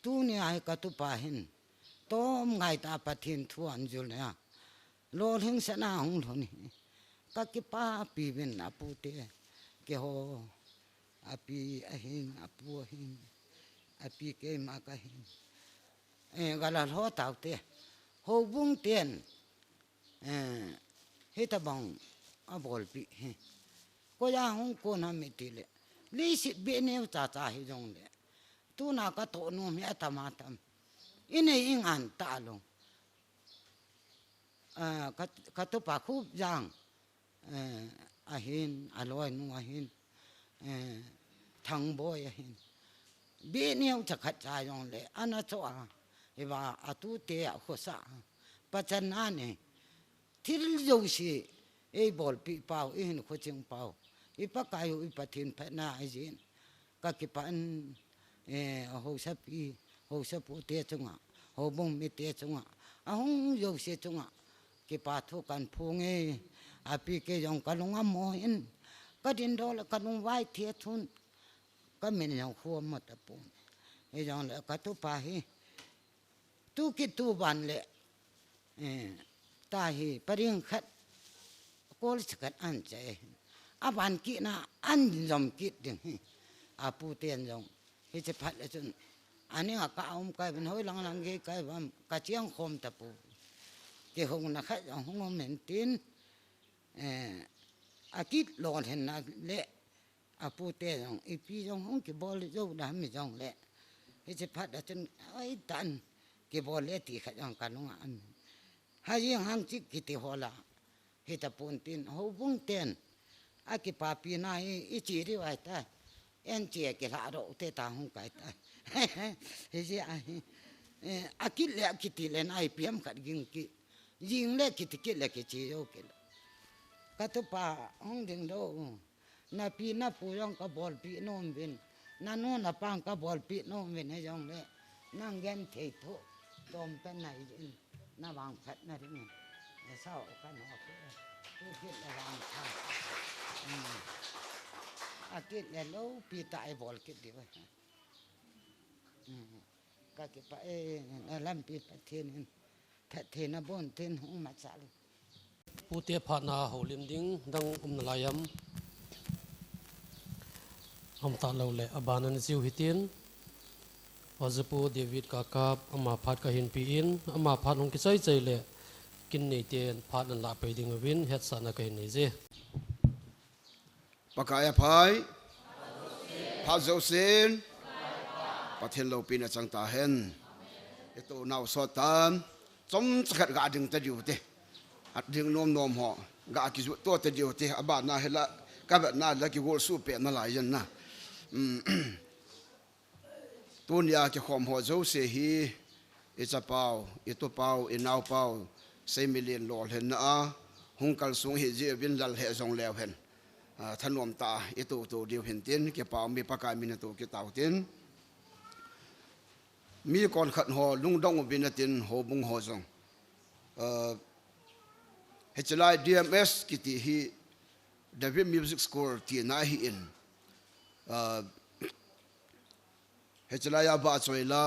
S5: ตู้นี่ไอ้กระตุปาเห็นต้มไงตาปะทินทวนจุลเนี่ยโลถึงสนาหงทนี่ก็กิป้าปีเป็นอาปูเตเกโฮอาปีอหิงอาปูหิงอาปีเกมากะหิงก็ละหัวเต่าเตโฮบุ้งเตียนเฮตบังอาบอลปีก็ยังหงโกนามิติเลลิสิเบเนวจ่าฮิจงเลตูน่าก็โตนุ่มยาตมาตามอินเองอันตาลงก็ตุปาคูบยังอาหินอร่อยนัวหินทั้งบ่อยหินเบเนียวจะขัดใจยองเลยอันนั้นตัวเอว่าอาตุเตะข้อสาปัจจันนั่นเองที่เราสิไอ้บอลปีเป่าไอ้หินข้อจิงเป่าไอ้ปากกายไอ้ปะทินพนาไอ้จินก็คิดปันหัวสับปีหัวสับปูเตะจงอ่ะหัวบุ้งมีเตะจงอ่ะหงโยเสียจงอ่ะคิดปัดทุกันพงอาปีเกยองกันลงอ่ะมอหินก็ดินโดนกันลงไว้เทียทุนก็มีอย่างขัวหมดตะปูไอ้ยองเลยก็ตุปาฮีตุกิตุบันเลยตาฮีปริงขัดโกลสกัดอันใจอาบันกินะอันยอมกิดดึงอาปูเตียนยองเฮจะพัดเลยจนอันนี้ก็เอาไก่เป็นห้อยหลังเกยไก่ว่ากระเจียงคมตะปู cái hông là khách hông mền tin akit lon hen na le apu te jong ipi jong hong cái bol jo da mi jong le cái chỉ phát đã chân ai tan cái bol le ti khách jong kanong an hai hang chik kiti hola hita pun tin ho bung ten aki papi na i chi ri wai ta en che ke la ro te ta hong kai ta he ji akit le kiti le nai piam khat ging ki jing le kiti ki le ki chi yo ke ka to pa hong ding do na pi na pu yong ka bol pi nom vin na no na pang ka bol pi nom vin he jong le nang gen thei tho tom ta nai na wang khat na ri ni sao ka no ku ki le wang khat akit le lo pi tai bol ki di wa ka ki pa lam pi pa thiên thật thế na bon thiên hong ma cha
S2: pu te pha na ho lim ding dang na layam am ta lo le abanan ziu hitin wazapu david ka kap ama phat ka hin pi in ama phat hong ki chai chai le kin nei ten phat an la pe ding win het sa na ka hin nei je
S12: pakaya phai pha zo sin pathen lo pin a chang ta hen eto naw so tan chom chakhat ga ding ta diu te at ding nom ho ga ki zu to te diu te aba na hela ka ba na la ki gol su pe na la yan na tunia ki khom ho zo se hi icha pau ito pau inau pau Seiminlen lol hen na hung kal sung hi je bin lal he zong lew hen thanom ta ito to diu hen tin ke pau mi pakai min to ki tau tin mi kon khat ho lung dong bin tin ho bung ho zong hchlai DMS kiti hi David Music School ti na hi in hchlai ya ba choila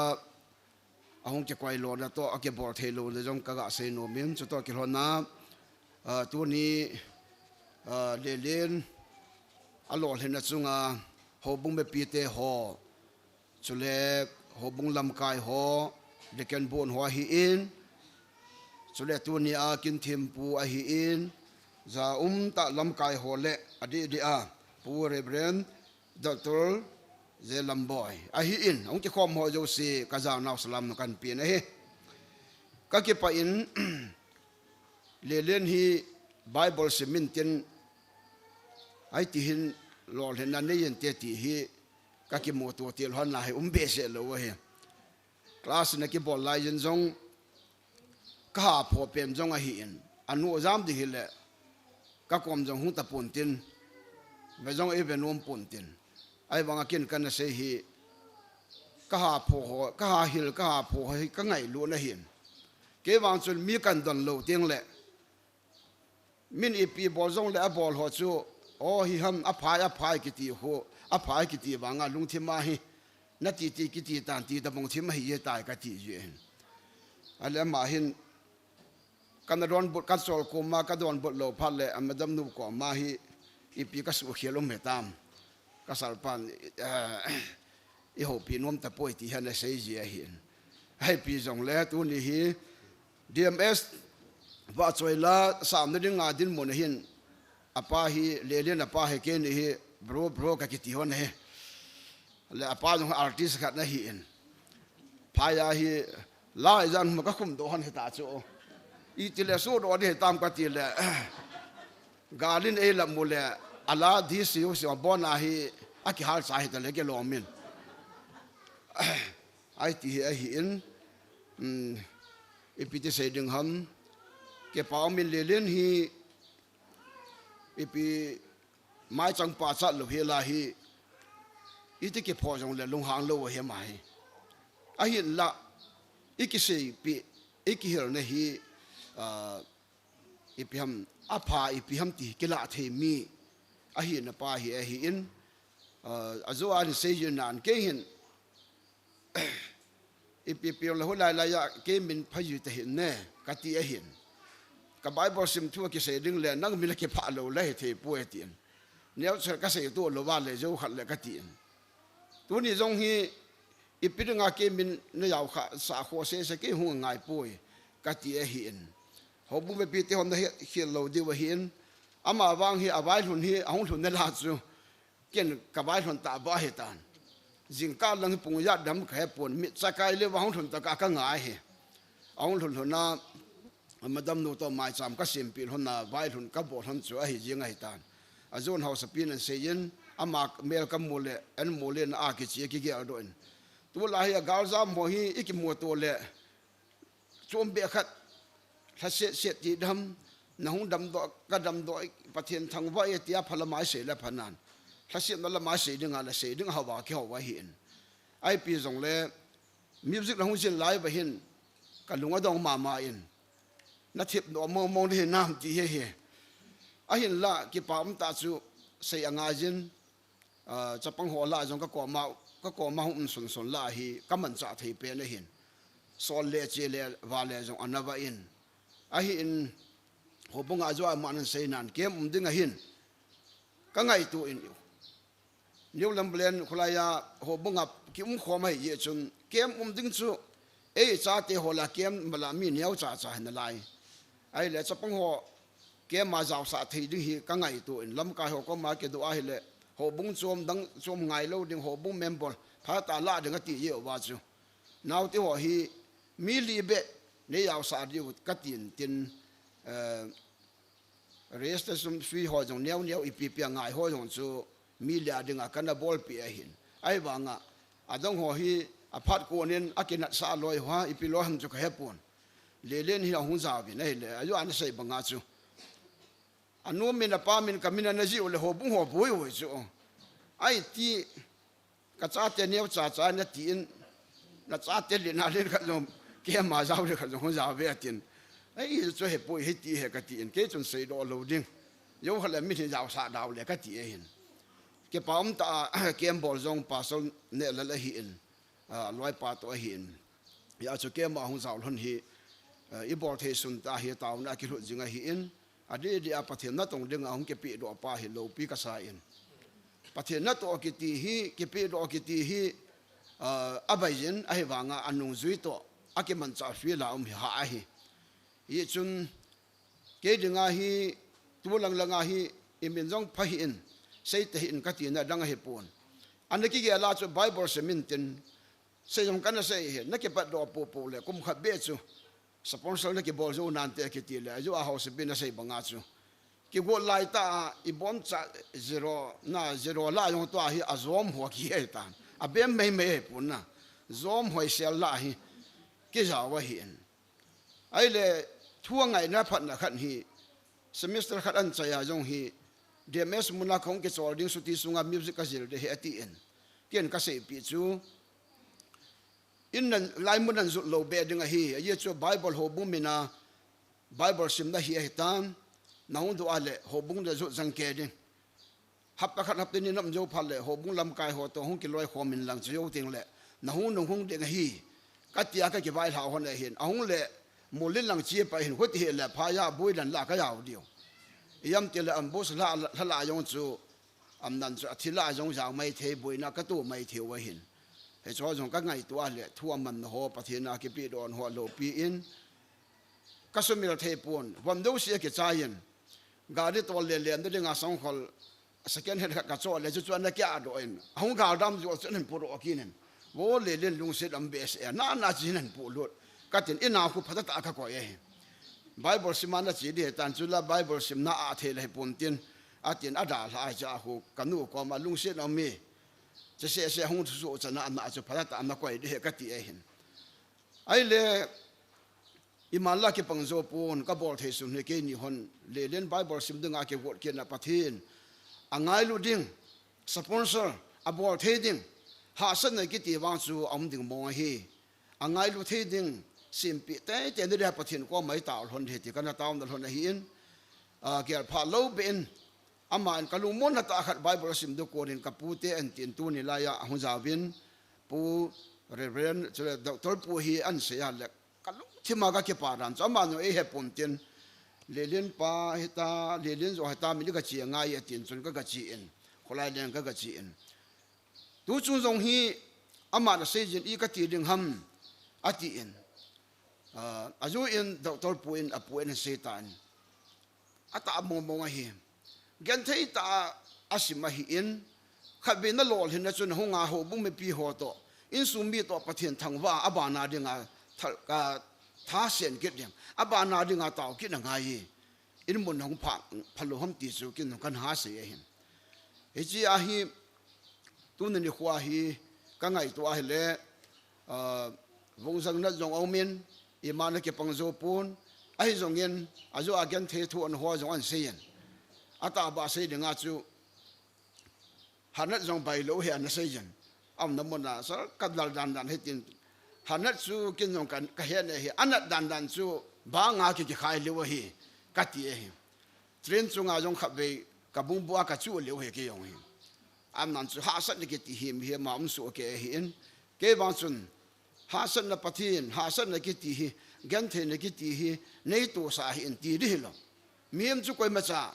S12: ahong ke kwai lo na to ake bor thelo le jong kaga se no min chu to ki hona tu ni le len alol hena chunga ho bung be pi te ho chule ho bung lam kai ho de ken bon ho hi in chule tu ni a kin thim pu a hi in za ta lam kai ho le adi di a pu reverend doctor ze lamboy a hi in ong ki khom ho jo si ka za naw salam no kan pi na he ka ki pa in le len hi bible se min tin ai ti hin lol hen na ne yen te ti hi ka ki mo to tel hon la he be se lo he class na ki bol lai jen jong ka pho pen jong a hi in anu jam di hi le ka kom jong hu ta pon tin ve jong e ve nom pon tin ai wanga kin kan se hi ka ha pho ka ha hil ka ha pho hi ka ngai lu na hin ke wang chun mi kan don lo ting le min ipi bol jong le a bol ho chu o hi ham a phai ki ti ho a phai ki ti wanga lung thi ma hi na ti ki ti tan ti da bong thi ma hi ye tai ka ti ye ale ma hin kan ron bot ka sol ko ma ka don bot lo phal le amadam nu ko ma hi ipi ka su khialom me tam kasal pan I ho pi nom ta poi ti han se ji a hin hai pi jong le tu ni hi DMS va choila sam na ding a din mon hin apa hi le le na pa he ke ni hi bro ka ki ti hon he le apa jong artist khat na hi in pa ya hi la jan ma ka khum do hon he ta chu I ti le so do de tam ka ti le galin e la mo le ala di siu si bona hi aki hal sai ta le ke lo min ai ti hi in ipiti se ding ham ke pa min le len hi ipi mai chang pa cha lo he la hi iti ke pho jong le lung hang lo he mai a hi la iki se pi iki hel ne hi ipi ham apa ipi ham ti ke la the mi a hi na pa hi a hi in azo an se yin nan ke hin ipi pi la hu la ya ke min phayu te hin ne ka ti a hin ka bible sim thu ki se ding le nang mi la ke pha lo le the pu e tin neo ser ka se to lo wa le zo khat le ka ti tu ni jong hi ipi nga ke min ne yaw kha sa kho se ke hu ngai pu ka ti a hin hồ bung về pi te hom na hi lo di wa hin ama wang hi awai hun hi ahung hun na la chu ken ka bai hun ta ba he tan jing ka lang pung ya dam khe pon mi chakai le wang hun ta ka ngai he ahung hun na madam no to mai cham ka sim pil hon na bai hun ka bo hon chu a hi jing ai tan a zon house pin an se yin ama mel kam mole an mole na a ki chi ki ge adoin tu la hi gal za mo hi iki mo to le chom be khat tha se ti dam na hung dam do ka dam do pathian thang wa e tia phala mai se la phanan tha se na la mai se ding ala se ding hawa ki hawa hin ai pi zong le music la hung sin lai ba hin ka lunga dong ma ma in na thip no mo de nam ti he he a hin la ki pam ta chu sei anga jin chapang ho la jong ka ko ma hum sun la hi kaman cha thei pe le hin sol le che le wa le jong anava in a hin ho bunga zo ma nan sei nan kem ding a hin ka ngai tu in new lamblen khulaya ho bunga ki kho mai ye chun kem ding chu e cha te ho la kem mala mi neu cha na lai ai le chapang ho kem ma jaw sa thei ding hi ka ngai tu in lam ka ho ko ma ke do a hi le ho bung chom dang chom ngai lo ding ho bung member pha ta la ding ti ye wa chu naw te ho hi mi li be ne yaw sa di ka tin rest sum free ho jong neu ipi pi ngai ho jong chu mi lia ding a kana bol pi a hin ai wa nga adong ho hi a phat ko nen akin sa loi ha ipi lo ham chu ka hepon le len hi hung za bi nei le ayu an sei banga chu anu min pa min kamina na ji ole ho bung ho boi ho chu ai ti ka cha te neu cha na ti in na cha te le na le ka lo ke ma za le ka lo za ve tin ai chu he poi he ti he ka ti in ke chun sei do lo ding yo hala mi thi jaw sa daw le ka ti e hin ke pam ta kem bol zong pa sol ne la la hi in loi pa to hi in ya chu ke ma hung zaw lon hi i bol the sun ta hi taw na ki lu jinga hi in adi di apathian na tong ding ahung ke pi do pa hi lo pi ka sa in pathian na to ki ti hi ke pi do ki ti hi abayin a hi wanga anung zui to ake man cha fi la ha hi yi chun ke dinga hi tu lang langa hi imin jong pha hi in sei te in ka ti na dang hi pon anaki ge la chu bible seminten sei jong kana sei he na ke pat do po le kum khat be chu sponsor na ke bol zo nan te ke ti le jo a house bin na sei banga chu ki go lai ta i bon cha zero la yong to hi azom ho ki he ta a bem me pun na zom hoi sel la hi ke ja wa hi en ai le thua ngai na phat na khat hi semester khat an cha ya jong hi DMS muna khong ke chol ding suti sunga music ka zil de he ati en tien ka sei pi chu in nan lai mun nan zu lo be ding a hi ye chu bible ho bum mina bible sim na hi tan naung do ale ho bung de zu jang ke ding hap ka khat hap tin nam jo phal le ho bung lam kai ho to hong ki loi khom min lang chu ting le naung nong hong de hi ka tia ka ke bai la hon le hin ahung le molin lang chi pa hin hot he le pha ya boi dan la ka yaw dio yam te le am bos la yong chu am nan chu athila yong jaw mai the boi na ka tu mai the wa hin he cho jong ka ngai tu a le thu man ho pathina ki pi don ho lo pi in ka sumil the pon wam do si ke chayen ga de to le le de nga song khol second hand ka cho le chu na kya do in hong ga dam jo chen pu ro kinen wo le le lung se dam bes na jinen pu lot ka tin ina khu phata ta ka ko ye bible simana chi de tan chula bible sim na a the le pon tin atin ada la ja hu kanu ko ma lung se na mi che se hong su chana na chu phata ta na ko de ka ti e hin ai le imala ke pangzo pon ka bol the sun ne ke ni hon le len bible sim dunga ke wot ke na pathin angai lu ding sponsor abol the ding ha san ne ki ti wang chu om ding mo hi angai lu the ding simpi te te de pathin ko mai taw hon he ti kana taw na hon hi in ke pha lo ben ama an kalu mon ta khat bible sim do ko rin kapute an tin tu ni la ya hu zawin pu reverend doctor pu hi an se ya le kalu thima ga ke paran chama no e he pon tin lelen pa heta lelen zo heta mi ga chi nga ye tin chun ga chi in kholai len ga chi in tu chu zong hi ama na se jin I ka ti ding ham ati in azu in doctor puin apuin setan ata mong hi gen thei ta asima hi in khabe na lol hin na chun honga ho bung me pi ho to in sumi to pathian thangwa abana dinga ka tha sen get ding abana dinga taw ki na ngai in mun hong pha phalo ham ti chu kin kan ha se hin e chi a hi tu ni khwa hi ka ngai to a le vong sang na jong aumin imana ke pangzo pun ai jong yen azu again the thu an ho jong an se yen ata ba se dinga chu hanat jong bai lo he an se yen am na mona sa kadal dan dan hetin hanat chu kin jong kan ka he ne he anat dan dan chu ba nga ki khai le hi ka ti he tren chu nga jong khabe ka bung bua ka chu le he ke yong hi am nan chu ha sat ni ke ti him he ma um su ke hi in ke ba chun ha san na pathin ha san na ki ti hi gan the na ki ti hi nei to sa hi in ti ri lo miem chu koi ma cha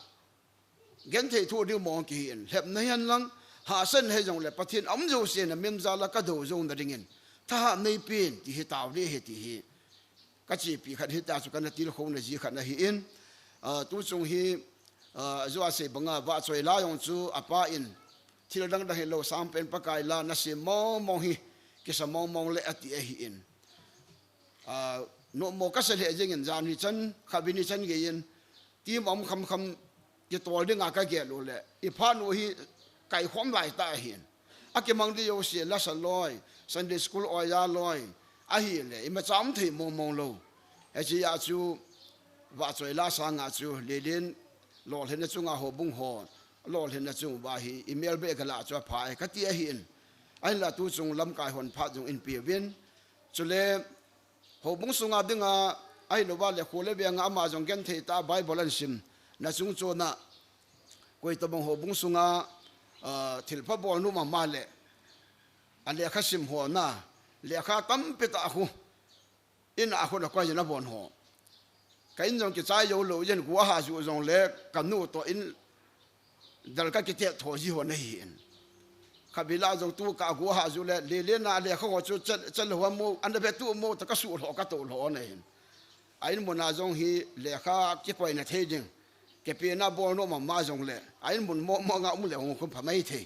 S12: gan the thu di mong ki in lep na yan lang ha san he jong le pathin om jo se na mem za la ka do jong na ringin tha nei pin ti hi taw le he ti hi ka chi pi khat hi ta chu kan ti lo khong na ji khat na hi in tu chung hi zo a se banga wa choi la yong chu apa in thil dang da he lo sam pen pa kai la na se mong hi ke sa mong le ati hi in no mo ka se le jeng in jan ni chan khabini chan ge in ti mom kham ke tol dinga ka ge lo le I pha no hi kai khom lai ta hin ake mang di yo se la sa loi Sunday school o ya loi a hi le I ma cham thei mong lo e chi ya chu wa choi la sa nga chu le len lo le na chu nga ho bung ho lo le na chu ba hi email be ka la chu pha ka ti a hin ai la tu chung lam kai hon pha jung in pi win chule ho bung sunga dinga ai lo ba le khole be nga ma jong gen thei ta bible an sim na chung cho na koi to bang ho bung sunga thil pha bol nu ma le ale kha sim ho na le kha tam pe ta khu in a khu na ko na bon ho kain jong ki chai yo lo yen gua ha ju jong le kan nu to in dal ka ki te tho ji ho na hi in kabila jong tu ka gu ha zu le na le kho chu chal ho mo an be tu mo ta ka su lo ka to lo ne ain mo na jong hi le kha ki koi na the jing ke pe na bo no ma jong le ain mun mo nga le ho ko pha mai the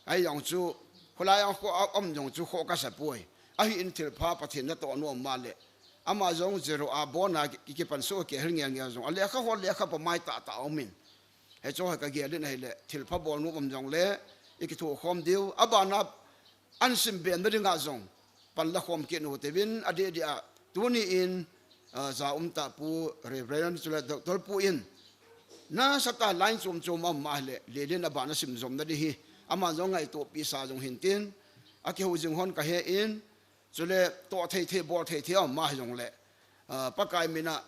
S12: ai yong chu khola yang ko om jong chu kho ka sa poi ai in thil pha pathin na to no ma le ama jong zero a bo na ki pan so ke hel nge jong le kha ho le kha pa mai ta omin he cho ka ge le nei le thil pha bo no om jong le iki thu khom diu abana an sim ben de nga zong pan la khom ke no te win ade dia tuni in za ta pu reverend chula doctor pu in na sata line chum am ma le le na bana sim zom na di hi ama zong ngai to pi sa zong hin tin aki hu jing hon ka he in chule to thei bor thei am ma jong le pa kai mina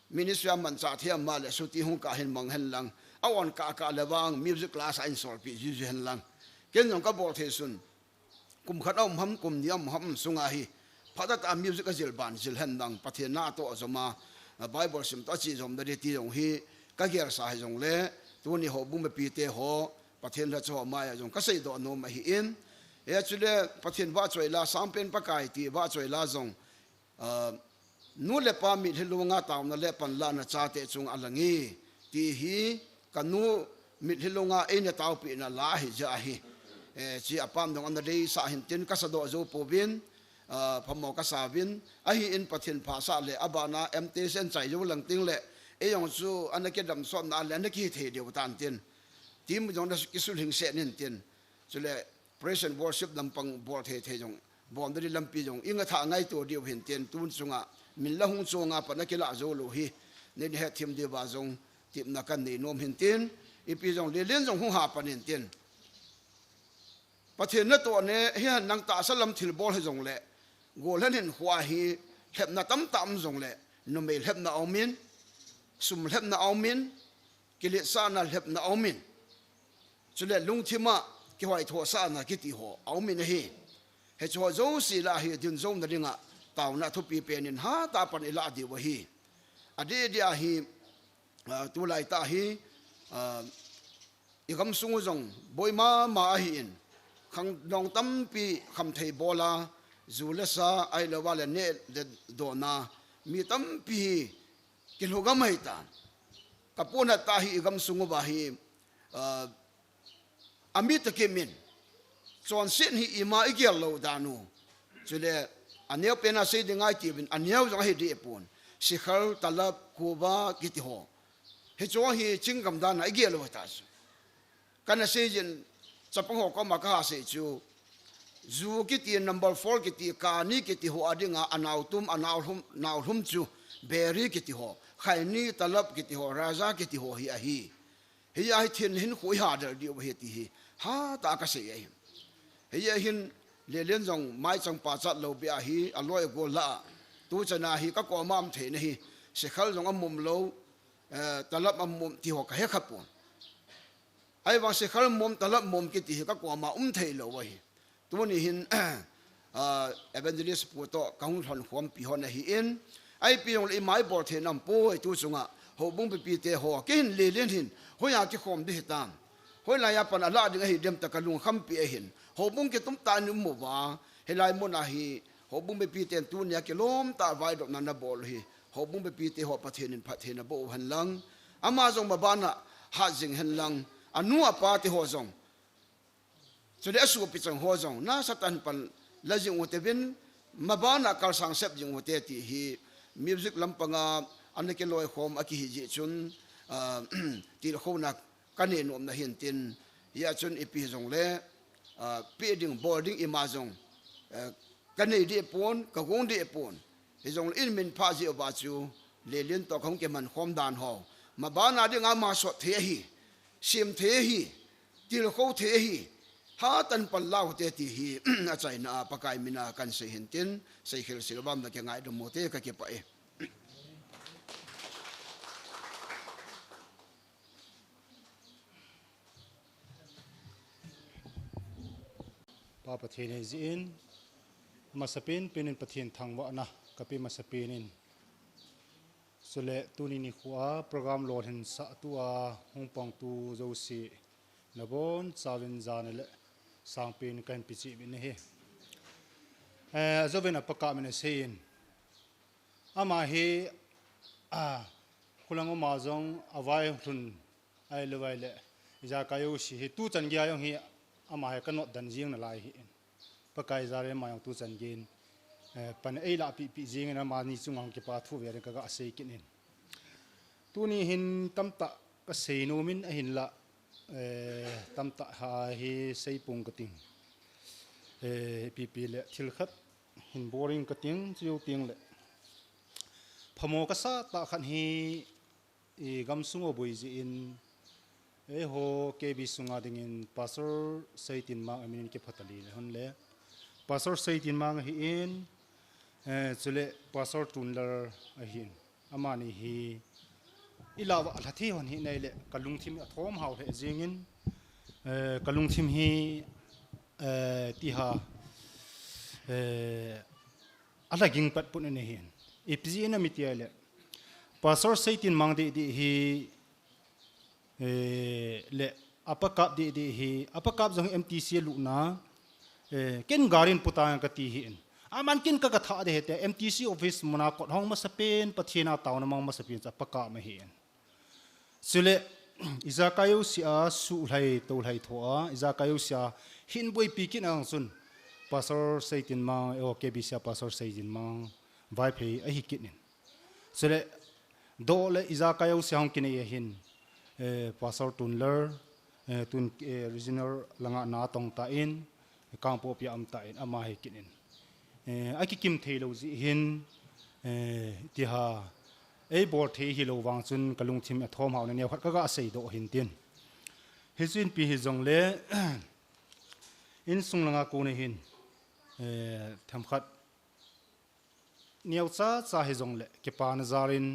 S12: ministry man cha the am ma le su ti hu ka hin mang hen lang awon ka lewang music class in sol pi ju hen lang ken jong ka bor the sun kum khat om ham kum niam ham sunga hi phadat a music a jil ban jil hen dang pathian na to azoma bible sim ta chi jom da ti jong hi ka ger sa jong le tu ni ho bum pi te ho pathian la cho ma ya jong ka sei do no ma hi in e chule pathian wa choi la sampen pa kai ti wa choi la jong nu le pa mi hilunga taw na le pan la na cha te chung alangi ti hi kanu mi hilunga e na taw pi na la hi ja hi chi apam dong an dei sa hin tin ka sa do zo po bin phamo ka sa bin a hi in pathin pha sa le abana mt sen chai jo lang ting le e yong chu an ke dam som na le na ki the de tan tin tim jong da ki sul hing se nin tin chule praise and worship dam pang bor the jong bom de lam pi jong inga tha ngai to dio hin tin tun chunga min la hung chunga pa na ke la zo lo hi ne he thim de ba jong tim na kan ni nom hin tin ipi jong le len jong hu ha pa nin tin pathian na to ne hian nang ta salam thil bol he jong le golan hin hwa hi hep na tam jong le no me hep na aumin sum hep na aumin kile sa na hep na aumin chule lung thima ki hwai tho sa na ki ti ho aumin hi he cho zo si la hi din zom na ringa taw na thu pi penin ha ta pan ila di wa hi ade dia hi tu lai ta hi ikam sungu jong boima ma hi in khang dong tam pi kham thei bola zulesa ai lawala ne de dona mi tam pi kilogam hai ta kapuna ta hi gam sungu ba hi amit ke min chon sin hi ima igel lo danu chule aneu pena sei dingai ti bin aneu jong hi di pon sikhal talab kuba kiti ho he cho hi chingam dan na igel lo ta su kana sei jin chapang ho ko maka se chu zu kiti number 4 kiti ka ni kiti ho adinga anautum anauhum chu beri kiti ho khaini talab kiti ho raja kiti ho hi hi thin hin khoi ha der di he ti hi ha ta ka se hi hin le len jong mai chang pa chat lo bia hi aloi go la tu chana hi ka ko mam the ne hi sikhal jong amum lo talab amum ti ho ka he khapon ai wa sikhal mum talab mum kiti hi ka ko ma the lo wa hi tu ni hin evangelist puto kaung thon khom pi hon hi in ai pi yong le mai bor the nam po tu chunga ho bung pi te ho kin le len hin ho ya ki khom di tam ho la ya pan ala ding hi dem ta kalung kham pi hin ho bung ki tum ta nu mu wa he lai mo na hi ho bung pi te tu nya ki lom ta vai do na na bol hi ho bung pi te ho pathen in pathen na bo han lang ama jong ma bana ha jing han lang anu apa te ho jong so de asu pi chang ho jong na satan pan la jing wo te bin mabana kal sang sep jing wo te ti hi music lampanga anake loi khom aki hi ji chun ti kho na kane nom na hin tin ya chun ipi jong le peeding boarding imazong kane di pon ka gong di pon hi jong in min pha ji ba chu le len to khong ke man khom dan ho mabana di nga ma so the hi sim the hi ti kho the hi ha tan pal lau te ti hi a chai na pakai mina kan se hin tin sei khil silbam da ke ngai do mo te ka ke pa e
S13: pa pathin he zin masapin pinin pathin thangwa na kapi masapinin sule tuni ni khuwa program lor hin sa tua hongpang tu zo si nabon chawin zanale sangpin kan pichi min he zoben apaka min sein ama he kulango mazong awai hun ai lewai le ja kayo si he tu chan gya yong hi ama he kanot dan jing na lai hi pakai zare ma yong tu chan gin pan ei la pi pi jing na ma ni chungang ki pa thu ve ka ga sei kinin tu ni hin tamta ka sei no min a hin la tamta ha hi sei pung ka ting pi pi le thil khat hin boring ka ting chiu ting le phamo ka sa ta khan hi gam sungo boi ji in ho ke bi sunga ding in pastor saitin ma amin ke phatali hon le pastor saitin ma hi in chule pastor tunler a hin amani hi ilawa alathi hon hi nei le kalung thim athom haw he jingin kalung thim hi ti ha ala ging pat pun ne hin ipzi na mitiale pastor saitin mang di hi le apakap di hi apakap jong mtc lu na ken garin putang ka ti hin aman kin ka tha de hete mtc office mona ko hong ma sapen pathina tawn mang ma sapin cha paka ma hin sule izakayo sia su lai to lai thoa izakayo sia hin boi pikin ang sun pastor saitin ma o ke bi sia pastor saitin ma vai phei a hi kinin sule dole izakayo sia hong kin e hin pastor tunler tun regional langa na tong ta in kangpo pi am ta in ama he kinin aki kim thelo ji hin ti ha ei bor the hi lo wang chun kalung thim athom haw ne khat ka ga sei do hin tin hizin pi hi jong le in sung langa ko ne hin tham khat niau cha cha hi jong le ke pa na zarin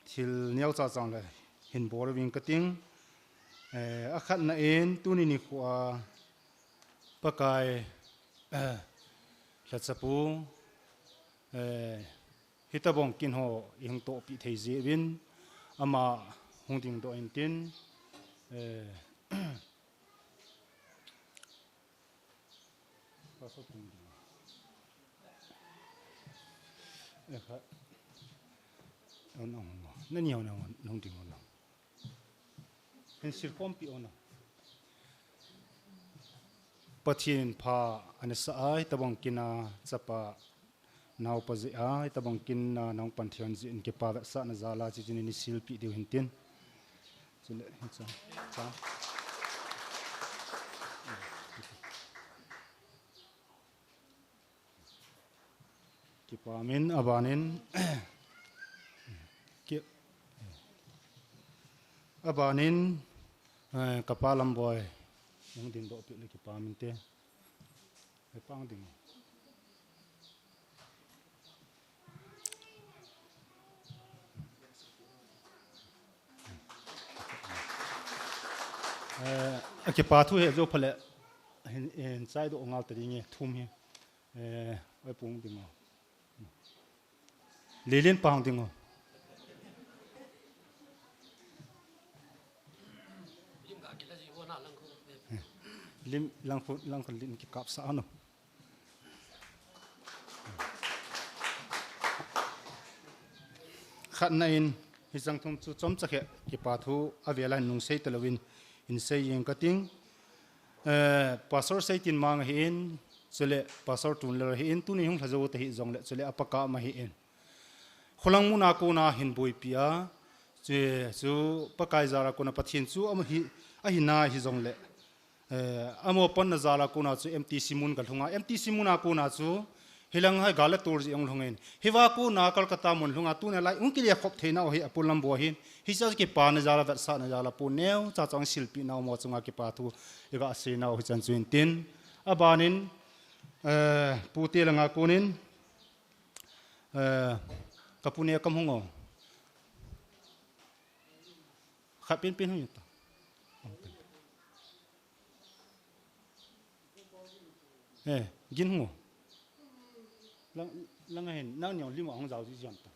S13: thil niau cha chang le hin bor wing ka ting a khat na en tu ni ni khwa pakai latsapu hitabong kin ho ihung to pi thei je win ama hungding do in tin นั่นเหนียวนะน้องดิ่งนะเห็นสิลคอมปีอนะปะเทียนพาอันสายตะบังกินาจะปะนาวปะเจไอตะบังกินน้องปันเทียนจินเก็บปาสะนะซาลาจิจินิสิลปีเดียวเห็นเตียนจิเลเห็นจ้ากิปามินอบานินกิอบานินกับปาลัมบอยยังดินบอกเลยกิปามินเตะไปปังดิ่งกิปาทุเฮโจพละเห็นใจดูองอาตรีเงี้ยทุ่มเฮไว้ปุ่งดิ่งเลี้ยนปังดิ่งลิมลังคนลิมกิกับสานุขัดในฮิจังทุมจุจอมจะเขกิปาทูอเวลันนุงเซตลวินอินเซยังกติงปัสสาวะเซตินมังเห็นเสลปัสสาวะตุนเลเห็นตุนี่หงทะโจตหิจงเลเสลอปะกะมาเห็นขลังมุนาโกนาหินบุยปียเจจูปะกายจาระโกนาปะทินจูอมหิอหินาหิจงเลอโมปนนาจาระโกนาจู MTC มุนกัลหงา MTC มุนาโกนาจูเฮลังให้กาลตูร์จีองหงเงินฮิวากูนาคัลกัตตามุนหงาตูเนี่ยไลอุ้งกิเลขบเทน่าหิอปุลัมบัวหินฮิจัสกิปานาจาระเวสานาจาระปูเนวจ้าจังศิลปินาวมอจุงากิปาทูอีกอาเซนาหิจันจุนตินอบานินปูเตลังอากูนินกับปูเนียกำหงอขับเป็นหุ่นต่อกินหัวลังเห็นนั่งอย่างริมอ่างเจ้าที่จันต่อ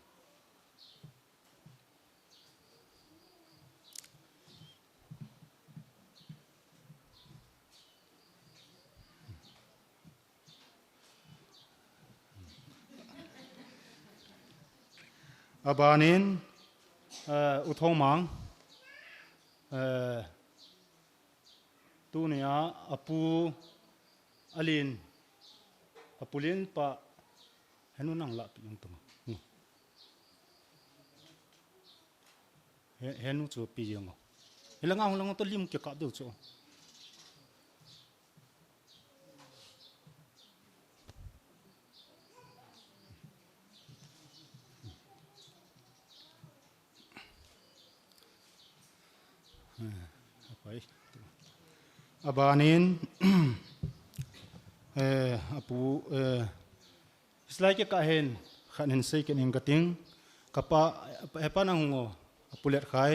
S13: อบานินอุทงมังตัวเนี่ยอปูอลินอปูลินปะเห็นว่านั่งหลับยังตัวเห็นว่าจูปียังอ่ะเห็นแล้วงาตัวลิมเกี่ยวกับดูจูอบานินอปูสไลด์ก็เห็นขันเห็นใส่กันเองก็ติ้งกับปะเอปานังงอปูเล็ดขาย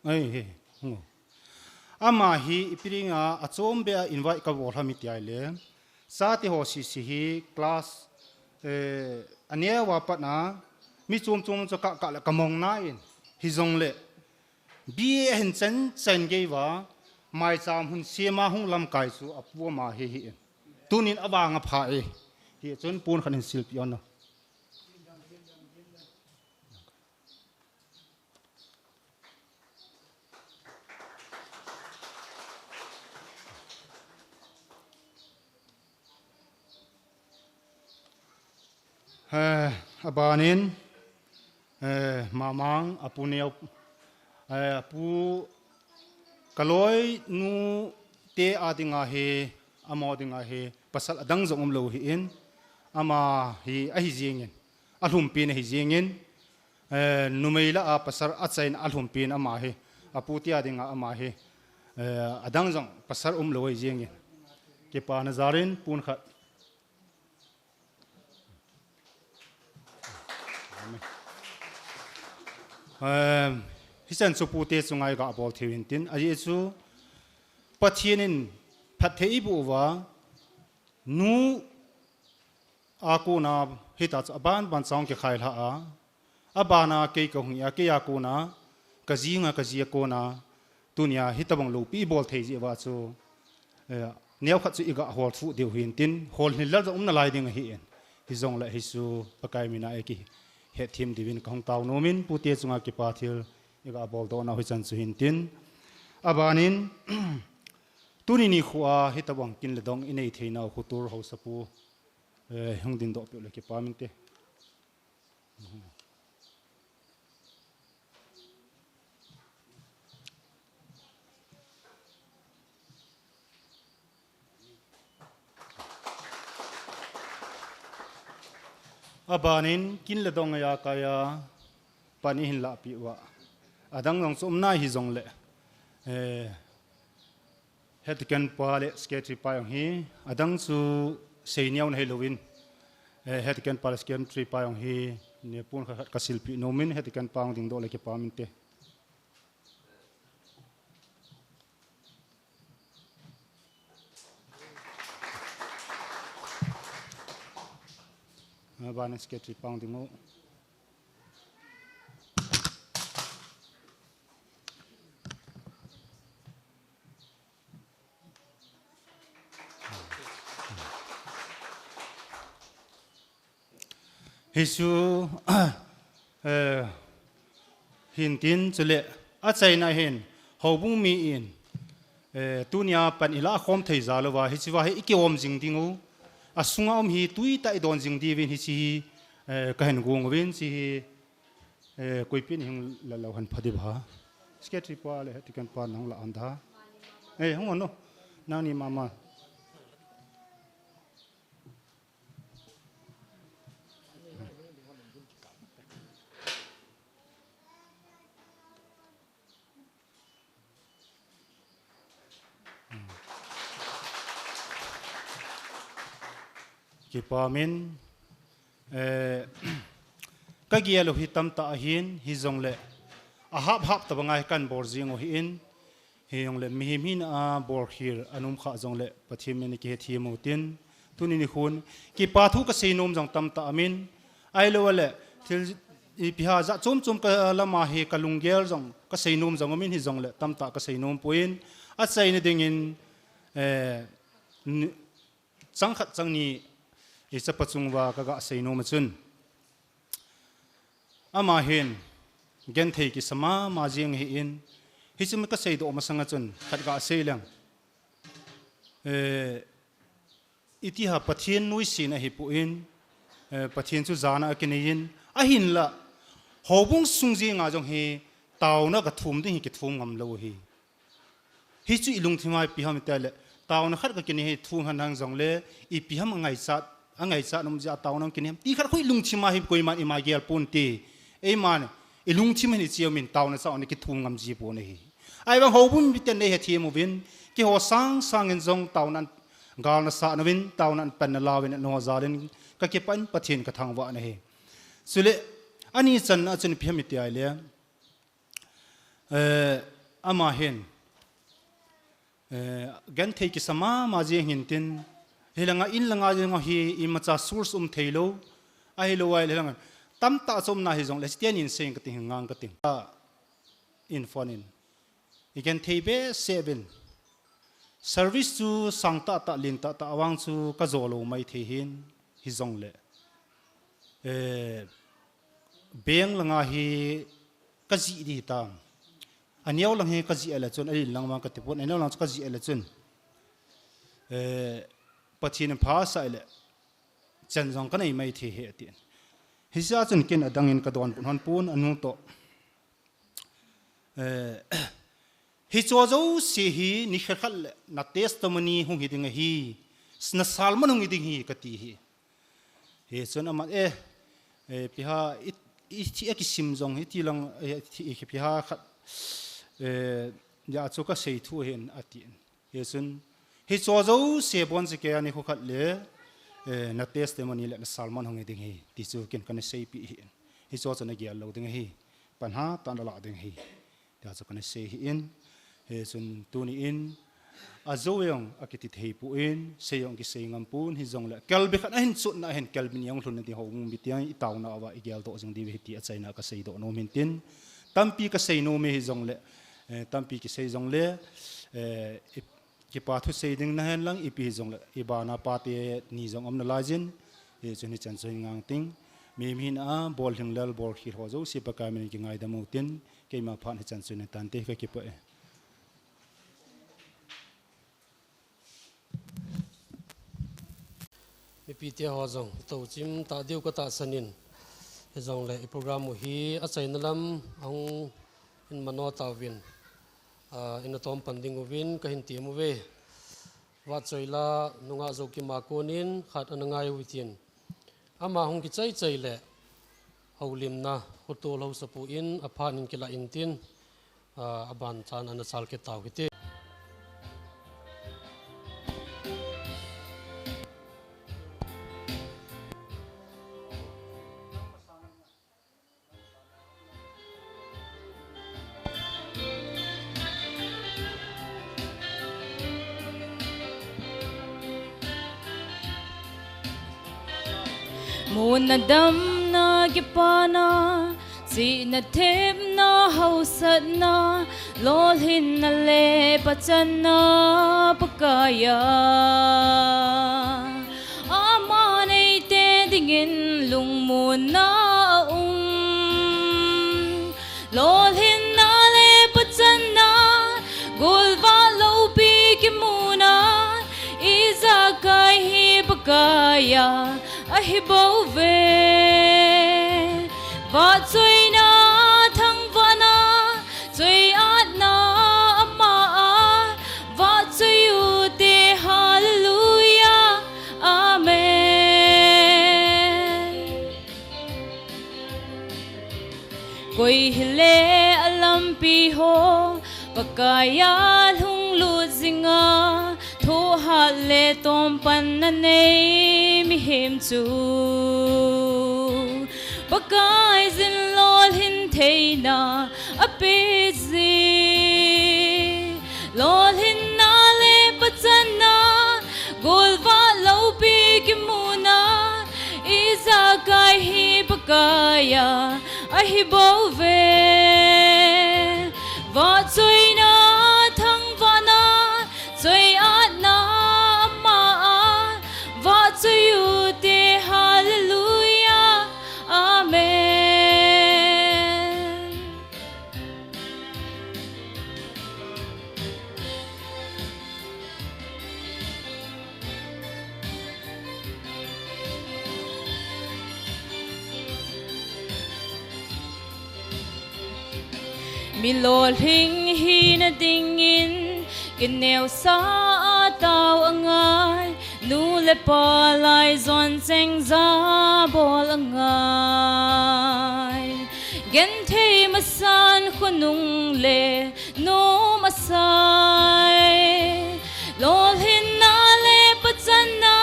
S13: งอามาฮีปีริงอาจอมเบียอินไว้กับวอลฮามิตยายเลยซาติโฮสิฮีคลาสอันนี้ว่าปะนะมีจุ่มจะกะละกะมองน่าอินฮิจงเล่บีเห็นเซนเกว่าไม่จำหุ่นเสียมาหุ่นลำไก่สูอับวัวมาเฮียตุนินอบางอภัยเฮียจนปูนขันศิลปิอนอบานินมามังอปูเนียวปูกลอยนูเตอาดิงาเฮอามอดิงาเฮปัสสะดังจงอมโลหิอินอามาฮีอหิจิงเงินอัลหุมปีนหิจิงเงินนูเมล่าปัสสะอัจฉริยอัลหุมปีนอามาเฮอปูติอาดิงาอามาเฮอดังจงปัสสะอมโลหิจิงเงินเก็บปานจารินปูนขัดฮิสันสุปูเตสุงไงกับบอลเทวินตินอาเยซูปัจเจนินพัทเทอิบูวานูอากูนาฮิตัสอบานบันซองเกขายละอบานาเกยกหงยาเกยากูนากะจีงากะจียกูนาตุนียฮิตบังลูปีบอลเทจิวาซูเนียวขัดสุอีกะฮอลฟูเดียวหินตินฮอลนิลละจะนาลายดิงเฮียน hi zong la hisu pakai mina eki he thim divin khong taw nomin putia chunga ki pathil ega bol do na huchan chu hin tin abanin tuni ni khuwa hitawang kin le dong inei theina khutur ho sapu hungdin do pe le ki pamin te abanin kin le dong ya kaya pani hin la pi wa adang long sum na hi zong le het kan pa le sketchy pa yong hi adang chu seiniaw na halloween het kan pa sketchy pa yong hi ne pun khat ka silpi nomin het kan pa ding do le ke pa min te ban sketchy pa ding mo hisu hin tin chule a chaina hin hobung mi in tunia pan ila khom thei zalowa hi chiwa hi ikiom jing dingu asunga hi tui tai don jing di win hi chi ka hen gung win chi koipin hing la lo han phadi bha sketchy pa le tikan pa nang la andha hong no nani mama kipamin ka gialo hitam ta hin hi zongle a hap hap ta bangai kan bor jing o hi in hi yongle mi min a bor hir anum kha zongle pathimin ki thi motin tuni ni khun ki pa thu ka seinom jong tam ta amin ai lo le thil i piha za chom chom ka lama he ka lunggel jong ka seinom jong amin hi zongle tam ta ka seinom puin a chai ni dingin chang khat chang ni isa pachungwa kaga seino machun ama hin gen thei ki sama ma jing hi in hi chum ka sei do ma sanga chun khat ga seilang itiha pathian nui sin a hi pu in pathian chu zana akinein a hin la hobung sungji nga jong hi tauna ka thum ding hi ki thum ngam lo hi chu ilung thimai pi ham ta le tauna khat ka kini hi thum han hang jong le I pi ham ngai chat angai cha nom ja taw nang kinim ti khar khoi lung chima hi koi man ima gel pun ti e man I lung chim ni chiam min taw na sa ni ki thum ngam ji po ne hi ai bang ho bum biten ne he thi mu win ki ho sang sang in jong taw nan gal na sa na win taw nan pan na lawin no zalin ka ki pan pathin ka thang wa ne hi sule ani chan na chen phiam ti ai le ama hen gan thei ki sama ma je hin tin helanga in langa jeng hi imacha source thailo ai lo wai helanga tam ta som na hi jong le stian in seng ka ting ngang ka ting in fonin again theibe 7 service chu sangta ta lin ta ta awang chu ka zolo mai the hin hi jong le beng langa hi ka ji di ta aniaw lang he ka ji ala chon ai lang ma ka te pon aniaw lang ka ji ala chon pathin pha sai le chan jong ka nei mai the he tin hi sa chun ken adang in ka don pun pun anu to hi cho zo si hi ni khal na testimony hung hi ding hi sna salman hung hi ding hi ka ti hi he chun ama pi ha I ti ek sim jong hi ti lang hi pi ha khat ya chu ka sei thu hen atin he chun hi cho zo se bon se ke ani khu khat le na testimony le salman hong ding hi ti chu ken kan sei pi hi cho chana gyal lo ding hi pan ha tan la ding hi ta chu kan sei hi in he chun tu ni in a zo yong akiti thei pu in se yong ki sei ngam pun hi jong le kal be khat hin chu na hen kal bin yong hlun ti hong bi tiang I taw na wa I gyal to jong di hi ti a chai na ka sei do no min tin tampi ka sei no me hi jong le tampi ki sei jong le ki pa thu sei ding na hen lang ipi jong le ibana pa te ni jong am na la jin he chun hi chan soi ngang ting mi min a bol hing lal bol khir ho zo si pa ka min ki ngai da mu tin ke ma phan hi chan soi na tan te ka ki pa e
S2: mi pi tia ho zong to chim ta deu ka ta sanin he zong le program hi a chai na lam ang in mano ta win in a tom panding win ka hin ti mu ve wa choila nunga zo ki ma konin khat anangai witin ama hong ki chai chai le holim na hoto lo sapu in aphan in kila intin aban chan ana sal ke taw kite
S10: Muna dam na gipana si na thêm na hausat na lolhin na le pachan na pakaya amanay te dingin lung muna lolhin na le pachan na gulva lopi kimuna izakay hi pakaya ahibaw ve va chui na thang vana chui at na ama va chui u te hallelujah amen koi hile alam pi ho pakaya lung lu zinga tho hat le tom pan na nei mi hem chu bakai zin lol hin theina apezi lol hin na le pachana golwa lo pi kimuna iza kai hi bakaya ahi bove va chui na thang vana chui at na ma va chui u te hallelujah amen mi lol hing hi na dingin kineu sa tao angai nu le pa lai zon seng za bol angai gen thei masan khunung le no masai lol hin na le pachana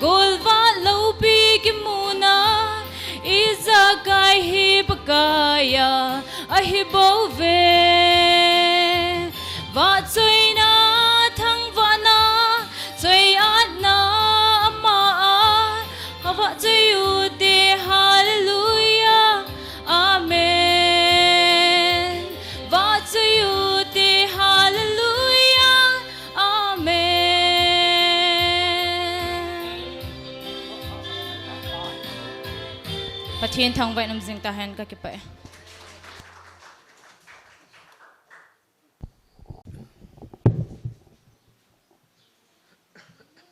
S10: golwa lo pi kimuna iza kai hi pakaya ahi bove va chui na thang vana chui at na ama va chui u te hallelujah amen va chui u te hallelujah amen pathian thang vai nam jing ta han ka ki pa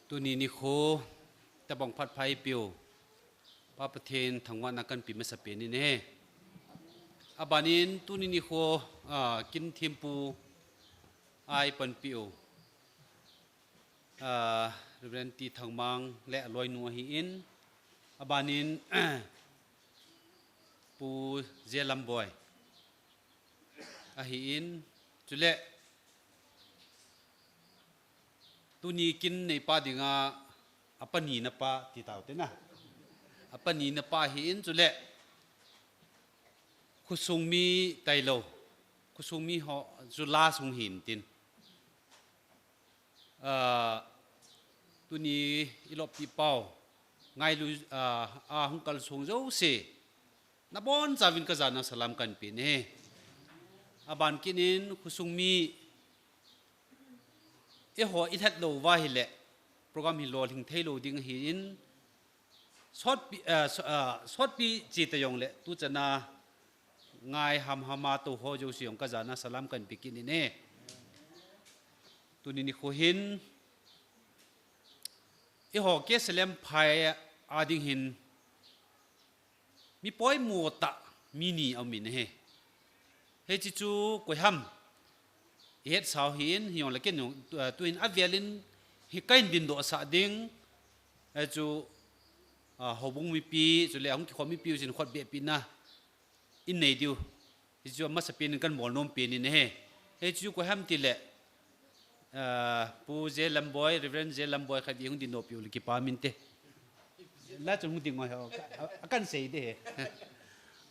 S14: tu ni ni kho ta bong phat phai piu pa pathen thangwa na kan pi ma sa pe ni ne abanin tu ni ni kho kin thimpu ai pan piu ren ti thangmang le loi nu hi in abanin pu zelam boy a hi in chule tu ni kin nei pa dinga apani na pa ti tau te na apani na pa hi in chule khusung mi tailo khusung mi ho zula sung hin tin tu ni ilop pi pau ngai lu hung kal sung zo se na bon zawin ka jana salam kan pi ne aban kinin khusung mi e ho i that lo wa hi le program hi lo hing thei lo ding hi in sót pi chỉ tay yong lệ tu chân na ngài hama tu ho jo siong ka jana salam kan pikin ne tu ni kho hin i ho ke selem phai ading hin mi poi mu ta mini au min he chi chu koi ham het sao hin hiong la ken tu in avialin hi kain din do sa ding chu hobung mi pi chu le ang ki khomi pi jin khot be pi na in nei diu chu ma sa pin kan mol nom pi ni he chu ko ham ti le pu je lamboy reverend je lamboy kha di hung din no pi ki pa min te la chu hung ding ngoi ha kan sei de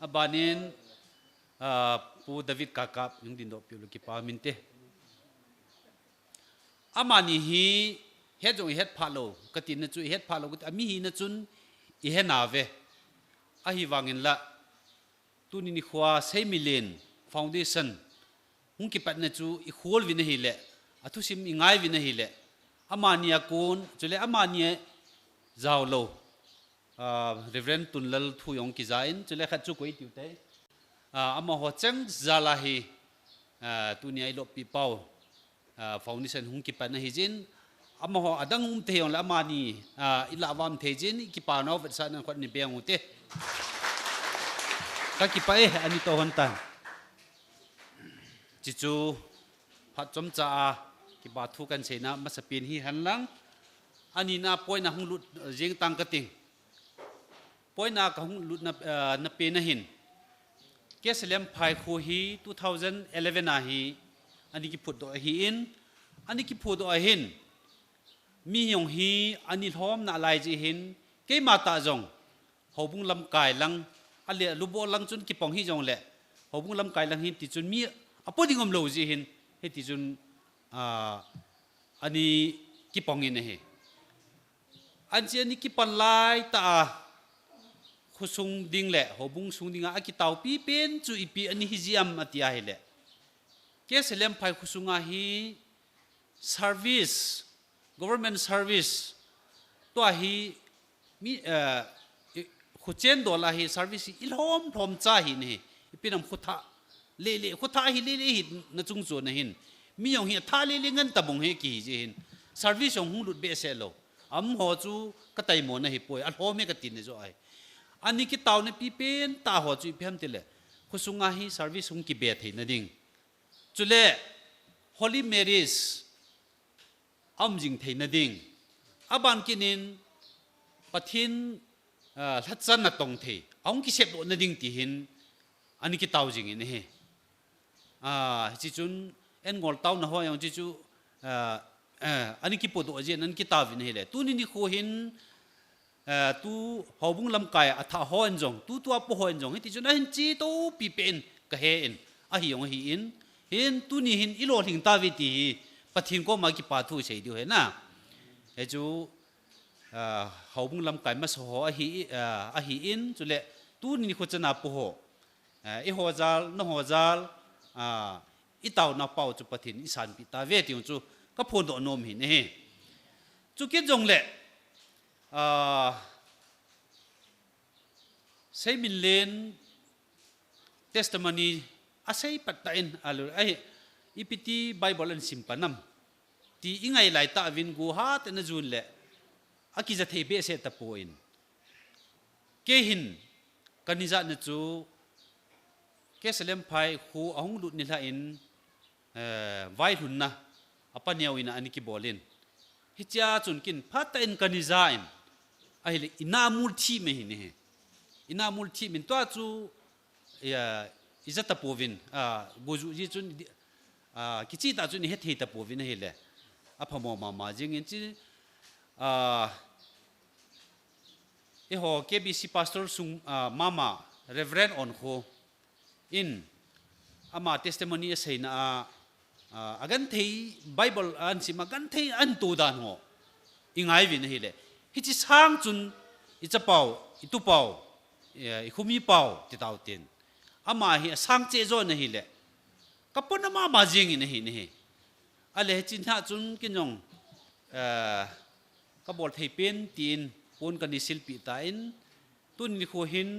S14: abanin pu david kakap hung din no pi ki pa min te amani hi het jong het phalo katin na chu het phalo gut ami hi na chun i he na ve a hi wangin la tu ni khwa Seiminlen foundation hung ki pat na chu i khol vi na hi le athu sim i ngai vi na hi le amania kun chule amania zaw lo reverend tunlal thu yong ki zain chule khat chu koi tiu te ama ho chang zala hi tu ni ai lo pi pau foundation hung ki pat na hi jin ama ho adang te yong la mani ila wam the jin ki pa no vet sa na khot ni beng te ka ki pa ani to hon tan chi chu phat chom cha ki ba thu kan seina ma sapin hi han lang ani na poi na hung lut jing tang ka ting poi na ka hung lut na pe na hin ke selem phai khu hi 2011 a hi ani ki phut do hi in ani ki phut do hin mi yong hi ani hlom na lai ji hin ke ma ta jong hobung lam kai lang ale lubo lang chun ki pong hi jong le hobung lam kai lang hin ti chun mi apodi ngom lo ji hin he ti chun ani ki pong in he an chi ani ki pan lai ta khusung ding le hobung sung dinga aki tau pi pen chu ipi ani hi jiam atia he le ke selem phai khusunga hi service government service to hi mi khuchen do la hi service ilhom thom cha hi ne pinam khutha le khutha hi le hi na chung chu na hin mi yong hi tha le ngan ta bong he ki ji hin service ong lut be se lo am ho chu ka tai mo na hi poi al ho me ka tin ne zo ai ani ki taw ne pi pen ta ho chu phem ti le khusunga hi service ong ki be thei na ding chule holy marys amjing thei na ding aban kinin pathin hlatsan na tong thei ong ki sep do na ding ti hin ani ki taw jing ne he chi chun en ngol taw na ho yong chi chu ani ki podo je nan ki taw vin he le tu ni kho hin tu hobung lam kai atha ho en jong tu apo ho en jong ti chun hin chi to pi pen ka he en a hi yong hi in hin tu ni hin ilo thing ta vi ti pathin ko ma ki pa thu sei diu he na he chu hobung lam kai ma so ho a hi in chu le tu ni kho chana po ho e ho zal no ho zal i taw na pau chu pathin i san pi ta ve tiu chu ka phon do nom hi ne chu ki jong le Seiminlen testimony asai patain alu ai ipiti bible an simpanam ti ingai lai ta vin gu ha te na jun le akiza thei be se ta poin ke hin kaniza na chu ke selem phai khu ahung lut ni la in vai hun na apaniaw ina ani ki bolin hicha chun kin phata in kaniza in ai le inamul thi me hi ne inamul thi min to chu ya izata povin goju ji chun kichi ta chun he thei ta povin he le aphamo ma jing in chi e ho KBC pastor sung mama reverend on kho in ama testimony sei na agan thei bible an si magan thei an tu dan ho ingai vin hi le hi chi sang chun i cha pau i tu pau i khumi pau ti tau tin ama hi sang che zo na hi le kapon ma ma jing in hi ne ale chin ha chun kinong ka bol thei pen tin ปนกันดิสิลปีตาอินตุนนี่โคหิน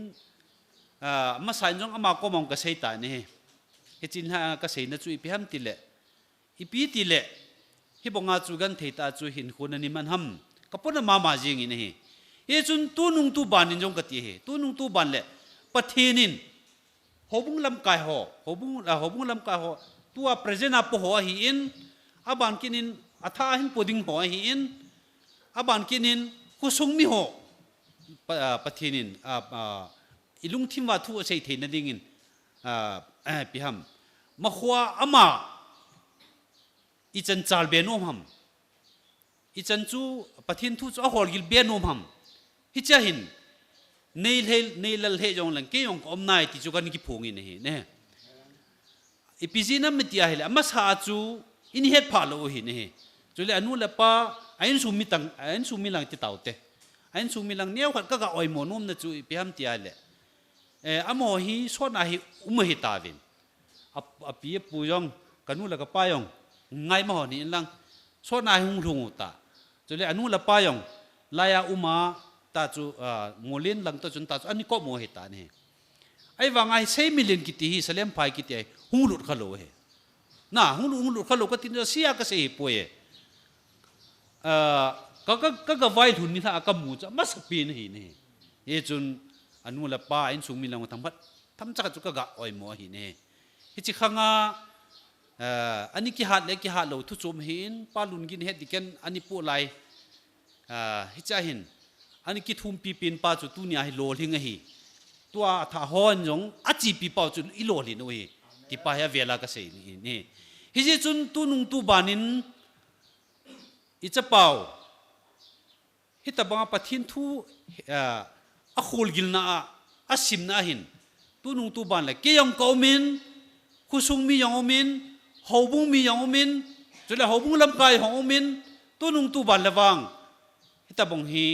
S14: มาสายจงอามาก็มองกระเซตานี่เฮจินฮากระเซนจุอีพิฮัมติเลอีปีติเลฮิบงอาจูกันเทตาจูหินคนนี้มันฮัมก็ปนมาจิงนี่เฮจุนตุนุงตุบานินจงกติเฮตุนุงตุบานเลปะเทนินหบุงลำกายหบุงลำกายตัวประเจนาปหัวหินอาบานกินินอัฐาหินปดิงหัวหินอาบานกินินคุสงมิหัวปะเทนินอิลุงทิมว่าทุเสยเทนดิ่งพิฮัมมาขวาอามาอีจันจาลเบนอมฮัมอีจันจูปะเทนทุจอหอลกิลเบนอมฮัมฮิจาหินเนลเฮจงหลังเกี่ยงอมนายที่จูกันกิพงอินเนี่ยอีพิจินัมมิติอาหิลอามาสาจูอินเฮดพาโลหินเนี่ยจุเลอนุเลปะไอ้สุมิลังติดเต่าเตไอ้สุมิลังเนี่ยขัดก็กะออยมอนุ่มนะจูพิฮัมติอาหิลอามอฮีส่วนอาหิหิตาวินปีปุยองกันนู้นละก็ป้ายองไงมาหอนี่ลังส่วนอาหิหุงตาจุเลอนุละป้ายองลายอุมาตาจูโมลินลังตาจุนตาจูอันนี้ก็โมหิตานี่ไอ้วางไอ้เซมิลินกิติฮิสเลมพายกิติไอ้หุงหลุดขลุ่ยน่ะหุงหลุดขลุ่ยก็ติดเสียก็เสียป่วยก็ไว้ทุนนี่ถ้าก็มูจะมาสปีนหินี่เอจุนอนุละป้าอินสูงมีลังทั้งพัดทำจักรจุกกะอ้อยหมอหินี่ฮิจิขังอันนี้กิฮัดเล็กกิฮัดเราทุจมหินป้าลุนกินเฮ็ดดิกันอันนี้ปูไลฮิจาหินอันนี้กิทุมปีปินป้าจุตุนี่ไอ้โลลิงไอ้ตัวถ้าฮอนจงอาจีปีป้าจุอีโลลินโอ้ยที่ป้าเฮเวลาก็เสียนี่ฮิจิจุนตุนุงตุบานินอิจะเป่าฮิตาบังปะทินทูอาคูลกิลนาอาสิมนาหินตุนุงตุบานเลยเกี่ยงเกามินคุซุงมียังอมินหอบุงมียังอมินจุดละหอบุงลำกายของอมินตุนุงตุบานละวังฮิตาบังฮี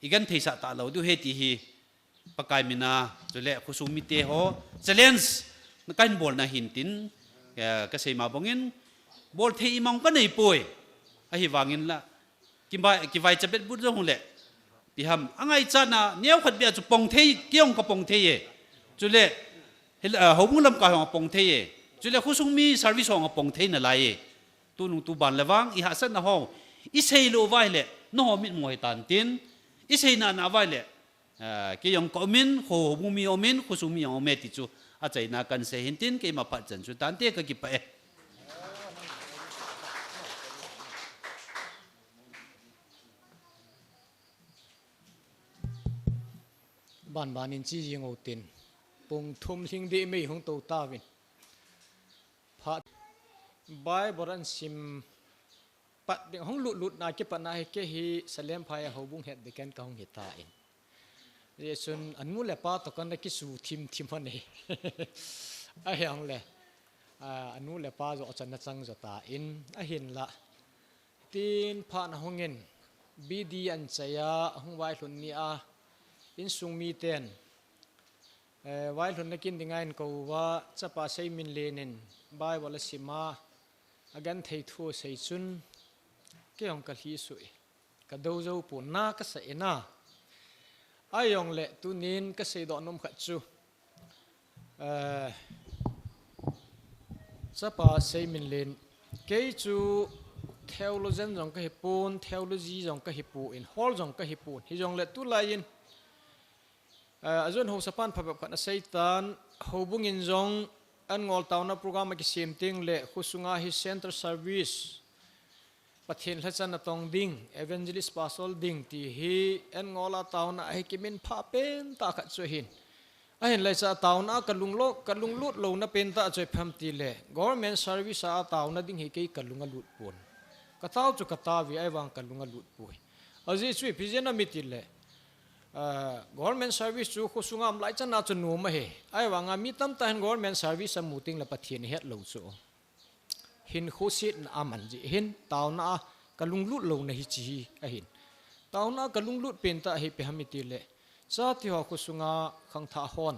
S14: อีกันเทศะตาเราดูเฮติฮีปะกายมินาจุดละคุซุงมีเตหอเจเลนส์นักการบอลนาหินตินก็เสมาบังอินบอลเทอิมังก็ไม่ป่วยไอ้วางินละกิบายจะเป็นบุตรหุ่นเละพิฮัมอังไงจานะเนี้ยขัดเบียจุปงเทยเกี่ยงกับปงเทยจุเล่เขาบุ้งลำกายของปงเทยจุเล่คู่สงมีสารวิสของปงเทยนั่นไรตัวนุ่งตัวบันเลวังอีหาสันนะห้องอิเซโลไว้เละน้องมิดมวยตันตินอิเซนานาไว้เละเกี่ยงกับมินเขาบุ้งมีอมินคู่สงมีอมิติจูอาจจะนักกันเสียหินตินเกี่ยมาปัจจันจุตันเตก็กิบไป
S9: บ้านอินจีจิงเอาตินปงทุ่มทิ้งดีไม่ของตัวตาวินพัดใบบรันซิมปัดเด็กห้องหลุดนาเก็บปนาให้เกฮีสเลมพายเขาบุ้งเห็ดเด็กกันกับห้องเห็ดตาอินเดี๋ยวส่วนอันนู้นแหละป้าตะกันได้กิสูทีมมันเองไอ้ยังเลยอันนู้นแหละป้าจะจันทร์จังจะตาอินไอ้เห็นละตีนผ่านห้องเงินบีดีอันเสียห้องไว้หลุนนี่อินสุงมีเตียนไว้หลุนนักกินยังไงก็ว่าจะป้าใช้มินเลนินบายวันละสิมาอากันเททัวใส่จุนเกี่ยงกับฮีสุยกระดูเจ้าปุ่นน้าก็ใส่หน้าไอ้ยองเละตุนินก็ใส่ดอกนมขัดจูจะป้าใช้มินเลนเกี่ยจูเทวโลเจนจงก็ฮิปูนเทวโลจีจงก็ฮิปูอินฮอลจงก็ฮิปูนฮิจงเละตุลายินอาจารย์หัวสะพานพับกันใส่ตันหัวบุญยินจงอันงอลตาวน์โปรแกรมกิเสียมติงเละขุสุงาฮิเซ็นเตอร์เซอร์วิสปัทเห็นให้จันตองดิ่งเอเวนเจลิสปาสอลดิ่งที่ฮีอันงอลตาวน์ให้กิมินพาเป็นตาขัดช่วยหินไอ้เห็นเลยจะตาวน์กันลุงโลกันลุงลุดลงนับเป็นตาช่วยพัมตีเละ government service ตาวน์ดิ่งให้กี่กันลุงลุดปนกระต้าจุกระต้าวิไอวางกันลุงลุดป่วยอาจีช่วยพิจารณามิติเละgovernment service จูขุสุงามไล่จันนาจนูมาเหไอ้ว่างามีตั้มแต่ government service สมุติงละปะเทียนเฮ็ดเหล่าจูหินขุสินอามันจีหินตาวน่ากะลุงลุดเหล่าในฮิจีไอหินตาวน่ากะลุงลุดเป็นตาเฮเปหามิติเลซาติฮอขุสุงาขังท่าฮอน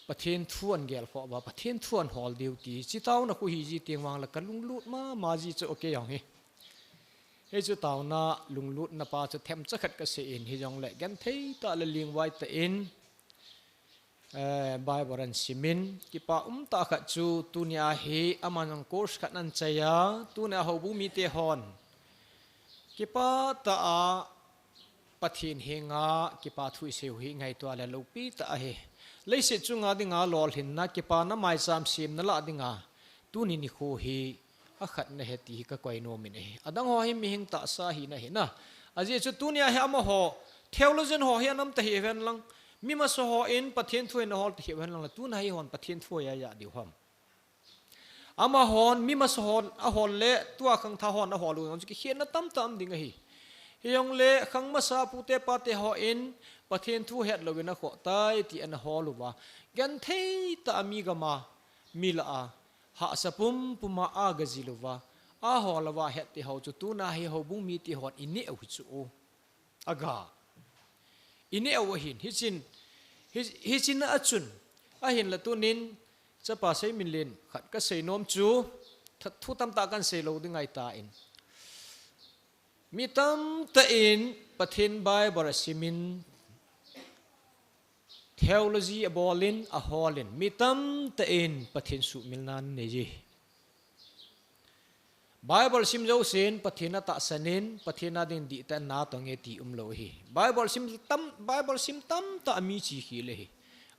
S9: ปะเทียนทวนเกลฟอว่าปะเทียนทวนฮอลดิวตีจิตาวน่ะคุฮิจีเตียงวางละกะลุงลุดมาจีจะโอเคอย่างเฮ เฮจุตาวนาลุงลุดนาปาจะเทมจะขัดกษอินฮิจงเละกันเทตาละลิงไว้ตะอินบายบรันซิมินกิปาตาขัดจูตุนีอาเฮอามันงโคสขัดนันใจยาตุนีอาหูบุมีเตฮอนกิปาตาปะทินเฮงากิปาทุยเซวหิไงตัวละลูปีตาเฮเลยเสจุงาดิงาลอลหินนะกิปานะไม่ซามซิมนะละดิงาตุนีนิโคเฮอาขัดนะเฮตีก็กวยโนมินเฮอดังหอหิมหิงตาซาหินะเฮนะอาเจจุตุนีอาเฮอามาหอเทวโลเจนหอเฮน้ำตะเฮเวนลังมีมาสหอินปะเทียนถ้วยนหอเฮเวนลังละตุนายหอนปะเทียนถ้วยยาดิวหอมอามาหอนมีมาสหอนอาหอนเละตัวขังทาหอนอาหอลุงจุกเขียนนะตั้มตั้มดิงเฮยองเละขังมาซาปูเตปาเตหออินปะเทียนถ้วยเฮดลวินะขอตายที่อันหอลุวะกันเทตามีกามามีละอาหาสปุมปุมาอากจิลุวะอาหอลวะเฮดที่เขาจุตุนาเฮเขาบุงมีที่หอนอินเนอวิจูอากาอินเนอวหินฮิจินนะอัจุนอาหินละตุนินจะป่าเซมินเลนขัดก็เซนอมจูทุตัมตากันเซโลดึงไงตาอินมีตัมตาอินปะเทนบายบรัสิมินเทโอโลจีอบอลินอฮอลินมีตัมตาอินปะเทนสุมิลนันเนจีบายบรัสิมเจ้าเซนปะเทนตาสนินปะเทนดินดีแต่นาตองเอตีโลฮีบายบรัสิมตัมตามีชีขีเลย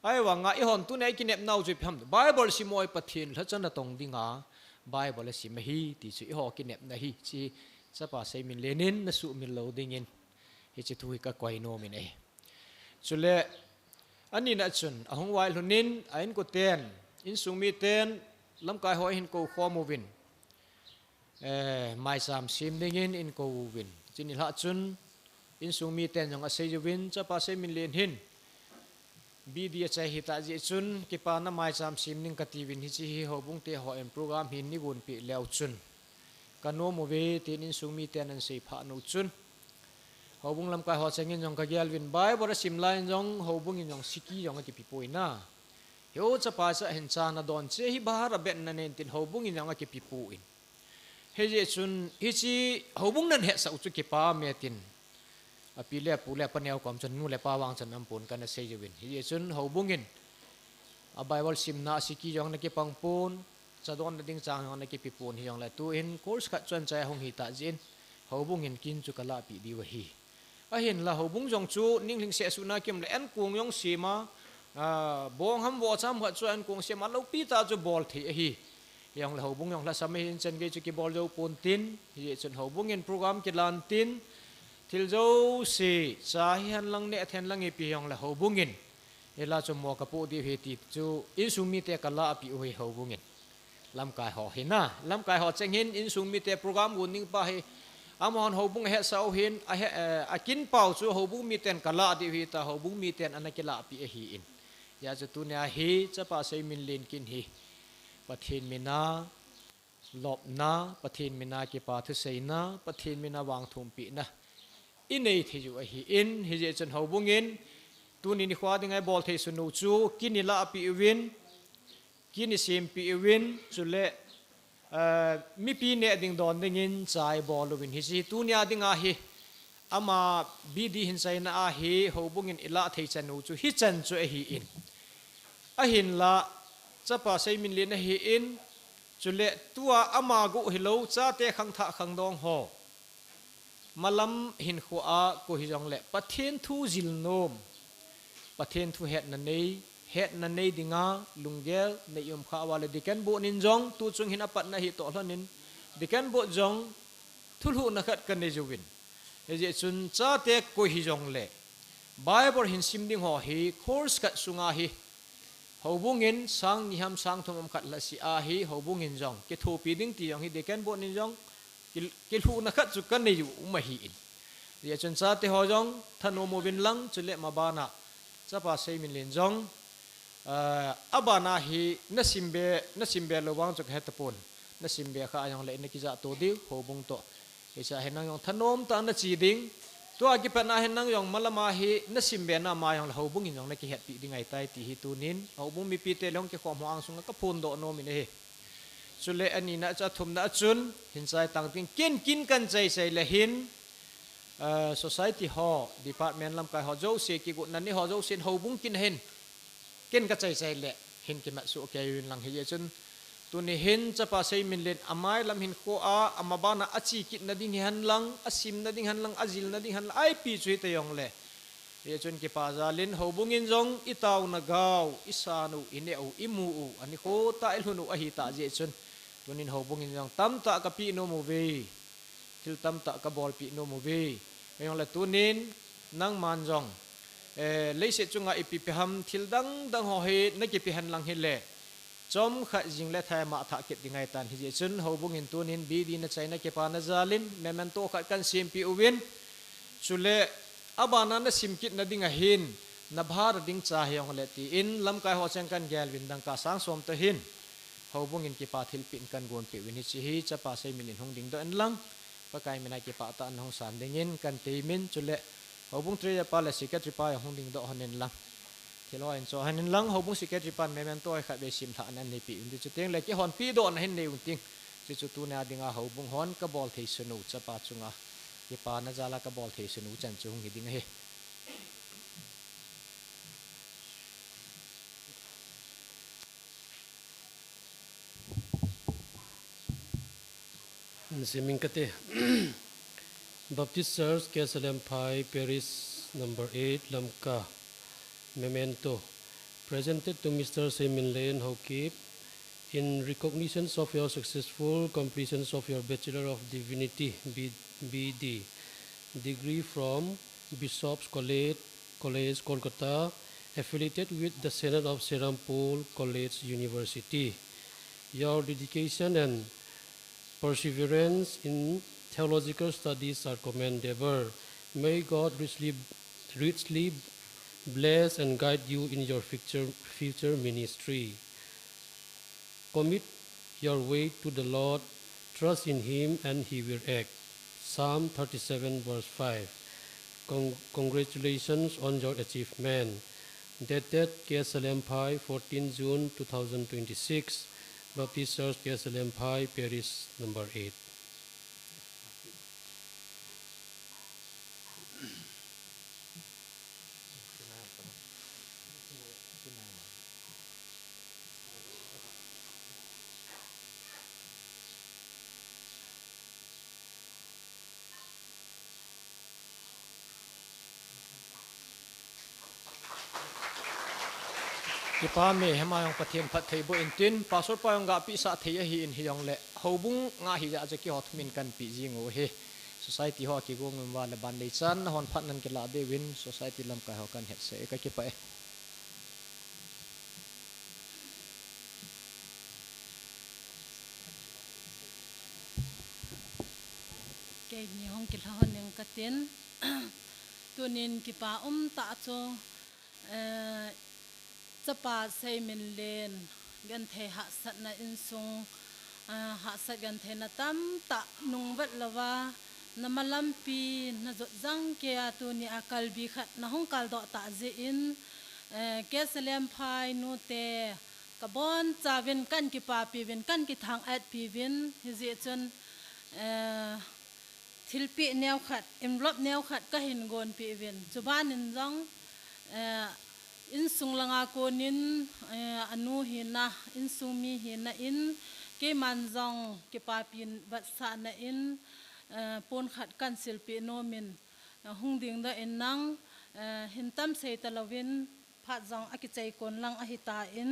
S9: ไอ้ว่างไอ้หอนตุนไอ้กินเนบนาวจุดพัมไบเบิลสิมวยปะเทียนแล้วจะน่ะตรงดิ่งอ่ะไบเบิลสิมฮีที่สุดหอกินเนบนะฮีที่จะป่าเซมินเลนินน่ะสุมินโลดิ่งินเฮจิตุยก็กวยโนมินเอสุเลอันนี้น่ะจุนอ่ะหงไวลุนินไอ้อินกุเตียนอินสุมีเตียนลำกายหอยหินกูขวามูวินไม่สามซิมดิ่งินอินกูวินจินิละจุนอินสุมีเตียนยังอาศัยจะวินจะป่าเซมินเลนหินบีดีใจฮิตาจิจุนกิปานะไม่จำซิมนิงกติวินฮิจิฮิฮบุงเตหอเอ็มโปรแกรมหินนิบุนปีเลวจุนกันโนโมเวตินินสุมีเตนันสีพานุจุนฮบุงลำกายหอเซงินยองกะเกลวินบายบริสิมไลน์ยองฮบุงยองสิกียองกิปิปุยนะเฮโอจะป้าจะเห็นจานาดอนเจฮิบาฮาระเบนนันเองตินฮบุงยองกิปิปุยเฮจิจุนฮิจิฮบุงนันเฮสอุจุกิปาเมตินอภิเล่ปูเล่ปนเอวความจนนู่เล่ปาวางจนน้ำปนกันเสียวินฮิเยจุนเขาบุงินอบายวอลซิมนาสิกิยองนักปังปูนจะโดนดิ้งจางยองนักปิปูนฮิยองเล่ตัวเองโคสกัดจนใจหงหิตาจินเขาบุงินกินจุกลาปีดีวะฮีเห็นละเขาบุงจงจูนิ่งลิงเสียสุนักิมเล่นกุ้งยองสีมาบองฮัมวอชามหัดจวนกุ้งเสียมาลูกปีตาจูบอลที่ฮียองละเขาบุงยองละสมัยเห็นจันเกจุกิบอลเจ้าปูนตินฮิเยจุนเขาบุงินโปรแกรมกิลันตินทิลโจสีสาเหตุลังเนตเห็นลังเอพียองละหูบุงินเอลาจมัวกระปุกดีเหตุจูอินสุมิเตกละอภิอุยหูบุงินลำกายหอเห็นนะลำกายหอเจงเห็นอินสุมิเตโปรแกรมกุนิ่งไปอามอนหูบุงเฮสาวเห็นอากินเป่าจูหูบุงมีเตนกละดีเหตุหูบุงมีเตนอันนักละอภิเอหินยาจะตุเนียฮีจะป้าเซมินลินกินฮีปะเทนมินาลบนาปะเทนมินากิปาทุเซนาปะเทนมินาวางทุมปีนะอินเอที่อยู่ไออินฮิเจจันหูบุงินตัวนี้นี่ขวาดึงไอบอลเทสนุจูกินนี่ละปีวินกินนี่เซมปีวินจุเล่มีปีเนดิ่งดอนดึงินใจบอลวินฮิจิตัวนี้ดึงอาฮีอามาบีดีหินใจน่าอาฮีหูบุงินอิละเทสนุจูฮิจันจูไออินอาหินละจะป้าเซมินเลียนไออินจุเล่ตัวอามากุฮิโลจ้าเตะขังทะขังดองหอมาลำหินขัวกูฮิจงเละปะเทนทูจิลโนมปะเทนทูเฮ็ดนันนี่ดิงาลุงเกลในยมข้าวเลยดิกันโบนินจงตูจงหินอปัตนะฮิโตหลนินดิกันโบจงทุลุนักกันในจูวินเฮเจจุนจ้าเตะกูฮิจงเละไบเบิลหินซิมดิงหอฮีคอร์สกัดสุงาฮีหูบุงินสังนิฮัมสังทงมขัดละสิอาฮีหูบุงินจงเกทูปีดิ้งตีจงฮีดิกันโบนินจงกิลูนักจุกันในอยู่ไม่หินเดี๋ยวจนซาเตหอจงท่านโอโมบินลังจุเละมาบานะจะป้าเซมินเลนจงอาบานาฮีนัสิมเบระวังจุกเฮตปนนัสิมเบข้ายังเละนักกิจตัวดิวโหบุงโตเฮจะเห็นนังยองท่านโอมตานัจีดิงตัวอากิปนาเห็นนังยองมาละมาฮีนัสิมเบนามายังละโหบุงยองนักกิเหตุปีดิงไงไตตีฮิตูนินโหบุงมีปีเตลองเกี่ยวกับหัวอังสุงก็พูนโดโนมินเฮจ chu le ani na cha thum na chun hin sai tang ting kin kan chai sei le hin society ho department lam kai ho jo se ki gu nan ni ho jo sin ho bung kin hin ken ka chai sei le hin ki ma su ke yun lang hi chun tu ni hin cha pa Seiminlen amai lam hin ko a amabana achi kit na ding han lang asim na ding han lang azil na ding han ai pi chui te yong le ye chun ki pa zalin ho bungin jong itaw na gaw isanu ineu imu u ani ko ta el hunu a hi ta je chun tunin ho bungin jong tam ta ka pi no mu ve til tam ta ka bol pi no mu ve yong la tunin nang man jong leise chunga ipi pe ham thil dang ho he na ki pi han lang hi le chom kha jing le tha ma tha kit dingai tan hi je chun ho bungin tunin bi di na chaina ke pa na zalin memento kha kan sim pi uwin chule abana na simkit na dinga hin na bhar ding cha hyong le ti in lam kai ho chang kan gel win dang ka sang som to hin ho bungin ki pa thil pin kan gon pe win hi chi hi cha pa Seiminlen hong ding do en lang pa kai mina ki pa ta an hong san ding in kan te min chule ho bung tre pa le secretary pa hong ding do honen lang thilo en so hanin lang ho bung secretary pan memento ai kha be sim tha nan ni pi in chu teng le ki hon pi do na hin ne un ting chi chu tu na dinga ho bung hon ka bol thei sunu cha pa chunga ki pa na jala ka bol thei sunu chan chung hi ding he
S2: Siming kate Baptist Church Kesalem Pai Paris number 8 Lamka memento presented to Mr. Seiminlen Haokip in recognition of your successful completion of your Bachelor of Divinity BD degree from Bishop's College, Kolkata, affiliated with the Senate of Serampore College University. Your dedication and perseverance in theological studies are commendable. May God richly bless and guide you in your future ministry. Commit your way to the Lord, trust in Him, and He will act. Psalm 37 verse 5. Congratulations on your achievement. Dated Kesalem Pai, 14 June 2026, Baptist Church Kesalem Pai, Paris number 8.
S9: Ipa me hema yong pathian phat thei bo in tin pastor pa yong ga pi sa thei hi in hi yong le hobung nga hi ja ki hot min kan pi jing o he society ho ki gong wa le ban le chan hon phat nan ki la de win society lam ka ho kan het se ka ki pa e
S15: ke ni hong ki la hon yang ka tin tunin ki pa ta cho chapa Seiminlen gan the ha sat na in sung ha sat gan the na tam ta nung vat lawa na malampi na zo jang ke atu ni akal bi khat na hong kal do ta je in Kesalem Pai nu te kabon chawin kan ki pa pi win kan ki thang at pi win hi je chon thilpi neu khat imlop neu khat ka hin gon pi win chuban in jong in sung langa ko nin anu hina in sumi hina in ke manjong ke papin bat sa na in pon khat kan silpi no min hung ding da in nang hintam sei talawin phat jong akichai kon lang a hita in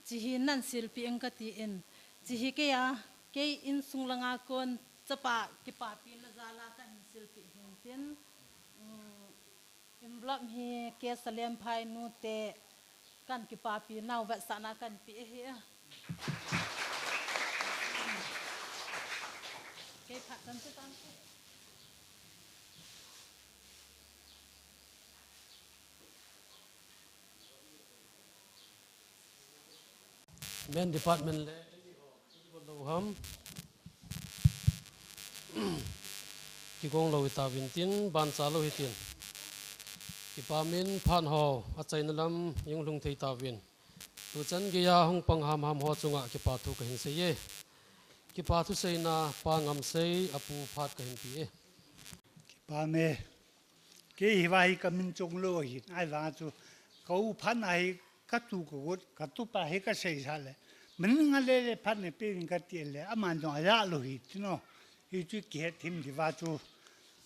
S15: chi hi nan silpi ang ka ti in chi hi ke ya ke in sung langa kon chapa ke papin la zala kan silpi hin tin imblom hi Kesalem Pai nu te kan ki papi nau vat sana kan pi hi ke phat kan tu tan
S2: Men department le ham ki gong lo ta vin tin ban cha lo hi tin Ipamin phan ho achai na lam yung lung thei ta win tu chan ge ya hong pang ham ho chunga ki pa thu ka hin se ye ki pa thu sei na pa ngam sei apu phat ka hin pi e
S16: pa me ke hi vai ka min chung lo hi ai wa chu ko phan ai ka tu ko ka tu pa he ka sei sa le min nga le phan ne pe ka ti le aman jong ya lo hi no hi chu ke thim di wa chu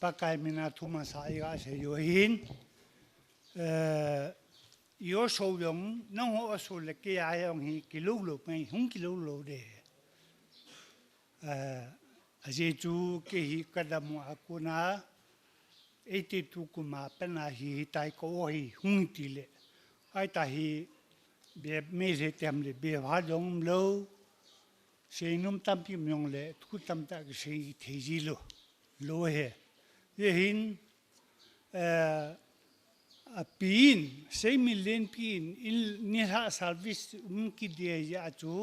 S16: pa kai mina thu ma sa ya se yo hin yo so yong no ho so le ke ya yong hi ki lo lo pe hung ki lo lo de a je chu ke hi ka da mo akuna 82 kuma pena hi tai ko hi hung ti le ai ta hi be me se tem le be ha dong lo se num tam pi myong le thu tam ta ke se the ji lo he ye hin a pin Seiminlen pin il ni ha service ki de ya chu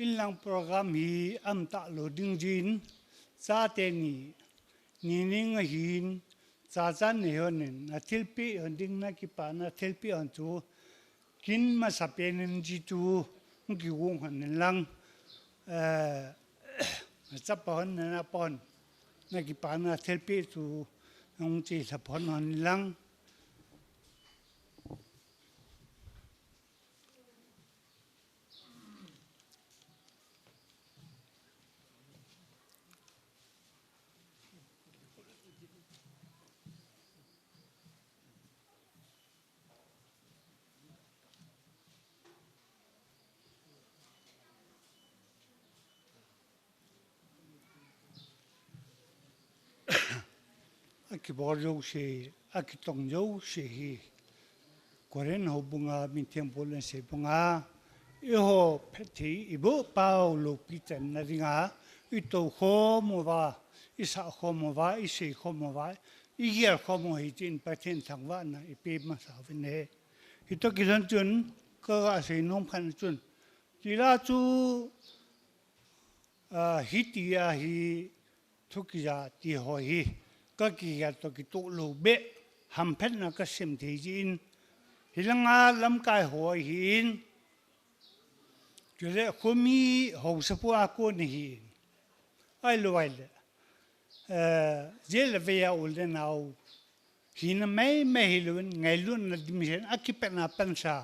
S16: il lang program hi am ta lo ding jin sa te ni ning hin cha chan ne honin na thilpi ding na ki pa na thilpi an chu kin ma sa pen ji chu ki wong han lang cha pon na pon na ki pa na thilpi chu ngong chi sa pon han lang aki borjo she aki tongjo she hi koren ho bunga min temple se bunga e ho peti ibo paulo piten na ringa ito ho mo va isa ho mo va isi ho mo va i yer ho mo hi tin paten thang wa na i pe ma sa vene ito kisan chun ka se nom khan chun tila chu hitia hi thukia ti ho hi ka ki ya to ki to lo be ham phet na ka sim the jin hilanga lam kai ho hin kele khomi ho sapu a ko ni hin ai lo ai le je le ve ya ul de nau hin mai mai lu ngai lu na dimission akipe na pensa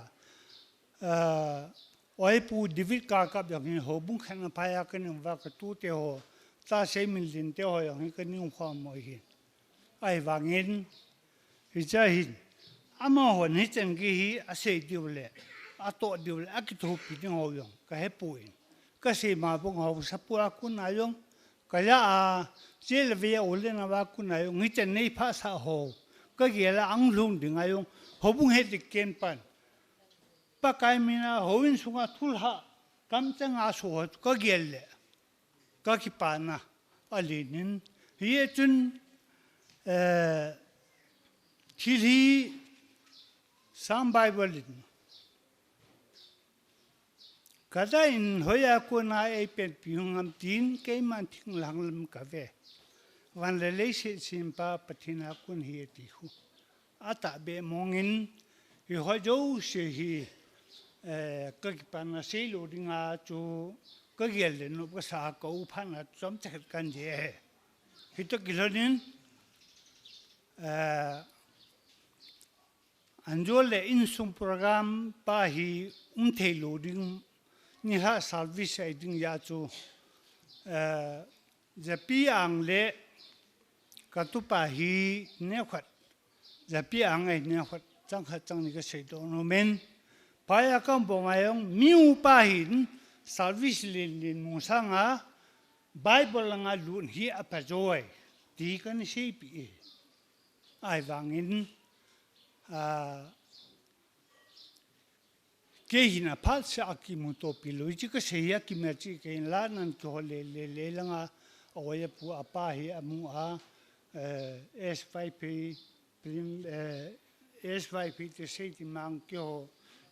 S16: oi pu divit ka ka ya ni ho bung khan pa ya ka ni wa ka tu te ho ta Seiminlen te ho ya ni ka ni khwa mo hi ai wangin hi cha hin ama ho ni chen gi hi a se diu le a to diu le a ki thu pi ni ho yong ka he puin ka se ma bung ho sa pu a ku na yong ka ya a je le ve o le na wa ku na yong ni chen nei pha sa ho ka ge la ang lung ding a yong ho bung he ti ken pan pa kai mina ho in sunga thul ha kam chang a so ka ge le ka ki pa na alinin hi chun Chili some Bible kada in hoya ko na e pen piungam tin ke man thing langlam ka ve wan le le sim pa pathina kun hi ti hu ata be mongin hi ho jo she hi ka ki pa na se lo dinga chu ka gel le no ka sa ko phan na chom che kan je hi to kilonin anjole insum program pa hi thei loading ni ha service ai ding ya chu japi ang le ka tu pa hi ne khat japi ang ai ne khat chang kha chang ni ka sei do no men pa ya kam bo ma yong miu pa hin service lin mu sanga bible nga lun hi apa joy ti kan sei pi ai wangin ke hina phal sa ki mu to pi lo chi ka se ya ki me chi ke la nan ko le langa oya pu apa hi amu a S5P prim S5P te se ti mang kyo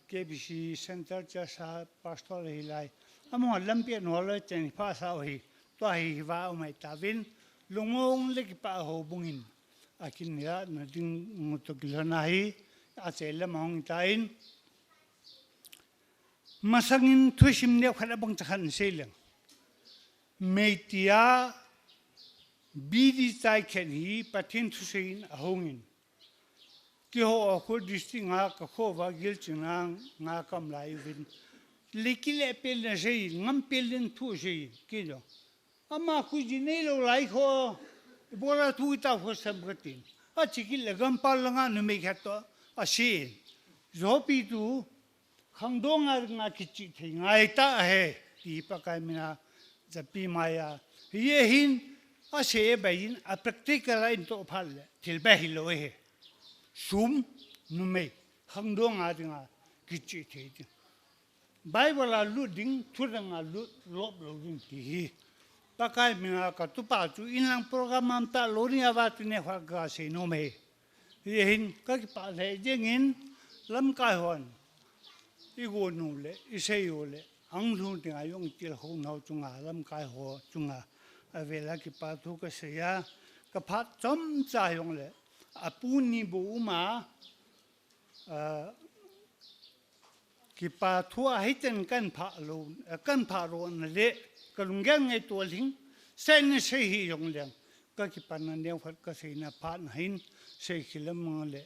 S16: KBC center cha sa pastor hi lai amu lam pe no le chen pha sa hi to hi wa mai ta vin lungong le ki pa ho bungin akin ya na ding muto kilana hi a chela mong tain masangin thusim ne khana bang chan seleng media bidi tai khen hi pathin thusin ahongin ki ho ko district nga ka kho wa gil chinang nga kam lai vin likile pel na sei ngam pelin thu sei ki jo ama ku jinei lo lai kho bora tu ta ho samgatin a chikil gam pal nga nu me khato a sin zopi tu khangdong nga kichi thei ngai ta he ti pa kai mina zapi maya ye hin a se bayin a practical in to phal thil ba hi lo he sum nu me khangdong nga kichi thei Bible a lu ding thurang a lu lob lo ding ti pakai mina ka tu pa chu in lang program am ta lo ni awat ne kha ga se no me ye hin ka ki pa le jengin lam kai hon i go nu le i se yo le ang lu ti a yong til ho nau chunga lam kai ho chunga a ve la ki pa thu ka se ya ka phat chom cha yong le a pu ni bu ma ki pa thua hi chen kan pha ro na le ka lungyang ngai to ling sen se hi yong leng ka ki pan na ne phat ka se na pha na hin se khilam le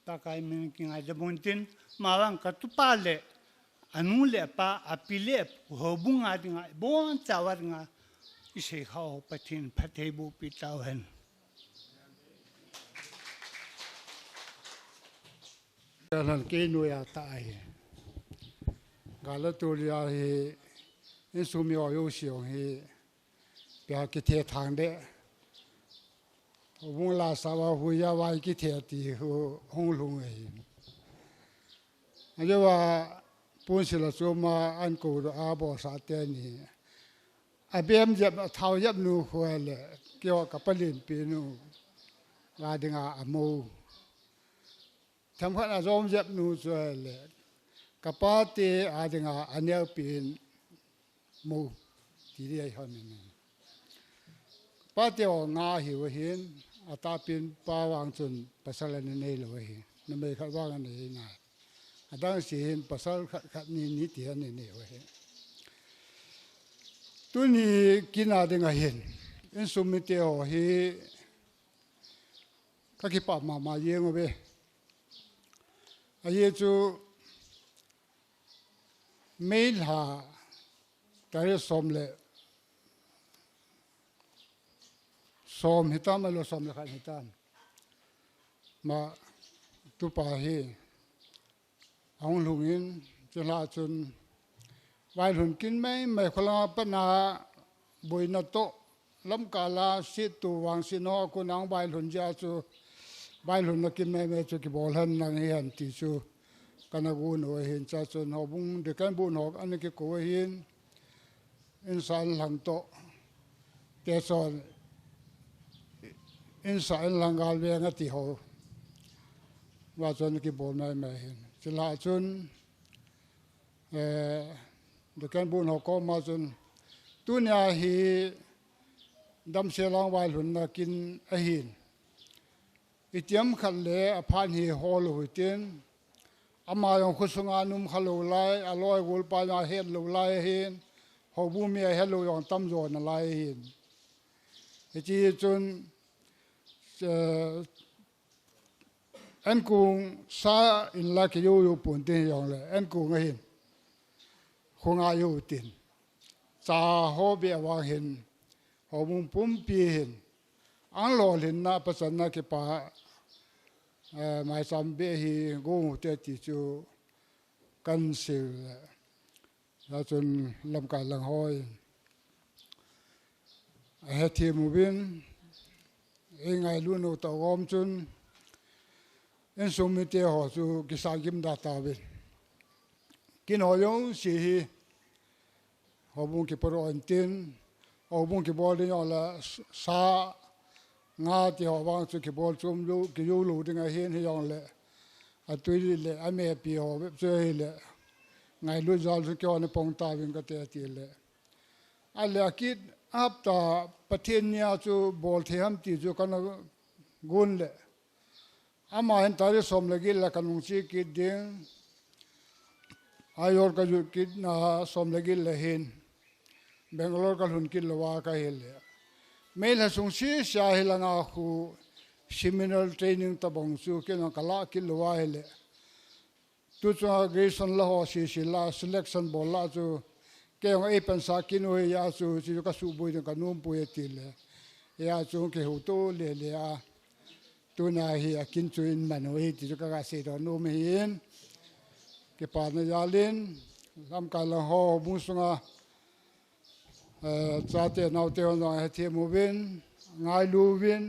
S16: ta kai min ki ngai de bon tin ma wang ka tu pa le anu le pa apile ho bunga dinga bon chawar nga i se khao pathin phathe bu pi taw hen
S17: lan ke no ya ta ai Galatoria he in sumio yosio he pia ki the thang de wong la sa wa hu ya wa ki the ti hu hong lung he ajo wa pun sila so ma an ko ro a bo sa te ni a bem jap thau yap nu ho le kyo ka palin pi nu ga dinga amo tham khat a zom jap nu so le kapate adinga anyal pin mo ti ri hon ni pate o nga hi wa hin ata pin pa wang chun pasal ni nei lo hi na me kha wa ni na adang si hin pasal khat ni ti ni nei wa hi tu ni kina dinga hin in sumite o hi ka ki pa ma ye ngo be a ye chu mail ha tare somle som hitam lo som le khan hitam ma tu pa hi ong lungin chula chun vai hun kin mai khola pa na boina to lam kala si tu wang si no ku nang vai hun ja chu vai hun na kin mai chu ki bol han nang hian ti chu kana gu no hin cha chun ho bung de kan bu no an ke ko hin insan lang to te son insan lang gal ve nga ti ho wa chun ki bol mai mai hin chila chun de kan bu no ko ma chun tu nya hi dam se lang wai hun na kin a hin itiam khat le a phan hi hol hu tin ama yong khusunga num khalo lai aloi gol pa na het lo lai hin ho bu mi hello yong tam zo na lai hin chi chun an kung sa in la ki yo pun tin yong le an kung hin khunga yo tin cha ho be wa hin ho bum pum pi hin an lo lin na pasan na ki pa mai sam be hi go te ti chu kan sil la chun lam ka lang hoi a he thi mu bin e ngai lu no ta gom chun en so mi te ho chu ki sa gim da ta bin kin ho yo si hi ho bun ki por on tin ho bun ki bol ni la sa nga ti ho wang chu ki bol chum lu ki yu lu ding a hin hi yong le a tui le a me pi ho be che le ngai lu zal chu kyo ne pong ta win ka te ti le a le kit ap ta pathin nya chu bol the ham ti chu kan gun le ama hen ta ri som le gil la kanung chi ki ding ayor ka ju kit na som le gil le hin Bangalore ka hun kin lawa ka hele mail ha sung si sia hilanga khu seminal training tabong su kin kala kin lawa hele tu chu gration la ho si la selection bol la chu ke ong e pen sa kin ho ya chu si ka su bui ka num pu ti le ya chu ke hu to le le a tu na hi a kin chu in man ho ti chu ka se do num hin ke pa na ya lin lam ka la ho bu sunga cha te nau te on ha thi mu win ngai lu win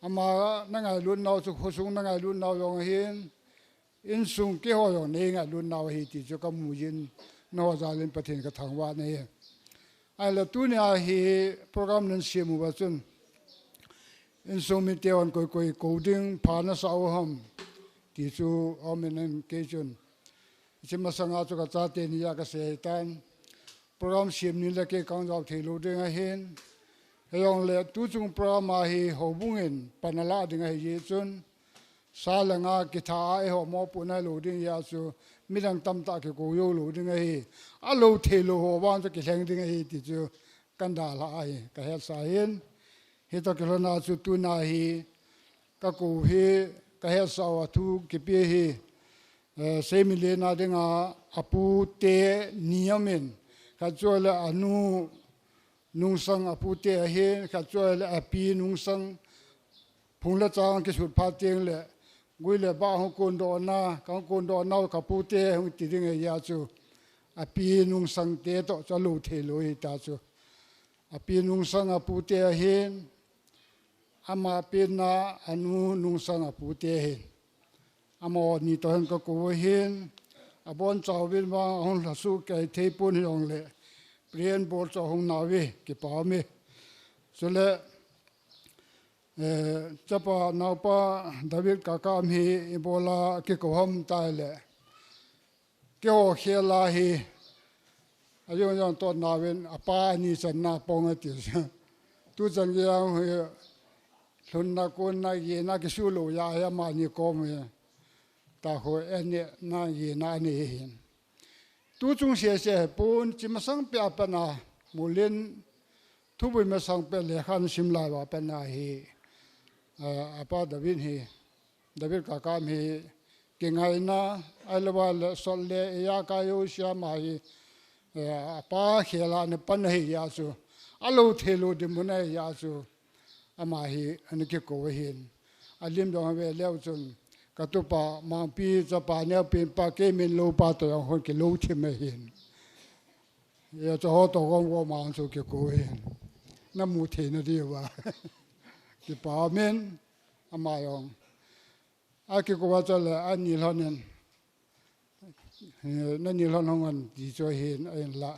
S17: ama na ngai lu nau chu khu sung na ngai lu nau yong hin in sung ke ho yong ne ngai lu nau hi ti chu ka mu yin no za lin pathin ka thang wa ne ai la tu ne a hi program nan sim mu ba chun in sung mi te on koi koi coding pha na sa ham ti chu omen ke chun chima sanga chu ka cha te ni ya ka se tan program sim ni la ke kang jaw the lo ding a hin heyong le tu chung program a hi ho bungin panala ding a hi chun sa la nga ki tha ai ho mo pu na lo ding ya chu midang tam ta ke ko yo lo ding a hi a lo the lo ho wan chu ki hleng ding a hi ti chu kan da la ai ka hel sa hin hi to ke lo na chu tu na hi ka ko hi ka hel sa wa thu ki pi hi Seiminlen na dinga apu te niamen ka chuala anu nungsang apu te he ka chuala api nungsang phungla chang ki sut pha teng le guile ba ho kon do na ka pu te hu ti ding ya chu api nungsang te to chalu the loi ta chu api nungsang apu te he ama pina anu nungsang apu te he amo ni to hen ko hin abon chawil ma hon la su ke thepun yong le prien bol cho hong na we ki pa me so le chapa na pa david ka kam hi bola ki ko hom ta le ke o khela hi ayo yon to na wen apa ni san na pong ati tu chan yang he thun na kon na ye na ki su lo ya ma ni ko me ta ho ene na ye na ni hin tu chung se se pun chim sang pe pa na mulin thu bui ma sang pe le khan sim la wa pa na hi apa david hi david ka kam hi ke ngai na alwa le sol le ya ka yo sha ma hi apa khela ne pan hi ya su alo thelo de mun ya su ama hi an ke ko hin alim do we le chun katupa mangpi chapa ne pin pa ke min lo pa to hon ke lo thi me hin ya cho ho to gom go ma chu ke ko hin na mu the na di wa ki pa men ama yong a ke ko wa cha le an ni lonen na ni lon hon di cho hin en la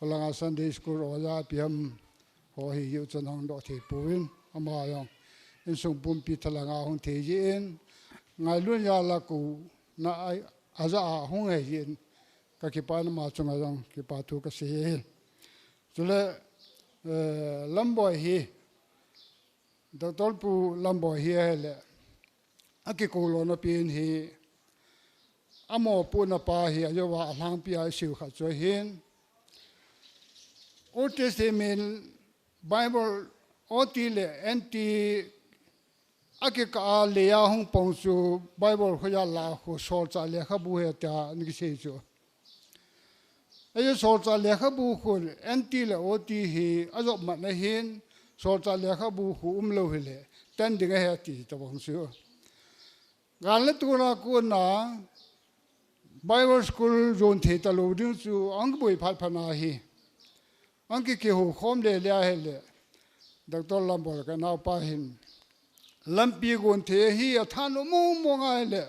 S17: holang Sunday school o ya piam ho hi yu chen hong do the puin ama yong in sung pum pi thalanga hong the yin ngai luôn ya la ku na ai aza a hong he yin ka ki pa na ma chung ayong ki pa thu ka se chule lamboy hi doctor pu lamboy hi hele a ki ko lo na pin hi amo pu na pa hi ayo wa hlang pi a siu kha cho hin Old Testament Bible otile anti ake ka le ya hong pong su Bible ho ya la ho so cha le kha bu he ta ni se chu ayo so cha le kha bu khu anti le oti hi azo ma na hin so cha le kha bu hu lo hi le tan ding he ti ta bong su gan le tu na ku na Bible school zone the ta lo ding chu ang boi phat phana hi ang ki ho khom le le he le Dr. Lambol ka na pa hin lampi gon the hi a than mo mo ngai le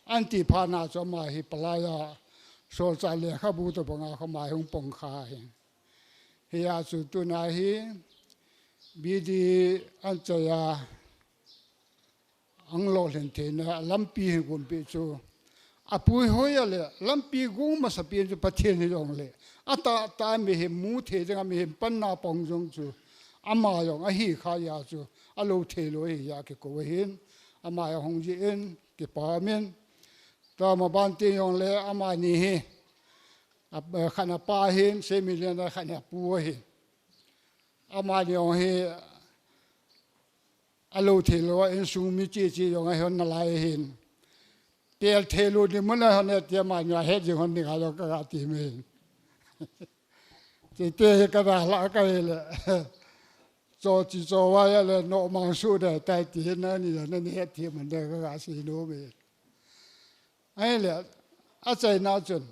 S17: anti phana cho ma hi palaya so cha le kha bu to banga kha ma hung pong kha hi ya chu tu na hi bi di an cha ya ang lo len the na lampi gon pe chu a pu ho ya le lampi gu ma sa pi chu pathen hi jong le ata ta me he mu the jang me pan na pong jong chu ama yong a hi kha ya chu alo the lo hi ya ke ko hin ama ya hong ji en ke pa men ta ma ban te yong le ama ni hi khăn pa hin Seiminlen khăn pu hi ama điều hi alo thelo in sung mi chi yong ai hon nalai hin tel thelo ni mun hon te ma nya he ji hon ni ga lo ka ti me te te ka da la ka le cho chỉ cho vay là nọ mang số để tài tiền nó hết tiền mình đây cái gì nữa vậy ấy là ở đây nào chuẩn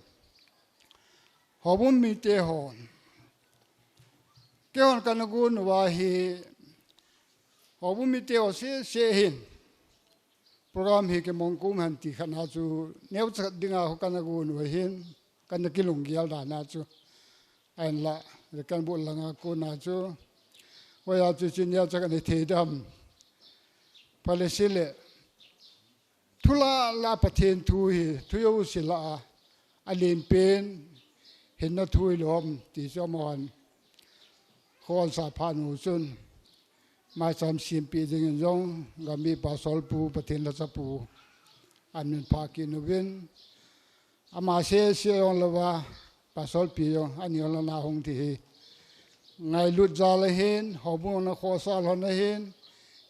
S17: họ muốn mi tê hòn cái hòn cái nó cuốn vào hi họ muốn mi tê họ sẽ hình program hi cái mong cũng hành thì khăn nào chú nếu chắc đi nào cái nó cuốn vào hình cái nó cái lồng gel đã nào chú anh là cái bộ là ngã cuốn nào chúว่าอยากจะจินยาจากในเทดำพาเลสิเลทุลาลาประเทศทุยทุยอุศิลาอเลนเป็นเห็นนัทุยลมที่จอมอนขอสาพานุสุนมา30 ปีจึงยงก็มีปาสอลปูประเทศละสปูอันเป็นภาคินวินอามาเสียองละว่าปาสอลปียงอันนี้ละนาหงที่ไงลุดจาลเห็นหอบุญนักขอสาลหนเห็น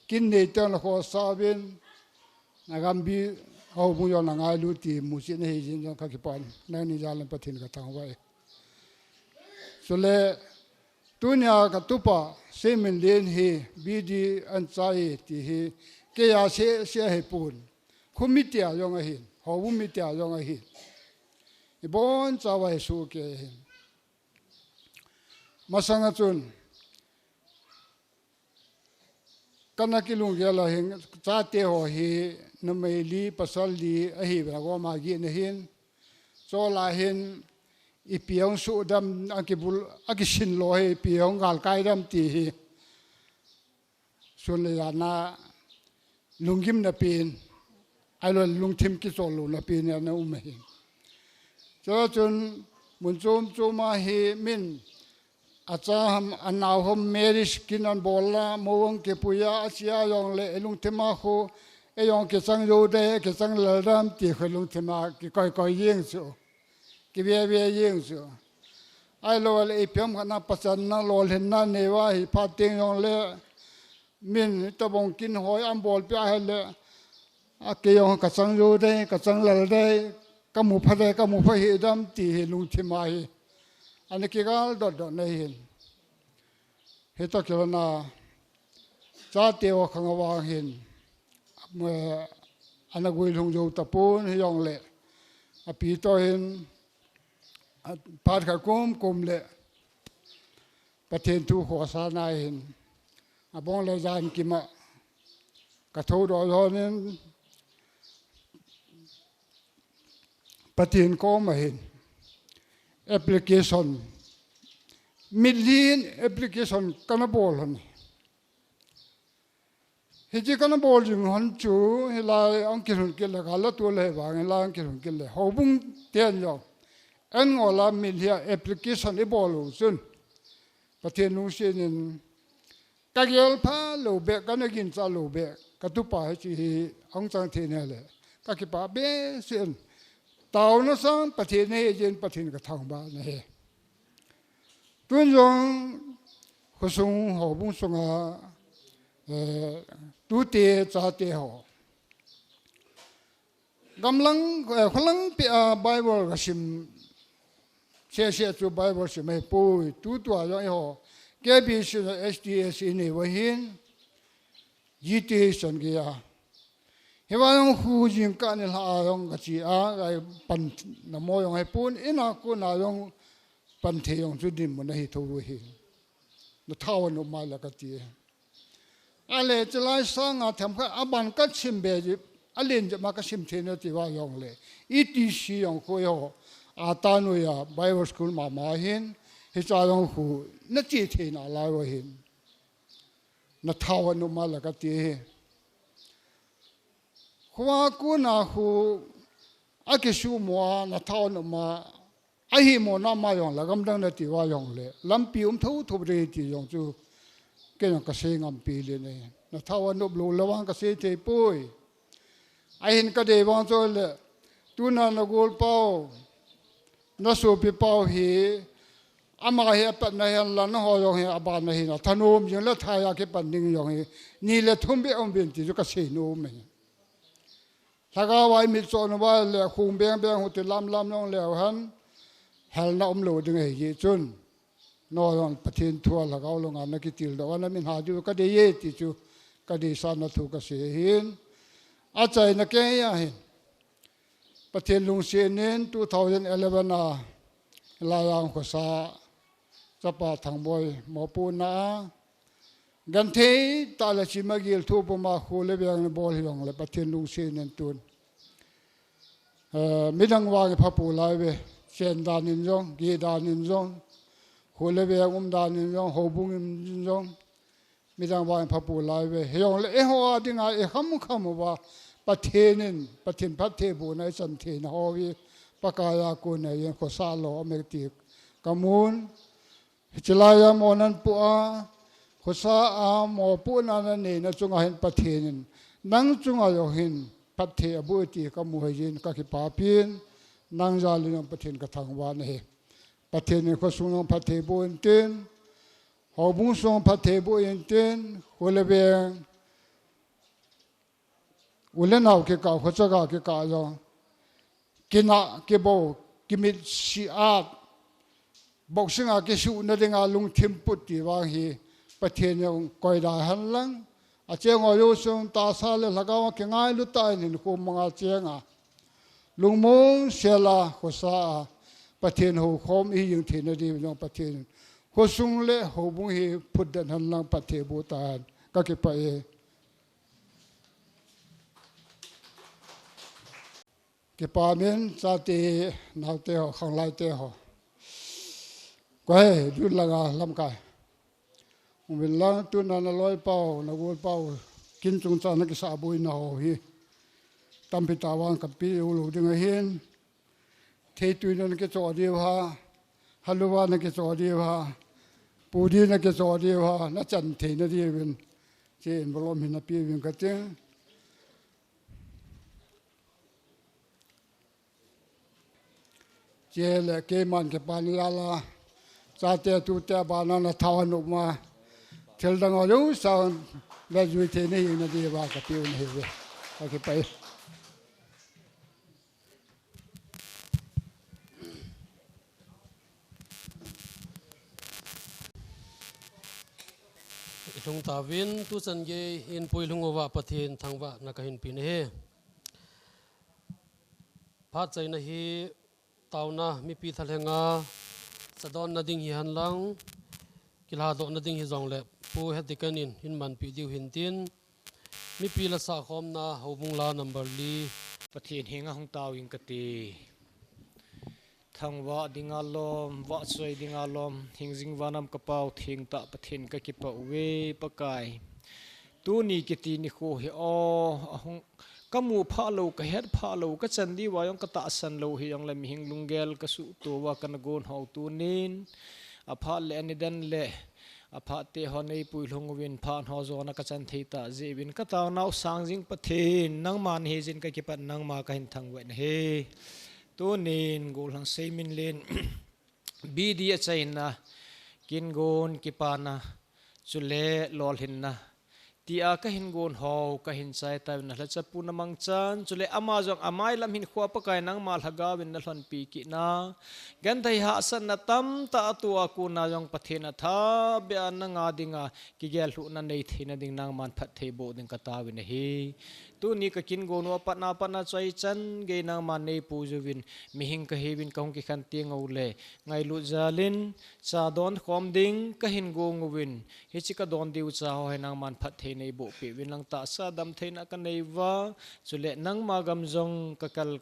S17: กินเนตนักขอสาบินนักบีหอบุญยนไงลุดที่มุสินเฮจินยังขัดปันนั่นนี่จาลันปะทินกระทังไว้สุเลตุนยากตุปะSeiminlenเฮบีดีอันใจที่เฮเกียเสียให้ปูนคุมิเตียยองเห็นหอบุญมิเตียยองเห็นอีบอนจะไว้สู้เกเห็นมาสังจุนกันนักกิลุงเกลาเห็นจ้าเตหอฮีนเมลีปัสลีอหิบแล้วก็มากินเห็นโซลาเห็นอีเปียงสุดำอักบุลอักชินโลเฮเปียงกาลไกดำตีส่วนเลยนะลุงกิมนับปีนไอ้ลุงทิมกิโซลูนับปีนเนี่ยนะอุ้มเห็นเจ้าจนมุนโจมาเฮมินอาจารย์อันนาวหอมเมริสกินันบอลละมวงเก็บปุยอาเซียยองเล่ลุงเทมาโคยองเก็บสังโยเดเก็บสังเลรามตีขลุงเทมาเก็บก่อยยิงสูเก็บเวียยิงสูไอ้โลเลอีเพียมขณะปัจจันน่ะโลเห็นนั่นเนว่าฮิพาติงยองเล่มินตะบงกินหอยอันบอลไปให้เล่อาเกยองกับสังโยเดกับสังเลเดกมูพะเดกมูพะฮิดามตีลุงเทมาฮิอันนี้กี่การดอดในเห็นเหตุเกิดน่ะจ้าเตียวขังวางเห็นเมื่ออันนั้นกุยลงโยตะปูนยองเละปีโตเห็นพาดขัดกุมเละประเทศทุกหัวสานายเห็นบองเลยจานกิมะกระทูดอยนี่ประเทศก็มาเห็นapplication million application kana bol han heji kana bol jing han chu hilai angkirun kele gala tu le wang la angkirun kele hobung ten yo en ngola milia application e bol sun pathen nu sin kagel pha lo be kana gin cha lo be ka tu pa chi ong chang the ne le ka ki pa be sin tao nó sangประเทศนี้เย็นประเทศกระทางบ้านนี่ตุนจงขสุงหอบุ้งสงตูเตจ่าเตหอกำลังพลังเปียไบเบิลกสิมเสียจูไบเบิลสิไม่ปุยตูตัวยังหอแกบีสิSDSนี่วะหินยีเตสันกียเฮว่าองหูจิงกันนี่ลาองกะจีอาไอปันนโมยองให้ปูนอินากูนายองปันเทยองจุดินมันให้ทูเฮนท้าวนมาละกะจีอะไรจะไล่สร้างอาทำให้อบันก็ชิมเบจิอเลนจะมาก็ชิมเทนติว่ายองเลยอีทีซียองคุยหออาตานุยาไบเบิลสคูลมาเห็นเฮจายองหูนัดจีเทนอะไรวะเห็นนท้าวนมาละกะจีขวากูน่าหูอากิชูมัวนาท้าวนมาไอหิมอนามายองละกำลังนาติวายองเลยลำปีทุบเรติยองจูเกี่ยงกษงปีเลยเนี่ยนาท้าวนบลูระวังเกษตรปุยไอเห็นกระเดวังโจเลยตูนานกูลเป้า na su pi pau hi ama hi pat na han lan ho yong hi aba na hi na thanum jing la thaya ke pan ding yong hi ni le thum be om bin ti ju ka se no me thaga wai mi cho no ba le khung beng beng hu ti lam lam nong le han hal na om lo ding hi chun no yon pathin thua la gaw lo nga na ki til do na min ha ju ka de ye ti chu ka de sa na thu ka se hin a chai na ke ya hin pathin lung se nen 2011 na la yang ko sa chapa thang boy mo pu na gan the ta la chi ma gil thu po ma khu le bang bol hiong le pathin lung se nen tun midang wa ge phapu lai ve chen dan in jong gi dan in jong khu le bang dan in jong ho bung in jong midang wa phapu lai ve hiong le e ho ding a e kham wa pathin phat the bu na chan the na ho wi pakaya ko na yen ko sa lo me ti kamun chilaya monan pu a ko sa a mo pu na na ne na chunga hin pathin nang chunga yo hin pathe abu ti ka mu hin ka ki pa pin nang ja li nam pathin ka thang wa ne pathin ko sung pathe bu in ten ho bu sung pathe bu in ten ho le be ulenaw ke ka ko chaga ke ka yo kina ke bo kimit si at boxinga ke su na denga lung thimput ti wa hi pathen yong koida han lang a chengo yo sung ta sa le lagawa ke ngai lu ta ni ko manga chenga lungmong sela ko sa pathen ho khom i yung thina di yong pathen ko sung le ho bu hi phut dan han lang pathe bu ta ka ke pa e cái bà miền cha tì nào tê họ không lại tê họ quay đun là làm cái mình lang tu na loi pau na gol pau kin chung cha na ki sa bui na ho hi tam pi ta wang ka pi u lu ding hian thei tu na ke cho di ha halwa na ke cho di ha pu di na ke cho di ha na chan thei na di win chen bolom hin na pi win ka teng chế là cái màn cái bàn là cha tê tu tê bàn nó thao nụ mà theo đang ở đâu sao về duy thế này nó đi vào cái tiêu này về cái bay
S2: trong ta viên tu chân ge in pui lungo wa pathin thang wa na ka hin pin he pha chai na hi tauna mi pi thalenga sadon na ding hi han lang kilha do na ding hi zong le pu he dikanin hin man pi diu hin tin mi pi la sa khom na hobung la number li
S18: pathin hinga hong taw in kati thangwa dinga lom wa choi dinga lom hingjing wanam kapau thing ta pathin ka ki pa we pakai tu ni kiti ni kho hi o ahong kamu pha lo ka het pha lo ka chandi wa yong ka ta san lo hi yong lam hing lungel ka su to wa kan gon ho tu nin a pha le ani dan le a pha te ho nei pui hlong win pha ho zo na ka chan thei ta je win ka ta nau sang jing pathin nang man he jin ka ki pat nang ma ka hin thang wen he tu nin gol hang Seiminlen bidi a chaina kin gon ki pa na chule lol hin na ti a ka hin gon ho ka hin chai ta na la chapu na mang chan chule amazon amai lam hin khwa pa kai nang mal haga win na hlon pi ki na gan thai ha san na tam ta atua ku na yong pathena tha be an na nga dinga ki gel hu na nei thina ding nang man phat thei bo ding ka ta win hi tu ni ka kin gon wa pa na chai chan ge nang man nei pu ju win mi hing ka he win ka hong ki khan ti ngau le ngai lu jalin cha don khom ding ka hin go ngu win hi chi ka don diu cha ho nang man phat thei nei bo pi win lang ta sa dam theina ka nei wa chule nang ma gam jong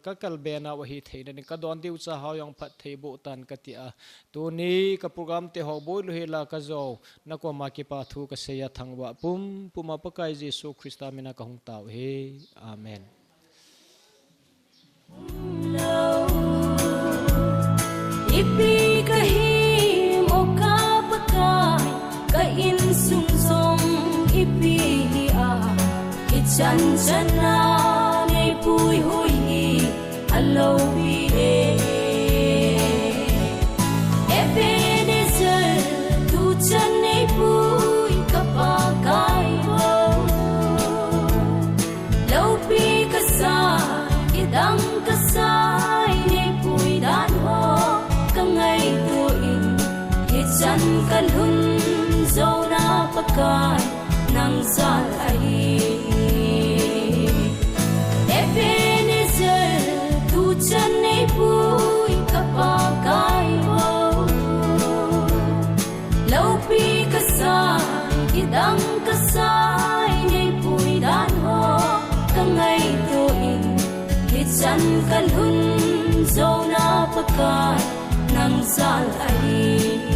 S18: ka kal be na wa hi theina ni ka don diu cha ha yong phat thei bo tan ka ti a tu ni ka program te ho boi lu he la ka zo na ko ma ki pa thu ka se ya thangwa puma pa kai jesu christa mina ka hong taw he amen
S19: ipi kahi moka pakai ka in sung song ipi a chan chana nei pui hui alo bi e pakai nang zal ai Ebenezer tu chan nei pui kapakai ho Laupi kasai idang kasai nei pui dan ho kangai tu in Chan kalhun zona pakai nang zal ai